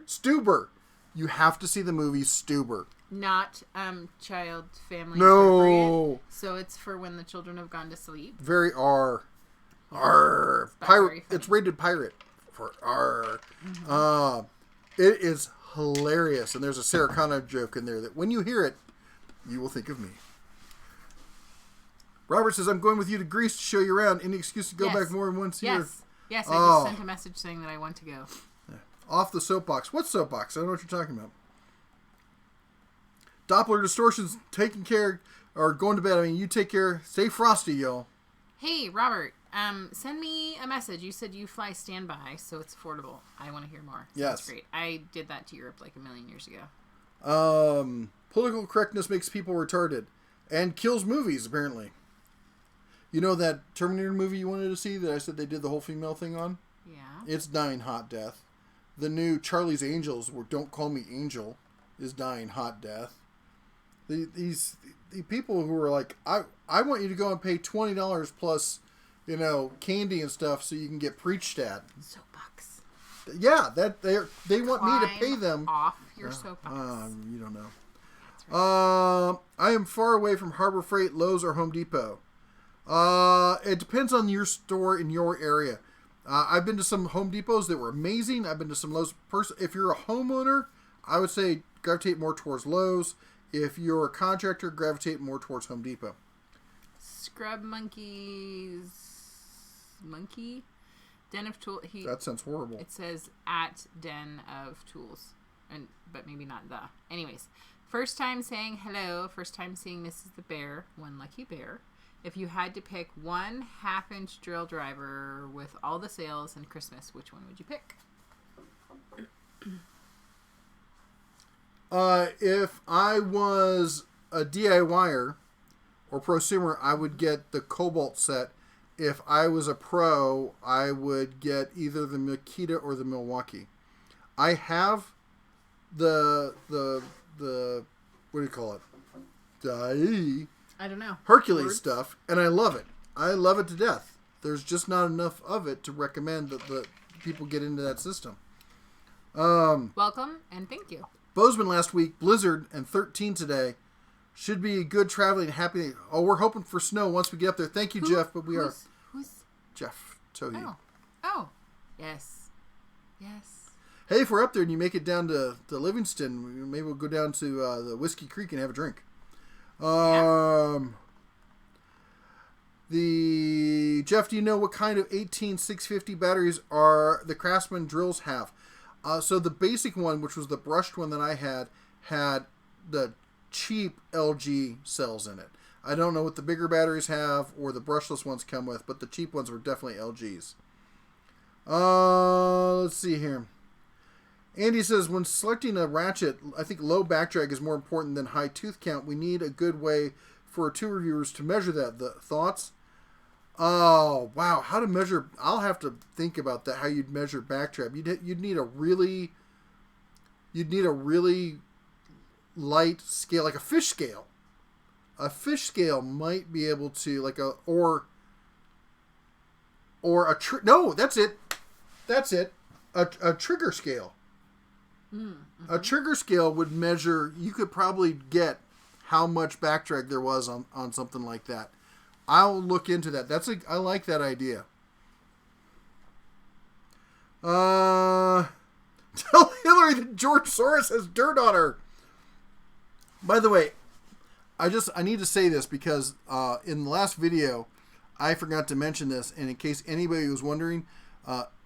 Stuber. You have to see the movie Stuber. Not child family. No. So it's for when the children have gone to sleep. Very R. Pirate. It's rated pirate for R. Mm-hmm. It is hilarious, and there's a Sarah Connor joke in there that when you hear it, you will think of me. Robert says, I'm going with you to Greece to show you around. Any excuse to go back more than once a year? Yes, I just sent a message saying that I want to go. Off the soapbox. What soapbox? I don't know what you're talking about. Doppler distortions taking care or going to bed. I mean, you take care. Stay frosty, y'all. Hey, Robert. Send me a message. You said you fly standby, so it's affordable. I want to hear more. Yes. That's great. I did that to Europe like a million years ago. Political correctness makes people retarded and kills movies, apparently. You know that Terminator movie you wanted to see that I said they did the whole female thing on? Yeah. It's dying hot death. The new Charlie's Angels, where Don't Call Me Angel, is dying hot death. The people who are like, I want you to go and pay $20 plus, candy and stuff so you can get preached at. Soapbox. Yeah, that they want me to pay them off your soapbox. You don't know. That's right. I am far away from Harbor Freight, Lowe's, or Home Depot. It depends on your store in your area. I've been to some Home Depots that were amazing. I've been to some Lowe's. If you're a homeowner, I would say gravitate more towards Lowe's. If you're a contractor, gravitate more towards Home Depot. Scrub Monkey Den of Tools. That sounds horrible. It says at Den of Tools, but maybe not the. Anyways, first time saying hello. First time seeing Mrs. the Bear. One lucky bear. If you had to pick one half-inch drill driver with all the sales and Christmas, which one would you pick? If I was a DIYer or prosumer, I would get the Cobalt set. If I was a pro, I would get either the Makita or the Milwaukee. I have the what do you call it? I don't know. Hercules stuff, and I love it. I love it to death. There's just not enough of it to recommend that the people get into that system. Welcome, and thank you. Bozeman last week, blizzard, and 13 today. Should be good traveling. Happy. Oh, we're hoping for snow once we get up there. Thank you, Jeff, but who's Jeff Tohey. Oh. Yes. Hey, if we're up there and you make it down to Livingston, maybe we'll go down to the Whiskey Creek and have a drink. Jeff, do you know what kind of 18650 batteries are the Craftsman drills have? So the basic one, which was the brushed one that I had the cheap LG cells in it. I don't know what the bigger batteries have or the brushless ones come with, but the cheap ones were definitely LGs. Let's see here. Andy says, when selecting a ratchet, I think low back drag is more important than high tooth count. We need a good way for our tool reviewers to measure that. The thoughts? Oh, wow. How to measure? I'll have to think about that, how you'd measure back drag. You'd need a really light scale, like a fish scale. A fish scale might be able to, no, that's it. A trigger scale. Mm-hmm. A trigger scale would measure, you could probably get how much back drag there was on something like that. I'll look into that. I like that idea. Tell Hillary that George Soros has dirt on her. By the way, I need to say this because in the last video, I forgot to mention this, and in case anybody was wondering,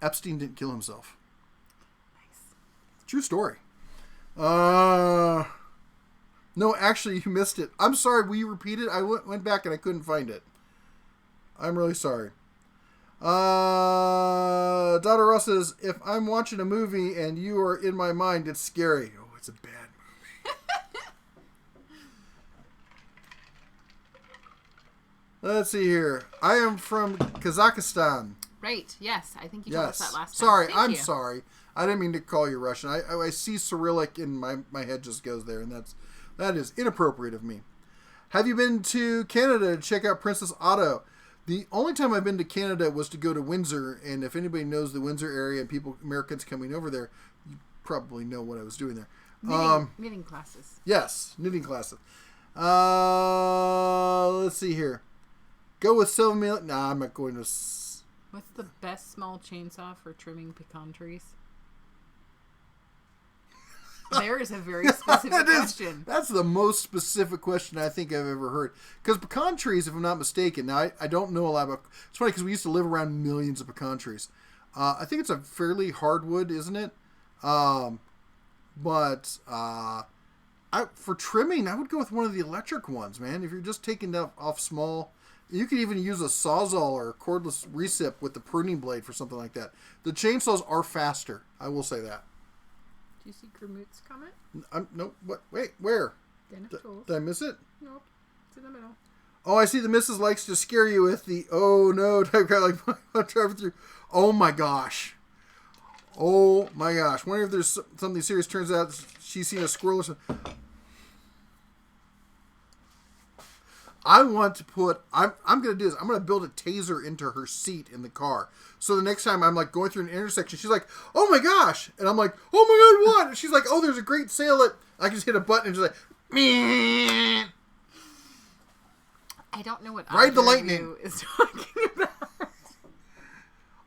Epstein didn't kill himself. True story. No, actually, you missed it. I'm sorry. Will you repeat it? I went back and I couldn't find it. I'm really sorry. Daughter Ross says, if I'm watching a movie and you are in my mind, it's scary. Oh, it's a bad movie. Let's see here. I am from Kazakhstan. Right. Yes. I think you told us that last time. Sorry. I'm sorry. I didn't mean to call you Russian. I see Cyrillic and my head just goes there, and that is inappropriate of me. Have you been to Canada to check out Princess Auto? The only time I've been to Canada was to go to Windsor, and if anybody knows the Windsor area and Americans coming over there, you probably know what I was doing there. Knitting classes. Yes, knitting classes. Let's see here. Go with 7 million. Nah, I'm not going to. What's the best small chainsaw for trimming pecan trees? There is a very specific question. That's the most specific question I think I've ever heard. Because pecan trees, if I'm not mistaken, now I don't know a lot about. It's funny because we used to live around millions of pecan trees. I think it's a fairly hardwood, isn't it? For trimming, I would go with one of the electric ones, man. If you're just taking off small, you could even use a sawzall or a cordless recip with the pruning blade for something like that. The chainsaws are faster. I will say that. Do you see Kermoot's comment? No. What? Wait. Where? Did I miss it? Nope. It's in the middle. Oh, I see. The missus likes to scare you with the "oh no" type guy. Like I'm driving through. Oh my gosh. Oh my gosh. Wonder if there's something serious. Turns out she's seen a squirrel or something. I want to put. I'm going to do this. I'm going to build a taser into her seat in the car. So the next time I'm like going through an intersection, she's like, "Oh my gosh!" And I'm like, "Oh my god, what?" And she's like, "Oh, there's a great sale at." I can just hit a button and she's like, "Meh." I don't know what Ride the lightning is talking about.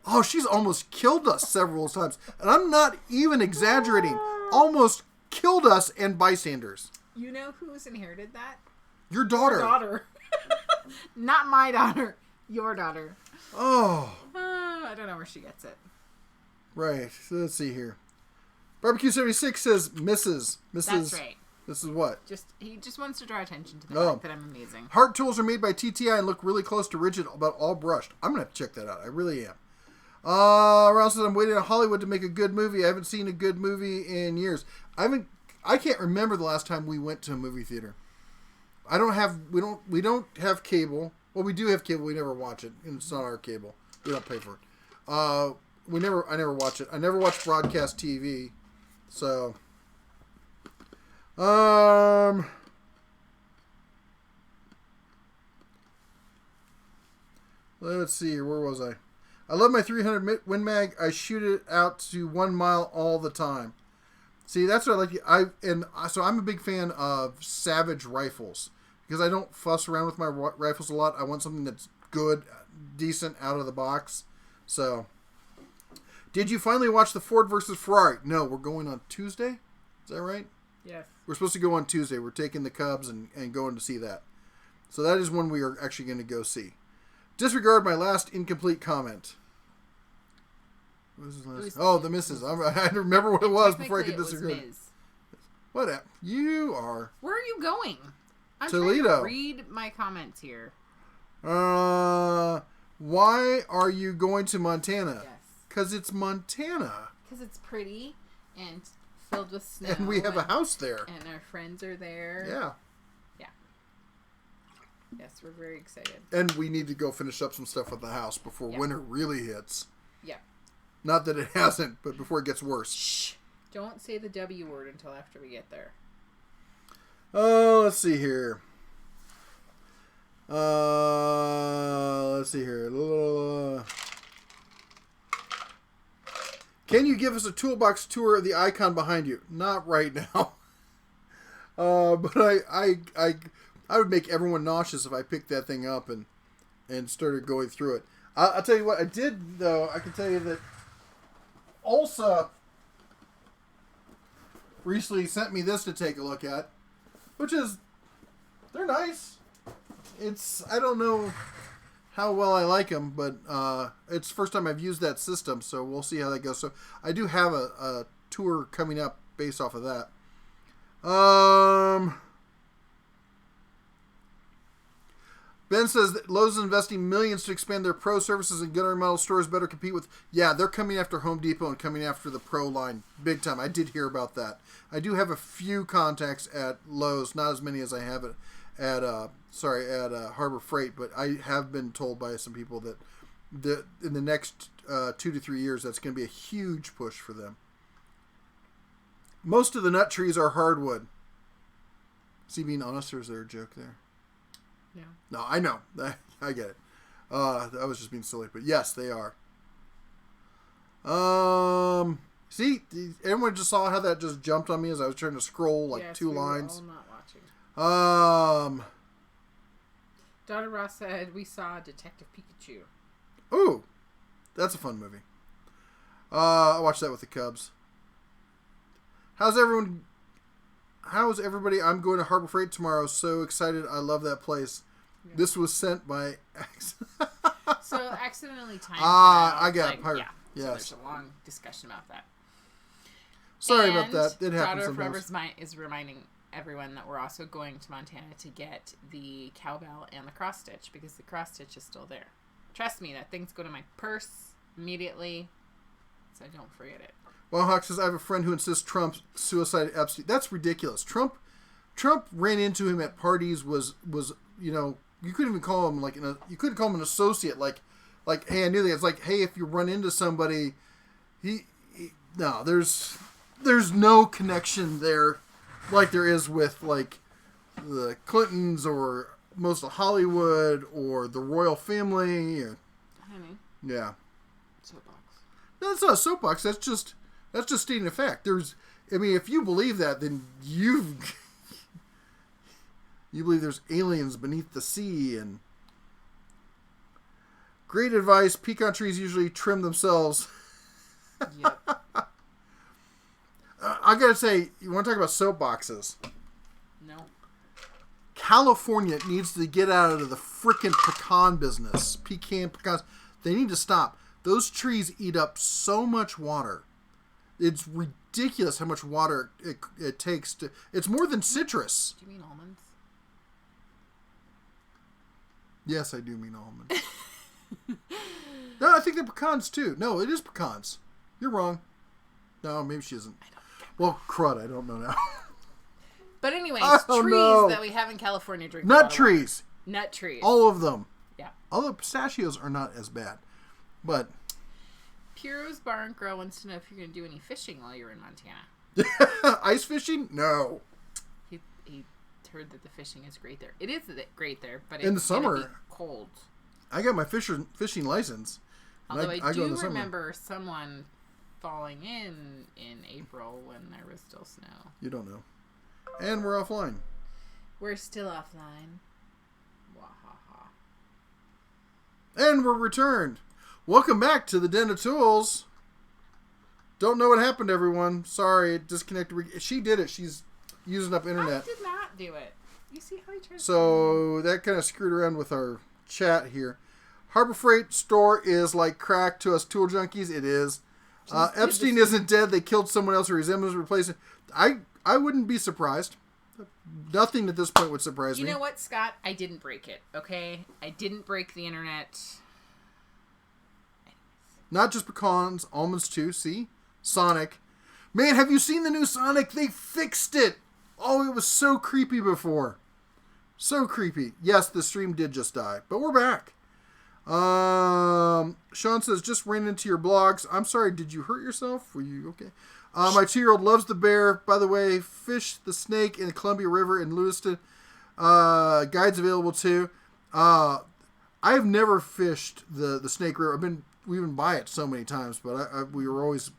Oh, she's almost killed us several times, and I'm not even exaggerating. Almost killed us and bystanders. You know who's inherited that? Your daughter. Your daughter. Not my daughter. Your daughter. Oh. I don't know where she gets it. Right. So let's see here. Barbecue 76 says Mrs. That's right. This is what? He just wants to draw attention to the fact that I'm amazing. Heart tools are made by TTI and look really close to Ridgid, but all brushed. I'm going to have to check that out. I really am. Ron says, I'm waiting on Hollywood to make a good movie. I haven't seen a good movie in years. I can't remember the last time we went to a movie theater. We don't have cable. Well, we do have cable. We never watch it, and it's not our cable. We don't pay for it. I never watch it. I never watch broadcast TV. So, let's see here. Where was I? I love my 300 Win Mag. I shoot it out to 1 mile all the time. See, that's what I like. So I'm a big fan of Savage rifles because I don't fuss around with my rifles a lot. I want something that's good, decent out of the box. So, did you finally watch the Ford versus Ferrari? No, we're going on Tuesday. Is that right? Yes. We're supposed to go on Tuesday. We're taking the Cubs and going to see that. So that is one we are actually going to go see. Disregard my last incomplete comment. What was his last? The missus. I had to remember what it was before I could disregard. What? You are. Where are you going? I'm Toledo. trying to read my comments here. Why are you going to Montana? Yes. Because it's Montana. Because it's pretty and filled with snow. And we have a house there. And our friends are there. Yeah. Yes, we're very excited. And we need to go finish up some stuff with the house before winter really hits. Yeah. Not that it hasn't, but before it gets worse. Shh. Don't say the W word until after we get there. Oh, let's see here. Can you give us a toolbox tour of the icon behind you? Not right now. But I would make everyone nauseous if I picked that thing up and started going through it. I'll tell you what I did, though. I can tell you that Ulsa recently sent me this to take a look at, which is, they're nice. I don't know how well I like them, but it's the first time I've used that system, so we'll see how that goes. So I do have a tour coming up based off of that. Ben says that Lowe's is investing millions to expand their pro services and gunnery metal stores better compete with... Yeah, they're coming after Home Depot and coming after the pro line big time. I did hear about that. I do have a few contacts at Lowe's, not as many as I have at Harbor Freight, but I have been told by some people that in the next 2 to 3 years, that's going to be a huge push for them. Most of the nut trees are hardwood. Is he being honest, or is there a joke there? Yeah. No, I know. I get it. I was just being silly, but yes, they are. See, everyone just saw how that just jumped on me as I was trying to scroll two lines. Yes, we were all not watching. Donna Ross said we saw Detective Pikachu. Ooh, that's a fun movie. I watched that with the Cubs. How's everybody? I'm going to Harbor Freight tomorrow. So excited. I love that place. Yeah. This was sent by... So accidentally timed. I got it. Yeah. Yes. So there's a long discussion about that. Sorry about that. It happens sometimes. Forever is reminding everyone that we're also going to Montana to get the cowbell and the cross stitch because the cross stitch is still there. Trust me, that thing's going to my purse immediately, so I don't forget it. Well, Hawk says, I have a friend who insists Trump suicided Epstein. That's ridiculous. Trump ran into him at parties, was you couldn't even call him you couldn't call him an associate, like, hey, I knew that. It's like, hey, if you run into somebody, no, there's no connection there like there is with, like, the Clintons or most of Hollywood or the royal family. Honey. Yeah. Soapbox. No, that's not a soapbox. That's just stating a fact. If you believe that, then you believe there's aliens beneath the sea. And great advice. Pecan trees usually trim themselves. Yep. I gotta say, you want to talk about soapboxes? No. California needs to get out of the frickin' pecan business. Pecans. They need to stop. Those trees eat up so much water. It's ridiculous how much water it takes to... It's more than citrus. Do you mean almonds? Yes, I do mean almonds. No, I think they're pecans too. No, it is pecans. You're wrong. No, maybe she isn't. Well, crud, I don't know now. But anyways, that we have in California drink nut trees. Nut trees. All of them. Yeah. Although pistachios are not as bad. But... Puro's Bar and Grill wants to know if you're going to do any fishing while you're in Montana. Ice fishing? No. He heard that the fishing is great there. It is great there, but in the summer, cold. I got my fishing license. Although I do remember someone falling in April when there was still snow. You don't know. And we're offline. We're still offline. Wahaha. And we're returned. Welcome back to the Den of Tools. Don't know what happened, everyone. Sorry, it disconnected. She did it. She's using up internet. I did not do it. You see how he tries So that kind of screwed around with our chat here. Harbor Freight store is like crack to us tool junkies. It is. Epstein isn't dead. They killed someone else or his image replacing. I wouldn't be surprised. Nothing at this point would surprise me. You know what, Scott? I didn't break it, okay? I didn't break the internet. Not just pecans, almonds too. See? Sonic. Man, have you seen the new Sonic? They fixed it. Oh, it was so creepy before. So creepy. Yes, the stream did just die, but we're back. Sean says, just ran into your blogs. I'm sorry, did you hurt yourself? Were you okay? My 2-year-old loves the bear. By the way, fish the snake in the Columbia River in Lewiston. Guides available too. I've never fished the Snake River. We've been by it so many times, but we were always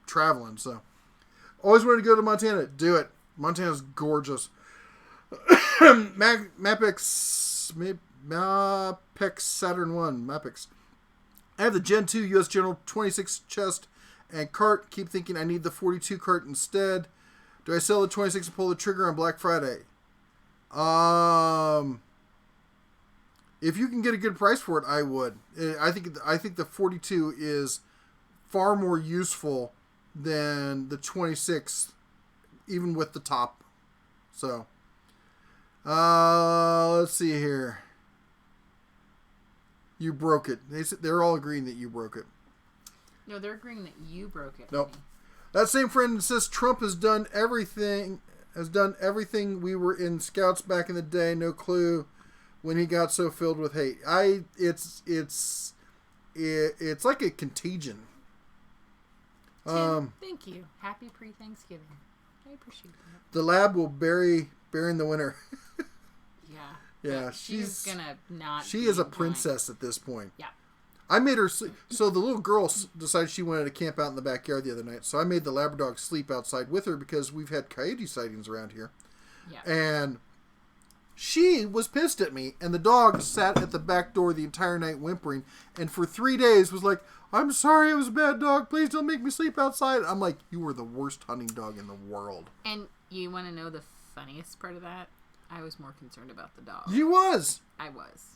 traveling, so always wanted to go to Montana. Do it. Montana's gorgeous. Mapix Saturn 1. Mapix. I have the Gen 2 U.S. General 26 chest and cart. Keep thinking I need the 42 cart instead. Do I sell the 26 and pull the trigger on Black Friday? If you can get a good price for it, I would. I think the 42 is far more useful than the 26th, even with the top. So, let's see here. You broke it. They're all agreeing that you broke it. No, they're agreeing that you broke it. Nope. That same friend says Trump has done everything. We were in Scouts back in the day. No clue when he got so filled with hate. It's like a contagion. Tim, thank you. Happy pre-Thanksgiving. I appreciate that. The lab will bury in the winter. Yeah. Yeah, she's gonna not. She is a princess at this point. Yeah. I made her sleep. So the little girl decided she wanted to camp out in the backyard the other night. So I made the labradog sleep outside with her because we've had coyote sightings around here. Yeah. And she was pissed at me. And the dog sat at the back door the entire night whimpering. And for 3 days was like, I'm sorry, it was a bad dog. Please don't make me sleep outside. I'm like, you were the worst hunting dog in the world. And you want to know the funniest part of that? I was more concerned about the dog. You was. I was.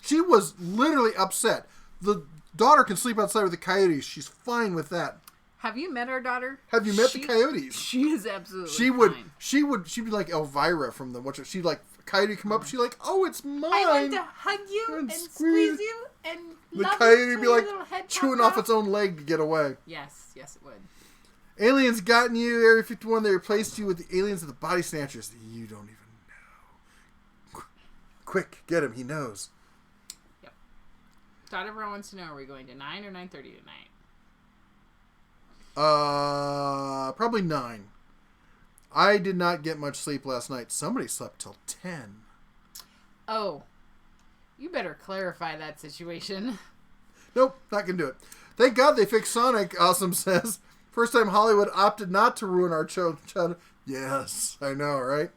She was literally upset. The daughter can sleep outside with the coyotes. She's fine with that. Have you met our daughter? Have you met the coyotes? She is absolutely fine. She'd be like Elvira from the watch. She'd like coyote come up. She'd like, oh, it's mine. I want to hug you and squeeze you and the love coyote you would be like chewing off its own leg to get away. Yes, it would. Aliens gotten you. Area 51. They replaced you with the aliens of the body snatchers. You don't even know. Quick, get him. He knows. Yep. Dot everyone wants to know: are we going to 9 or 9:30 tonight? Probably 9. I did not get much sleep last night. Somebody slept till 10. Oh, you better clarify that situation. Nope, not gonna do it. Thank God they fixed Sonic. Awesome says. First time Hollywood opted not to ruin our childhood. Yes, I know, right?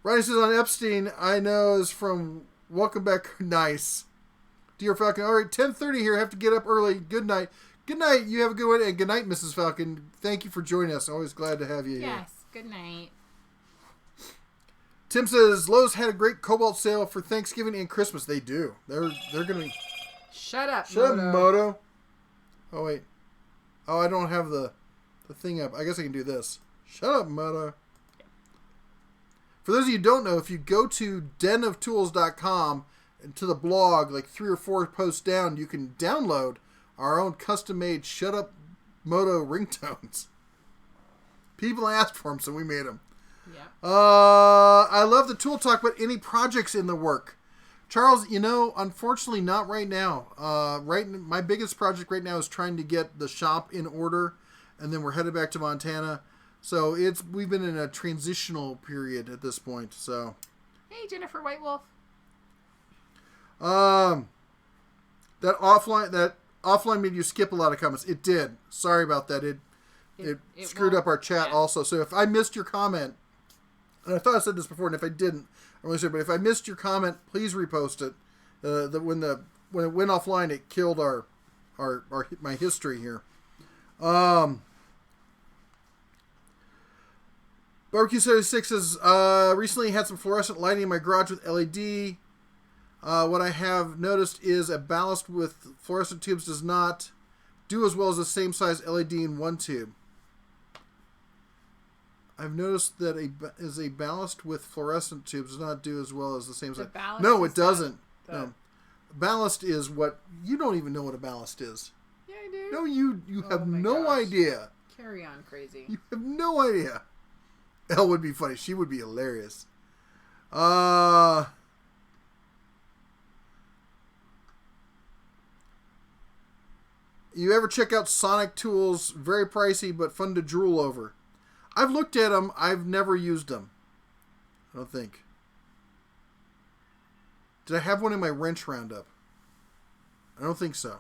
Ronnie says on Epstein, I know is from Welcome Back. Nice. Dear Falcon. All right, 10:30 here. Have to get up early. Good night. Good night. You have a good one. And good night, Mrs. Falcon. Thank you for joining us. Always glad to have you here. Yes, good night. Tim says Lowe's had a great Cobalt sale for Thanksgiving and Christmas. They do. They're gonna be. Shut up, Moto. Oh wait. Oh, I don't have the thing up. I guess I can do this. Shut up, Moto. For those of you who don't know, if you go to denoftools.com and to the blog, like 3 or 4 posts down, you can download our own custom-made Shut Up Moto ringtones. People asked for them, so we made them. Yeah. I love the tool talk, but any projects in the work? Charles, unfortunately not right now. My biggest project right now is trying to get the shop in order, and then we're headed back to Montana. So we've been in a transitional period at this point. So, hey, Jennifer White Wolf. That offline made you skip a lot of comments. It did. Sorry about that. It screwed up our chat also. So if I missed your comment, and I thought I said this before, and if I didn't, I'm really sorry. But if I missed your comment, please repost it. When it went offline, it killed my history here. Barbecue 76 says, recently had some fluorescent lighting in my garage with LED. What I have noticed is a ballast with fluorescent tubes does not do as well as the same size LED in one tube. I've noticed that a ballast with fluorescent tubes does not do as well as the same size. No, it doesn't. No. Ballast is what... You don't even know what a ballast is. Yeah, I do. No, you have no idea. Carry on, crazy. You have no idea. Elle would be funny. She would be hilarious. You ever check out Sonic Tools? Very pricey, but fun to drool over. I've looked at them. I've never used them. I don't think. Did I have one in my wrench roundup? I don't think so.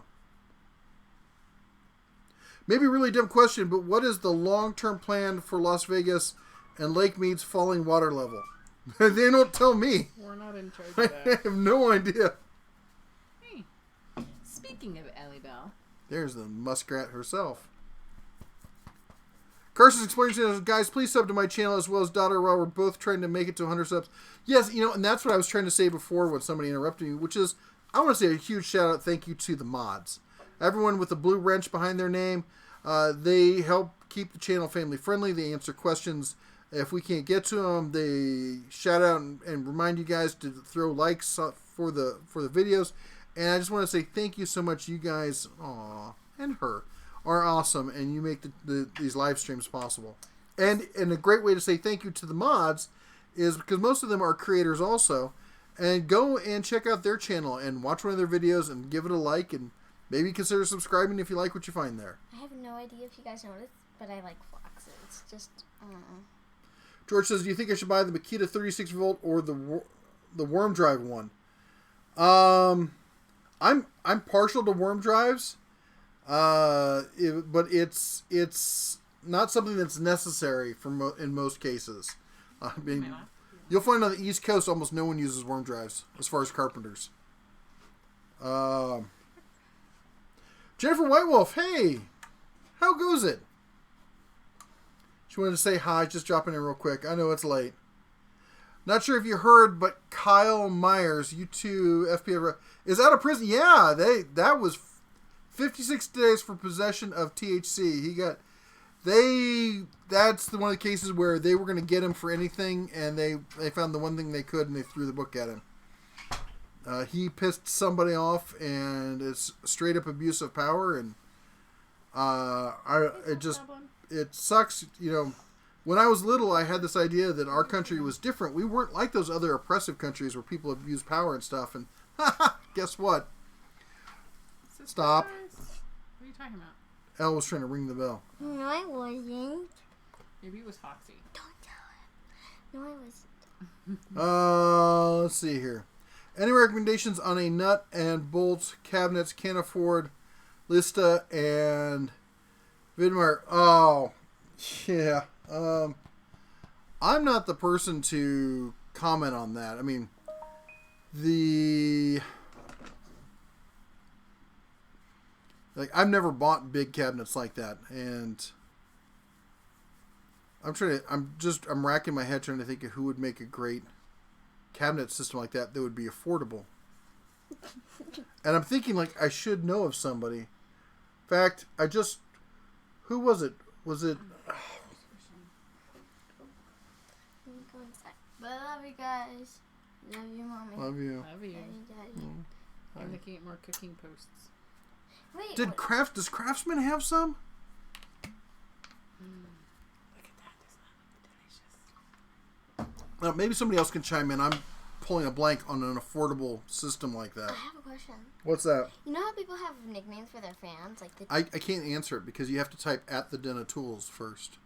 Maybe a really dumb question, but what is the long-term plan for Las Vegas and Lake Mead's falling water level? They don't tell me. We're not in charge of that. I have no idea. Hey, speaking of Ellie Bell. There's the muskrat herself. Carson's explaining to us, guys, please sub to my channel as well as Daughter while we're both trying to make it to 100 subs. Yes, and that's what I was trying to say before when somebody interrupted me, which is, I want to say a huge shout out, thank you to the mods. Everyone with the blue wrench behind their name. They help keep the channel family friendly. They answer questions. If we can't get to them, they shout out and remind you guys to throw likes for the videos. And I just want to say thank you so much. You guys, and her, are awesome, and you make these live streams possible. And a great way to say thank you to the mods is because most of them are creators also. And go and check out their channel and watch one of their videos and give it a like and maybe consider subscribing if you like what you find there. I have no idea if you guys noticed, but I like foxes. It's just, George says, do you think I should buy the Makita 36 volt or the worm drive one? I'm partial to worm drives, but it's not something that's necessary in most cases. I mean, you'll find on the East Coast almost no one uses worm drives as far as carpenters. Jennifer Whitewolf, hey, how goes it? She wanted to say hi, just dropping in real quick. I know it's late. Not sure if you heard, but Kyle Myers, U2 FPA, is out of prison. Yeah, that was 56 days for possession of THC. That's one of the cases where they were going to get him for anything, and they found the one thing they could, and they threw the book at him. He pissed somebody off, and it's straight up abuse of power, and it sucks. You know, when I was little, I had this idea that our country was different. We weren't like those other oppressive countries where people abuse power and stuff. And guess what? Stop. What are you talking about? Elle was trying to ring the bell. no, I wasn't. Maybe it was Foxy. Don't tell him. No, I wasn't. Let's see here. Any recommendations on a nut and bolt cabinets? Can't afford Lista and Vidmar. Oh, yeah. I'm not the person to comment on that. I mean, I've never bought big cabinets like that, and I'm racking my head trying to think of who would make a great cabinet system like that would be affordable. And I'm thinking, like, I should know of somebody. In fact, who was it? Was it... But I love you guys. Love you, Mommy. Love you. Love you. Love you, Daddy. I'm looking at more cooking posts. Wait, Does Craftsman have some? Look at that. Doesn't that look delicious? Now, maybe somebody else can chime in. I'm pulling a blank on an affordable system like that. I have a question. What's that? You know how people have nicknames for their fans? Like I can't answer it because you have to type at the Den of Tools first.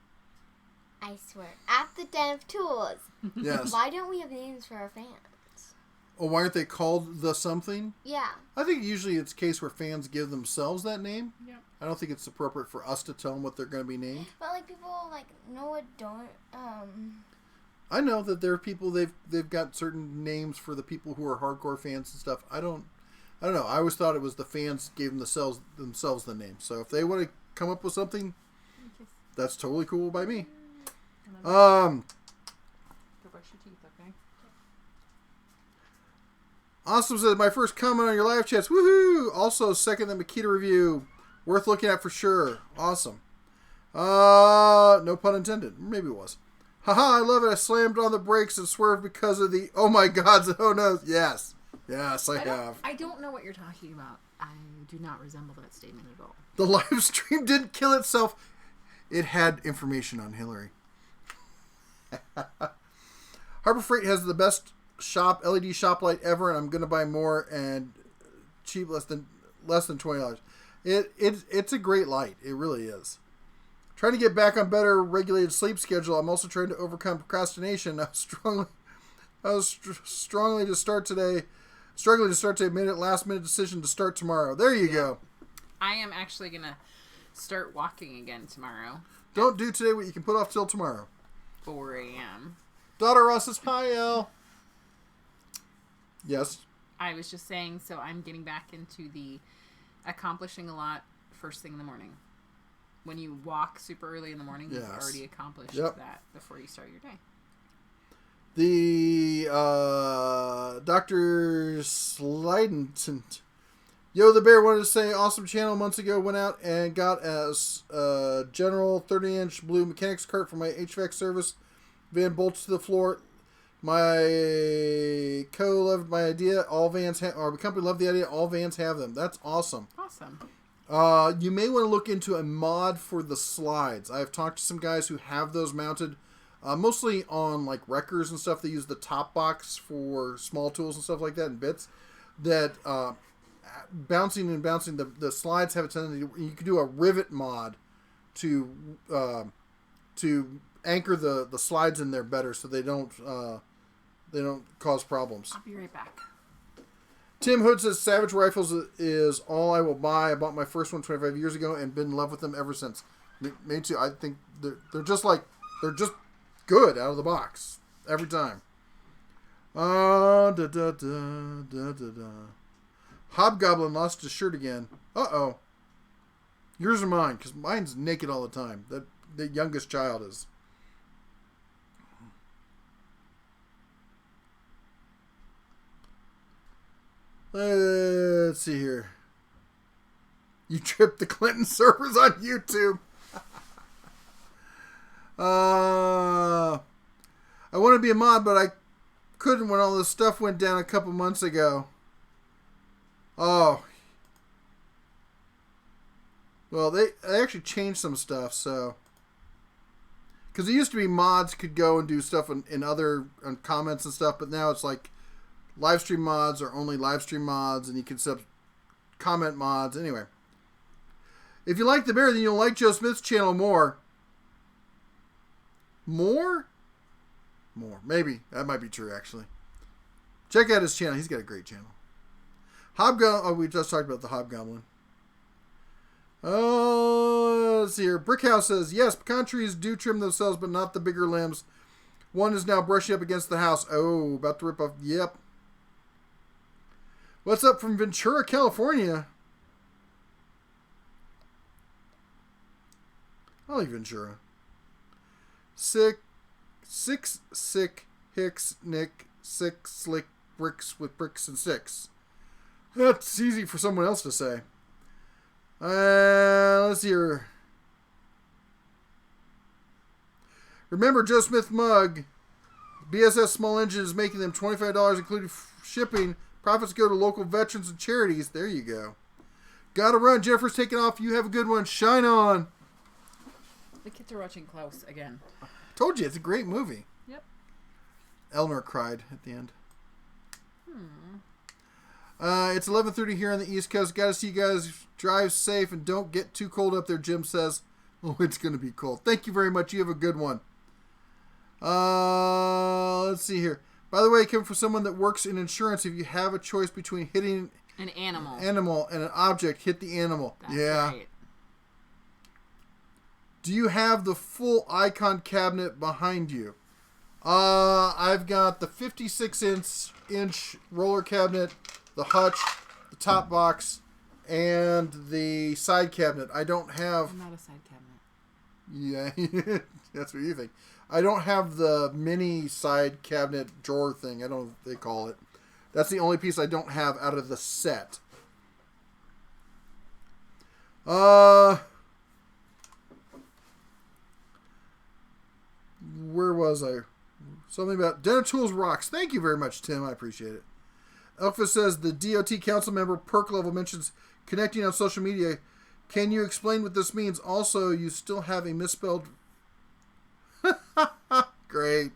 I swear. At the Den of Tools. Yes. Why don't we have names for our fans? Oh, why aren't they called the something? Yeah. I think usually it's a case where fans give themselves that name. Yeah. I don't think it's appropriate for us to tell them what they're going to be named. But like people like don't I know that there are people they've got certain names for the people who are hardcore fans and stuff. I don't know. I always thought it was the fans gave themselves the name. So if they want to come up with something, that's totally cool by me. Go brush your teeth, okay? Awesome said, my first comment on your live chats. Woohoo! Also, second the Makita review. Worth looking at for sure. Awesome. No pun intended. Maybe it was. Haha, I love it. I slammed on the brakes and swerved because of the oh my gods, oh no. Yes. Yes, I have. I don't know what you're talking about. I do not resemble that statement at all. The live stream didn't kill itself. It had information on Hillary. Harbor Freight has the best LED shop light ever, and I'm gonna buy more and cheap, less than $20. It's a great light. It really is. Trying to get back on better regulated sleep schedule. I'm also trying to overcome procrastination. I was struggling to start today. Made it last minute decision to start tomorrow. There you go. I am actually gonna start walking again tomorrow. Don't do today what you can put off till tomorrow. 4 a.m. Daughter Ross says, hi, Elle. Yes. I was just saying, so I'm getting back into the accomplishing a lot first thing in the morning. When you walk super early in the morning, you've already accomplished that before you start your day. The Dr. Slidenton Yo, the Bear wanted to say, awesome channel months ago. Went out and got a general 30-inch blue mechanics cart for my HVAC service. Van bolts to the floor. My co-loved my idea. All vans our company loved the idea. All vans have them. That's awesome. Awesome. You may want to look into a mod for the slides. I've talked to some guys who have those mounted, mostly on like wreckers and stuff. They use the top box for small tools and stuff like that and bits. That bouncing, the slides have a tendency. You can do a rivet mod to anchor the slides in there better, so they don't cause problems. I'll be right back. Tim Hood says Savage Rifles is all I will buy. I bought my first one 25 years ago and been in love with them ever since. Me too. I think they're just good out of the box every time. Hobgoblin lost his shirt again. Uh-oh. Yours or mine? Because mine's naked all the time. The youngest child is. Let's see here. You tripped the Clinton servers on YouTube. I want to be a mod, but I couldn't when all this stuff went down a couple months ago. Oh. Well, they actually changed some stuff, so. Because it used to be mods could go and do stuff in other comments and stuff, but now it's like live stream mods are only live stream mods, and you can set up comment mods. Anyway. If you like the Bear, then you'll like Joe Smith's channel more. More? Maybe. That might be true, actually. Check out his channel. He's got a great channel. Hobgoblin. Oh, we just talked about the Hobgoblin. Oh, let's see here. Brickhouse says, yes, pecan trees do trim themselves, but not the bigger limbs. One is now brushing up against the house. Oh, about to rip off. Yep. What's up from Ventura, California? I like Ventura. Six, Hicks, Nick, six, slick, bricks with bricks and six. That's easy for someone else to say. Let's see here. Remember, Joe Smith mug. BSS Small Engine is making them $25, including shipping. Profits go to local veterans and charities. There you go. Gotta run. Jennifer's taking off. You have a good one. Shine on. The kids are watching Klaus again. Told you, it's a great movie. Yep. Eleanor cried at the end. It's 11:30 here on the East Coast. Got to see you guys drive safe and don't get too cold up there, Jim says. Oh, it's going to be cold. Thank you very much. You have a good one. Let's see here. By the way, coming from someone that works in insurance, if you have a choice between hitting an animal and an object, hit the animal. That's yeah. Right. Do you have the full icon cabinet behind you? I've got the 56-inch roller cabinet, the hutch, the top box, and the side cabinet. I don't have... I'm not a side cabinet. Yeah, that's what you think. I don't have the mini side cabinet drawer thing. I don't know what they call it. That's the only piece I don't have out of the set. Where was I? Something about Denner Tools rocks. Thank you very much, Tim. I appreciate it. Elfa says the DOT council member perk level mentions connecting on social media. Can you explain what this means? Also, you still have a misspelled... Great.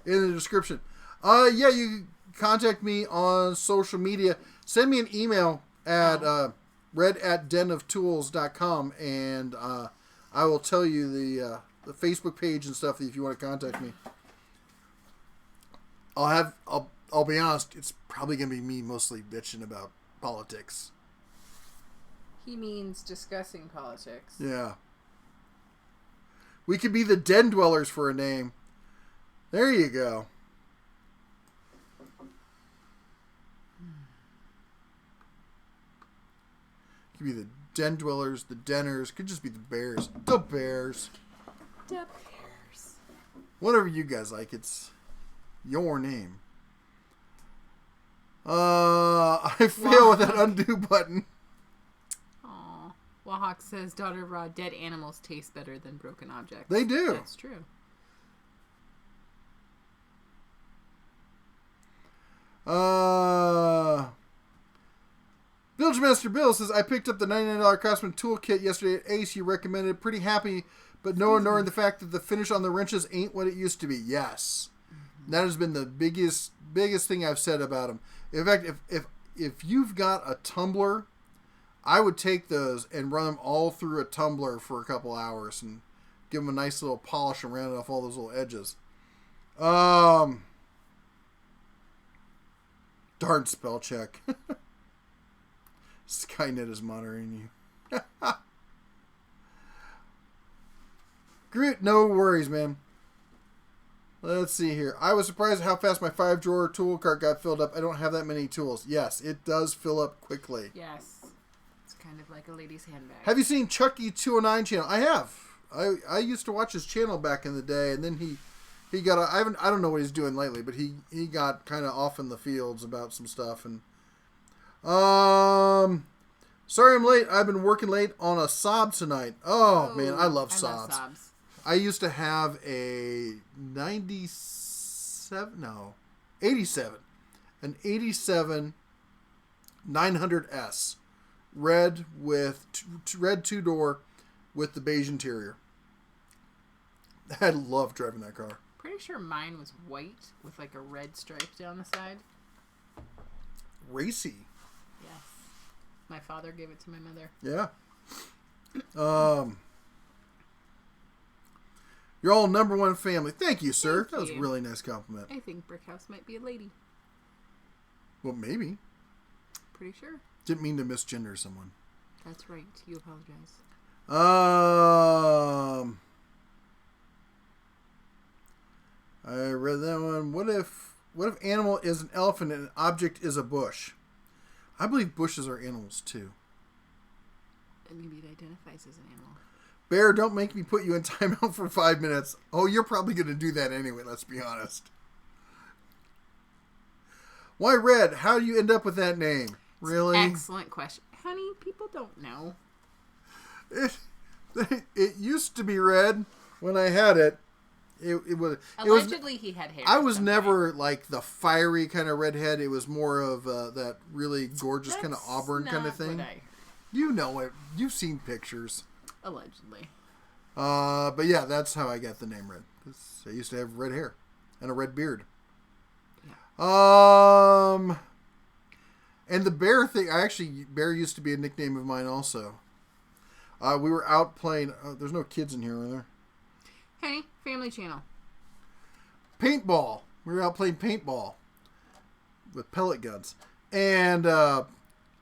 In the description. Yeah, you can contact me on social media. Send me an email at red@denoftools.com and I will tell you the Facebook page and stuff if you want to contact me. I'll be honest, it's probably going to be me mostly bitching about politics. He means discussing politics. Yeah. We could be the Den Dwellers for a name. There you go. Could be the Den Dwellers, the Denners. Could just be the Bears. The Bears. The Bears. Whatever you guys like, it's your name. I fail with that undo button. Wahawk says, Daughter of Ra, dead animals taste better than broken objects. They do. That's true. Village Master Bill says, I picked up the $99 Craftsman Toolkit yesterday at Ace. You recommended it. Pretty happy, but no ignoring the fact that the finish on the wrenches ain't what it used to be. Yes. Mm-hmm. That has been the biggest thing I've said about them. In fact, if you've got a tumbler, I would take those and run them all through a tumbler for a couple hours and give them a nice little polish and round off all those little edges. Darn spell check. Skynet is monitoring you. Groot, no worries, man. Let's see here. I was surprised at how fast my 5-drawer tool cart got filled up. I don't have that many tools. Yes, it does fill up quickly. Yes. It's kind of like a lady's handbag. Have you seen Chucky 209 channel? I have. I used to watch his channel back in the day, and then he got I don't know what he's doing lately, but he got kind of off in the fields about some stuff. And sorry I'm late. I've been working late on a Saab tonight. Oh man, I love Saabs. I used to have a 87, an 87 900S, red with red 2-door with the beige interior. I love driving that car. Pretty sure mine was white with like a red stripe down the side. Racy. Yes. My father gave it to my mother. Yeah. You're all number one family. Thank you, sir. That was a really nice compliment. I think Brickhouse might be a lady. Well, maybe. Pretty sure. Didn't mean to misgender someone. That's right. You apologize. I read that one. What if animal is an elephant and an object is a bush? I believe bushes are animals too. And maybe it identifies as an animal. Bear, don't make me put you in timeout for 5 minutes. Oh, you're probably going to do that anyway, let's be honest. Why Red? How do you end up with that name? Really? Excellent question. Honey, people don't know. It used to be red when I had it. It was allegedly he had hair. I was never like the fiery kind of redhead. It was more of that really gorgeous kind of auburn kind of thing. You know it. You've seen pictures. Allegedly. But yeah, that's how I got the name Red. I used to have red hair and a red beard. Yeah. And the bear thing. Bear used to be a nickname of mine also. We were out playing. There's no kids in here, are there? Hey, family channel. Paintball. We were out playing paintball with pellet guns, and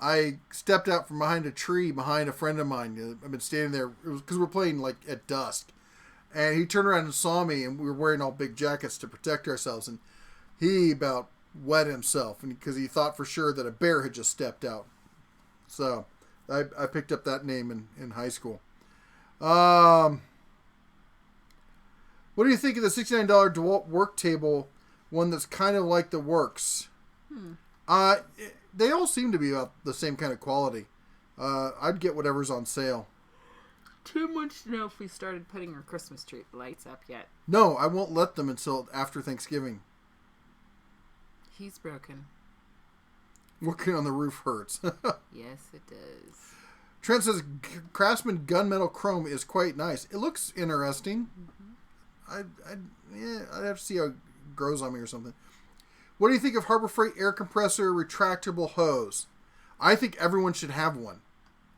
I stepped out from behind a tree behind a friend of mine. I've been standing there. It was because we're playing like at dusk, and he turned around and saw me, and we were wearing all big jackets to protect ourselves, and he about wet himself, and because he thought for sure that a bear had just stepped out. So I picked up that name in high school. What do you think of the $69 DeWalt work table, one that's kind of like the Works? They all seem to be about the same kind of quality. I'd get whatever's on sale. Too much to know if we started putting our Christmas tree lights up yet. No, I won't let them until after Thanksgiving. He's broken. Working on the roof hurts. Yes, it does. Trent says Craftsman gunmetal chrome is quite nice. It looks interesting. I'd have to see how it grows on me or something. What do you think of Harbor Freight air compressor retractable hose? I think everyone should have one.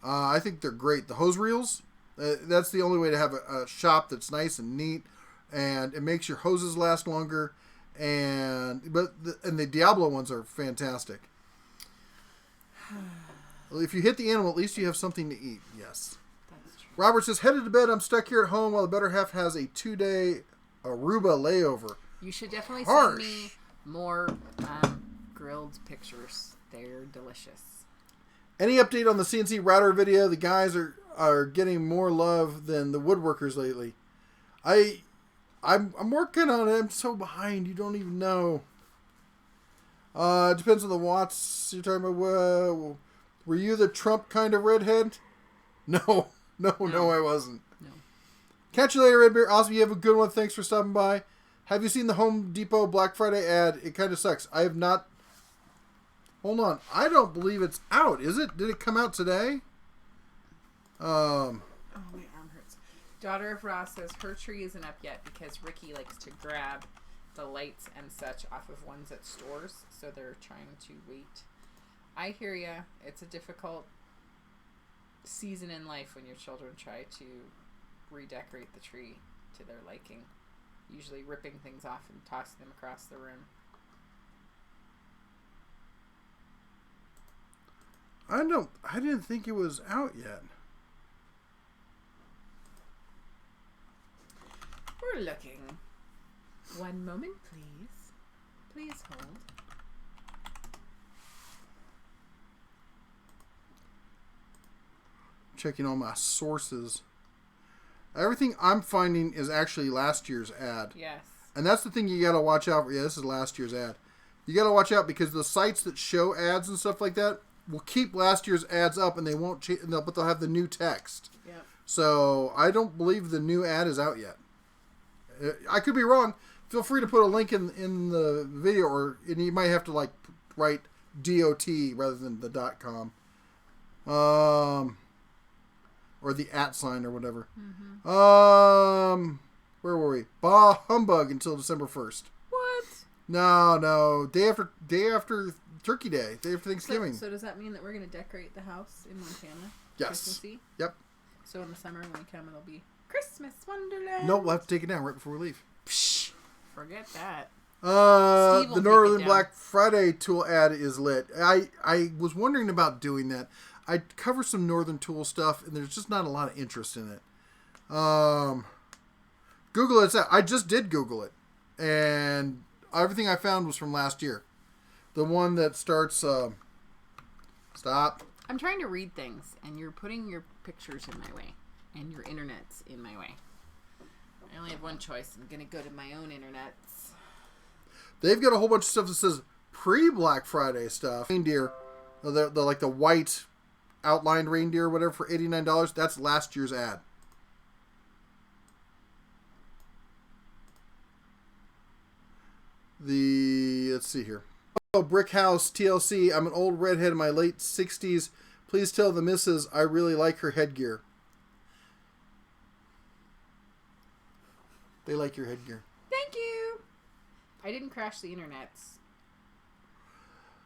I think they're great. The hose reels, that's the only way to have a shop that's nice and neat, and it makes your hoses last longer. And the Diablo ones are fantastic. Well, if you hit the animal, at least you have something to eat. Yes. That's true. Robert says, headed to bed. I'm stuck here at home while the better half has a 2-day Aruba layover. You should definitely send me more grilled pictures. They're delicious. Any update on the CNC router video? The guys are getting more love than the woodworkers lately. I'm working on it. I'm so behind. You don't even know. It depends on the watts you're talking about. Were you the Trump kind of redhead? No, I wasn't. No. Catch you later, Red Bear. Awesome, you have a good one. Thanks for stopping by. Have you seen the Home Depot Black Friday ad? It kind of sucks. I have not. Hold on. I don't believe it's out. Is it? Did it come out today? Oh, my arm hurts. Daughter of Ross says her tree isn't up yet because Ricky likes to grab the lights and such off of ones at stores, so they're trying to wait. I hear ya. It's a difficult season in life when your children try to redecorate the tree to their liking, usually ripping things off and tossing them across the room. I didn't think it was out yet. We're looking. One moment, please. Please hold. Checking all my sources. Everything I'm finding is actually last year's ad. Yes. And that's the thing you gotta watch out for. Yeah, this is last year's ad. You gotta watch out because the sites that show ads and stuff like that will keep last year's ads up and they won't change, but they'll have the new text. Yeah. So I don't believe the new ad is out yet. I could be wrong. Feel free to put a link in the video, and you might have to like write .dot rather than the .com, or the @ sign or whatever. Mm-hmm. Where were we? Bah humbug until December 1st. What? No. Day after Turkey Day. Day after Thanksgiving. So does that mean that we're going to decorate the house in Montana? Yes. Christmassy? Yep. So in the summer when we come, it'll be Christmas Wonderland. No, we'll have to take it down right before we leave. Psh, forget that. The Northern Black Friday tool ad is lit. I was wondering about doing that. I cover some Northern Tool stuff, and there's just not a lot of interest in it. Google it. I just did Google it, and everything I found was from last year. The one that starts... stop. I'm trying to read things, and you're putting your pictures in my way, and your internet's in my way. I only have one choice. I'm going to go to my own internets. They've got a whole bunch of stuff that says pre-Black Friday stuff. Reindeer, the like the white outlined reindeer or whatever for $89. That's last year's ad. Let's see here. Oh, Brick House TLC. I'm an old redhead in my late 60s. Please tell the missus I really like her headgear. They like your headgear. Thank you. I didn't crash the internets.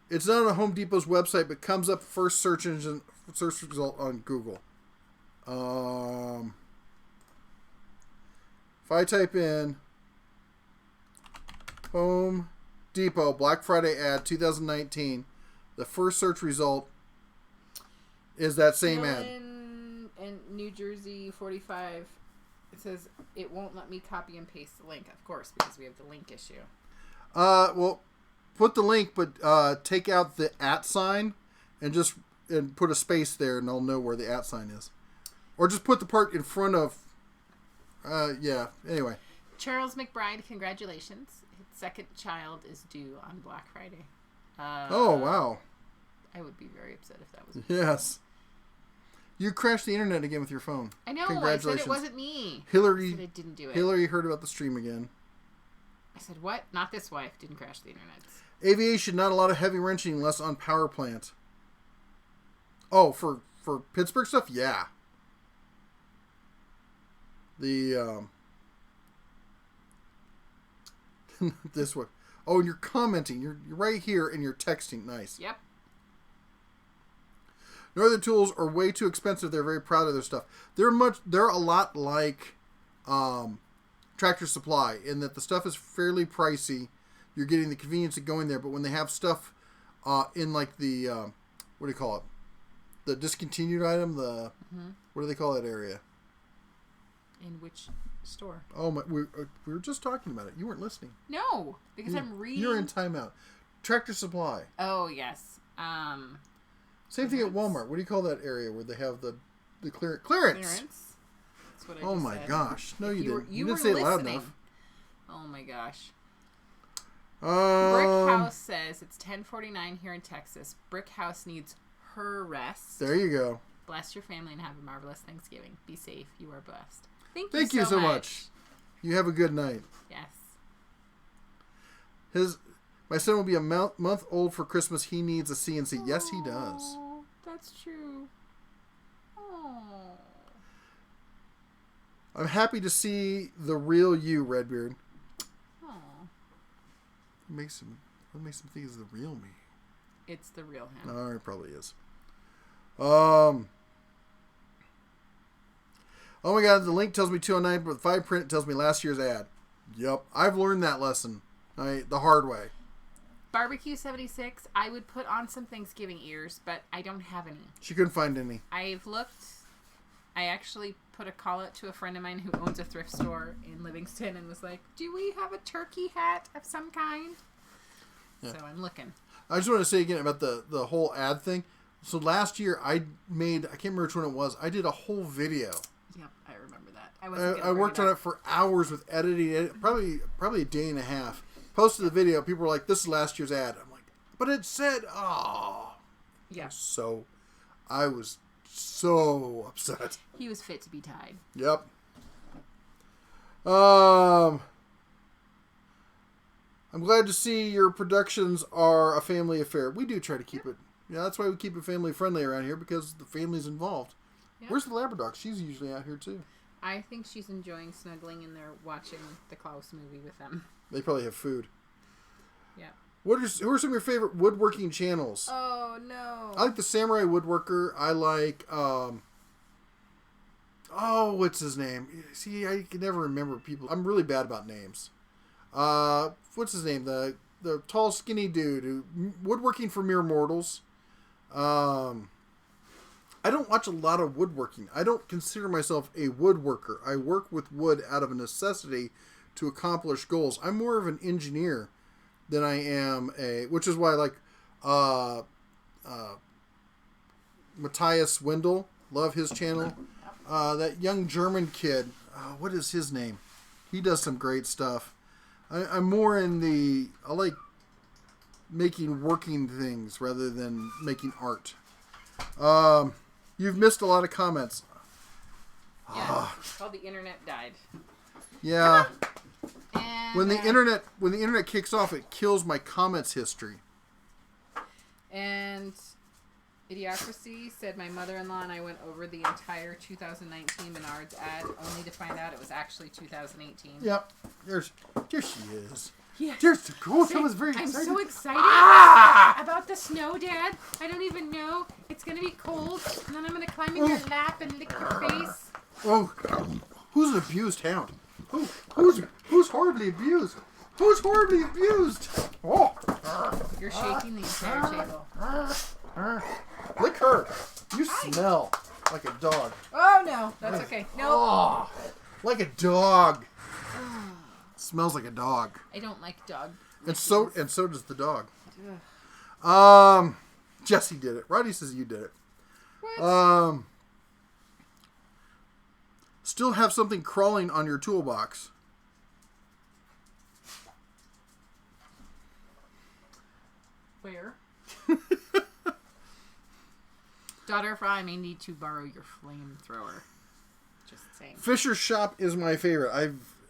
It's not on Home Depot's website, but comes up first search result on Google. If I type in Home Depot Black Friday ad 2019, the first search result is that same ad. In New Jersey 45, it says it won't let me copy and paste the link, of course, because we have the link issue. Well, put the link, but take out the @ sign and put a space there, and I'll know where the @ sign is. Or just put the part in front of. Yeah. Anyway. Charles McBride, congratulations. His second child is due on Black Friday. Oh wow. I would be very upset if that was me. Yes. You crashed the internet again with your phone. I know. Congratulations. I said it wasn't me. Hillary. I said I didn't do it. Hillary heard about the stream again. I said, what? Not this wife. Didn't crash the internet. Aviation, not a lot of heavy wrenching unless on power plant. Oh, for Pittsburgh stuff? Yeah. The, this one. Oh, and you're commenting. You're right here and you're texting. Nice. Yep. Northern Tools are way too expensive. They're very proud of their stuff. They're a lot like Tractor Supply in that the stuff is fairly pricey. You're getting the convenience of going there, but when they have stuff in like the what do you call it? The discontinued item. The what do they call that area? In which store? Oh my! We were just talking about it. You weren't listening. No, because I'm reading. You're in timeout. Tractor Supply. Oh yes. Same thing at Walmart. What do you call that area where they have the clearance? Clearance. That's what I oh just my said. gosh! No, you didn't. You didn't were say it listening. loud enough. Oh my gosh. Brick House says it's 10:49 here in Texas. Brick House needs her rest. There you go. Bless your family and have a marvelous Thanksgiving. Be safe. You are blessed. Thank you so much. You have a good night. Yes. My son will be a month old for Christmas. He needs a CNC. Yes, he does. Oh, that's true. Oh. I'm happy to see the real you, Redbeard. Oh. What makes him think it's the real me? It's the real him. Oh, it probably is. Oh my God, the link tells me 209, but the 5 print tells me last year's ad. Yep, I've learned that lesson the hard way. Barbecue 76, I would put on some Thanksgiving ears, but I don't have any. She couldn't find any. I've looked. I actually put a call out to a friend of mine who owns a thrift store in Livingston and was like, do we have a turkey hat of some kind? Yeah. So I'm looking. I just want to say again about the whole ad thing. So last year I can't remember which one it was. I did a whole video. Yep, I remember that. I worked on it for hours with editing, probably a day and a half. Posted the video. People were like, this is last year's ad. I'm like, but it said, oh. Yeah. So I was so upset. He was fit to be tied. Yep. I'm glad to see your productions are a family affair. We do try to keep it. Yeah, that's why we keep it family friendly around here, because the family's involved. Yep. Where's the labradog? She's usually out here too. I think she's enjoying snuggling in there watching the Klaus movie with them. They probably have food. Yeah. Who are some of your favorite woodworking channels? Oh, no. I like the Samurai Woodworker. I like, what's his name? See, I can never remember people. I'm really bad about names. What's his name? The tall, skinny dude who woodworking for mere mortals. I don't watch a lot of woodworking. I don't consider myself a woodworker. I work with wood out of a necessity to accomplish goals. I'm more of an engineer than I am which is why I like Matthias Wendel. Love his channel. That young German kid, what is his name? He does some great stuff. I'm more in I like making working things rather than making art. You've missed a lot of comments. Yeah, it's called The Internet Died. Yeah. And, when the internet kicks off, it kills my comments history. And Idiocracy said my mother-in-law and I went over the entire 2019 Menards ad, only to find out it was actually 2018. Yep. There she is. Yeah. There's the cool. I was very excited. I'm so excited about the snow, Dad. I don't even know. It's going to be cold, and then I'm going to climb in your lap and lick your face. Oh, who's an abused hound? Who's horribly abused? Who's horribly abused? Oh. You're shaking the entire table. Lick her. You smell like a dog. Oh, no. That's okay. No. Oh, like a dog. Smells like a dog. I don't like dog. And so does the dog. Jesse did it. Roddy says you did it. What? Still have something crawling on your toolbox. Where? Daughter, if I may need to borrow your flamethrower. Just saying. Fisher's Shop is my favorite.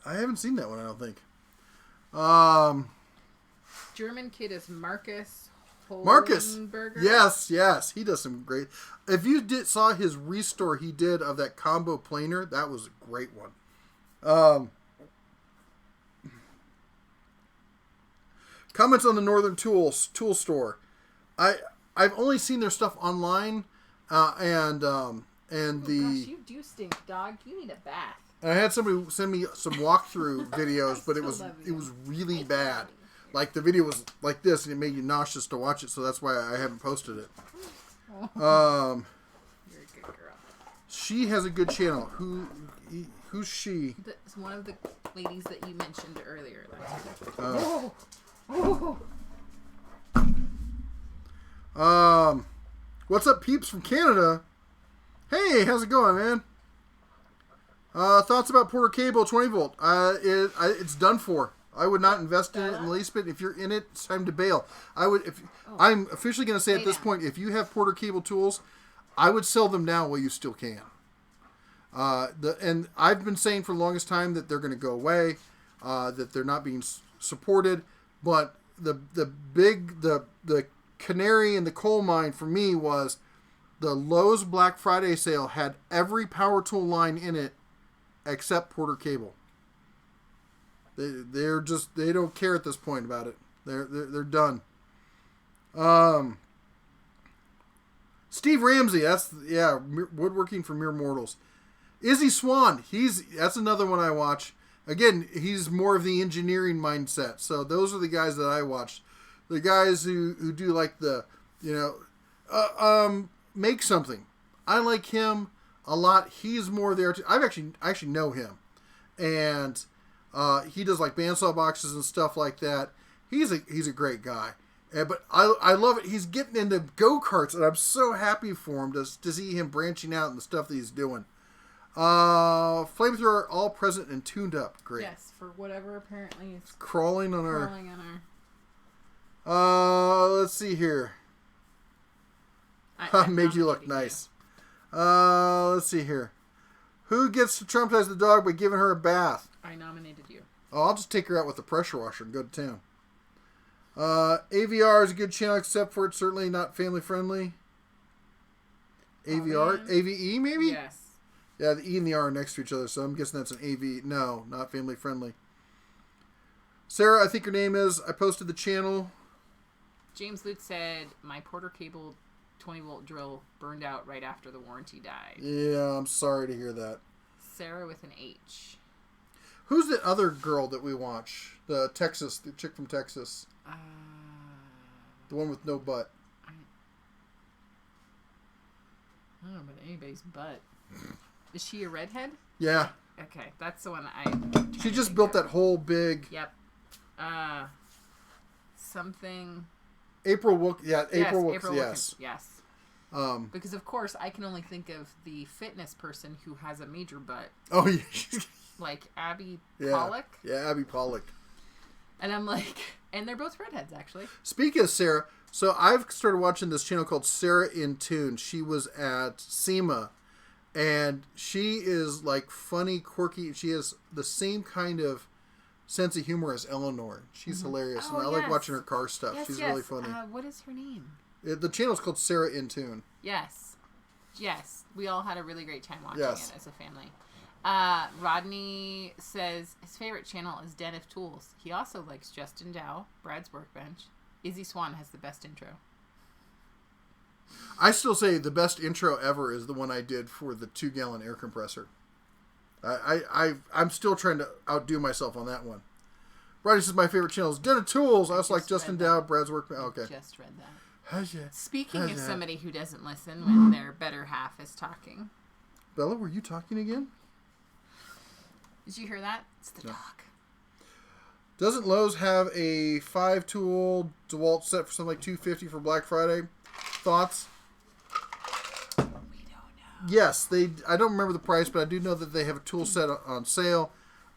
I haven't seen that one, I don't think. German kid is Marcus. Marcus. Yes. He does some great. If you saw his restore he did of that combo planer, that was a great one. Comments on the Northern Tool Store. I've only seen their stuff online, and gosh, you do stink, dog. You need a bath. And I had somebody send me some walkthrough videos, but it was really bad. Like the video was like this, and it made you nauseous to watch it. So that's why I haven't posted it. You're a good girl. She has a good channel. Who's she? It's one of the ladies that you mentioned earlier. What's up, peeps from Canada? Hey, how's it going, man? Thoughts about Porter Cable 20 volt? It's done for. I would not invest in it in the least bit. If you're in it, it's time to bail. I'm officially going to say at this point, if you have Porter Cable tools, I would sell them now while you still can. And I've been saying for the longest time that they're going to go away, that they're not being supported. But the canary in the coal mine for me was the Lowe's Black Friday sale had every power tool line in it except Porter Cable. They don't care at this point about it. They're done. Steve Ramsey, woodworking for mere mortals. Izzy Swan, that's another one I watch. Again, he's more of the engineering mindset. So those are the guys that I watch. The guys who do like make something. I like him a lot. He's more there. I actually know him, and he does like bandsaw boxes and stuff like that. He's a great guy. But I love it. He's getting into go-karts, and I'm so happy for him to see him branching out and the stuff that he's doing. Flamethrower, all present and tuned up. Great. Yes, for whatever apparently is crawling on our... let's see here. I made you look nice. Let's see here. Who gets to traumatize the dog by giving her a bath? I nominated you. Oh, I'll just take her out with the pressure washer and go to town. AVR is a good channel, except for it's certainly not family friendly. AVR? AVE, maybe? Yes. Yeah, the E and the R are next to each other, so I'm guessing that's an AV. No, not family friendly. Sarah, I think your name is. I posted the channel. James Lute said, my Porter Cable 20-volt drill burned out right after the warranty died. Yeah, I'm sorry to hear that. Sarah with an H. Who's the other girl that we watch? The chick from Texas. The one with no butt. I don't know about anybody's butt. Is she a redhead? Yeah. Okay, that's the one She just built that whole big... Yep. Something... April Wilkes. Yeah, April Wilkes, yes. Yes. Because, of course, I can only think of the fitness person who has a major butt. Oh, yeah. Like Abby Pollock. Yeah, Abby Pollock. And I'm like... And they're both redheads, actually. Speaking of Sarah, so I've started watching this channel called Sarah in Tune. She was at SEMA, and she is like funny, quirky. She has the same kind of sense of humor as Eleanor. She's hilarious, and I like watching her car stuff. She's really funny. What is her name? The channel's called Sarah in Tune. Yes. We all had a really great time watching it as a family. Rodney says his favorite channel is Den of Tools. He also likes Justin Dow, Brad's Workbench. Izzy Swan has the best intro. I still say the best intro ever is the one I did for the 2-gallon air compressor. I'm still trying to outdo myself on that one. Rodney says my favorite channel is Den of Tools. I also like Justin Dow, Brad's Workbench. Okay. Just read that. How's Speaking of somebody who doesn't listen when their better half is talking. Bella, were you talking again? Did you hear that? It's the dog. Doesn't Lowe's have a 5-tool DeWalt set for something like $250 for Black Friday? Thoughts? We don't know. Yes, I don't remember the price, but I do know that they have a tool set on sale.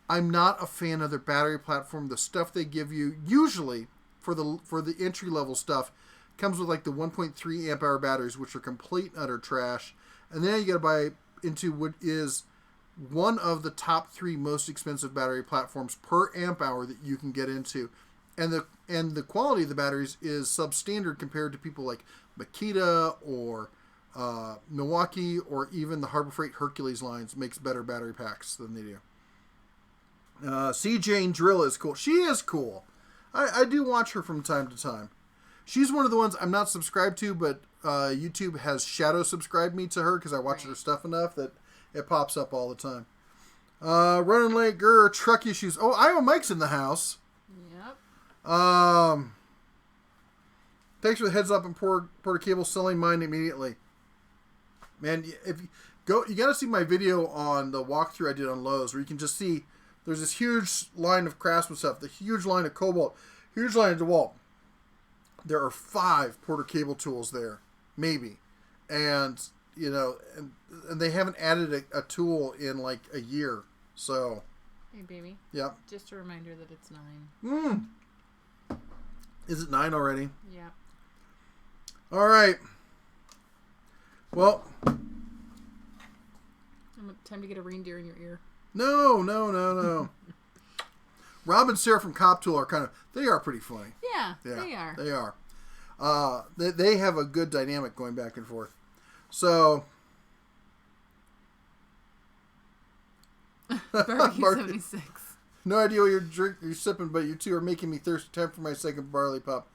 I'm not a fan of their battery platform. The stuff they give you, usually for the entry level stuff, comes with like the 1.3 amp hour batteries, which are complete and utter trash. And then you got to buy into what is one of the top 3 most expensive battery platforms per amp hour that you can get into, and the quality of the batteries is substandard compared to people like Makita or Milwaukee, or even the Harbor Freight Hercules lines makes better battery packs than they do. CJ Drill is cool. She is cool. I do watch her from time to time. She's one of the ones I'm not subscribed to, but YouTube has shadow subscribed me to her because I watch her stuff enough that it pops up all the time. Running late, truck issues. Oh, Iowa Mike's in the house. Yep. Thanks for the heads up and Porter Cable selling mine immediately. Man, if you go, you got to see my video on the walkthrough I did on Lowe's, where you can just see there's this huge line of Craftsman stuff, the huge line of Cobalt, huge line of DeWalt. There are 5 Porter Cable tools there, maybe, and and they haven't added a tool in like a year. So, hey baby. Yep. Just a reminder that it's 9. Is it 9 already? Yeah. All right. Well, time to get a reindeer in your ear. No. Rob and Sarah from Cop Tool they are pretty funny. Yeah, they are. They are. They have a good dynamic going back and forth. So, Barbecue 76. No idea what you're sipping, but you two are making me thirsty. Time for my second barley pop.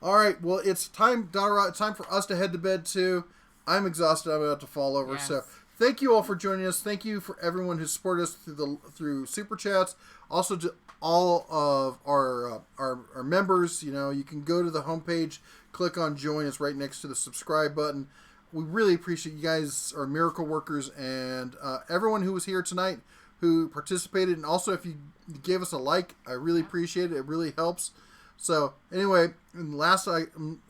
All right, well, it's time for us to head to bed too. I'm exhausted. I'm about to fall over. Yes. So, thank you all for joining us. Thank you for everyone who supported us through super chats. Also to all of our members. You can go to the homepage, click on join. It's right next to the subscribe button. We really appreciate you guys are miracle workers, and everyone who was here tonight who participated, and also if you gave us a like, I really appreciate it. It really helps. So anyway, and last and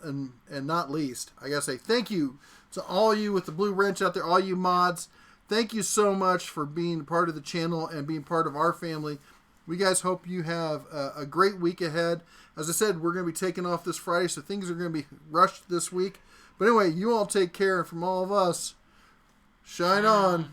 not least, I gotta say thank you to all you with the blue wrench out there, all you mods. Thank you so much for being part of the channel and being part of our family. We guys hope you have a great week ahead. As I said, we're going to be taking off this Friday, so things are going to be rushed this week. But anyway, you all take care. And from all of us, shine on.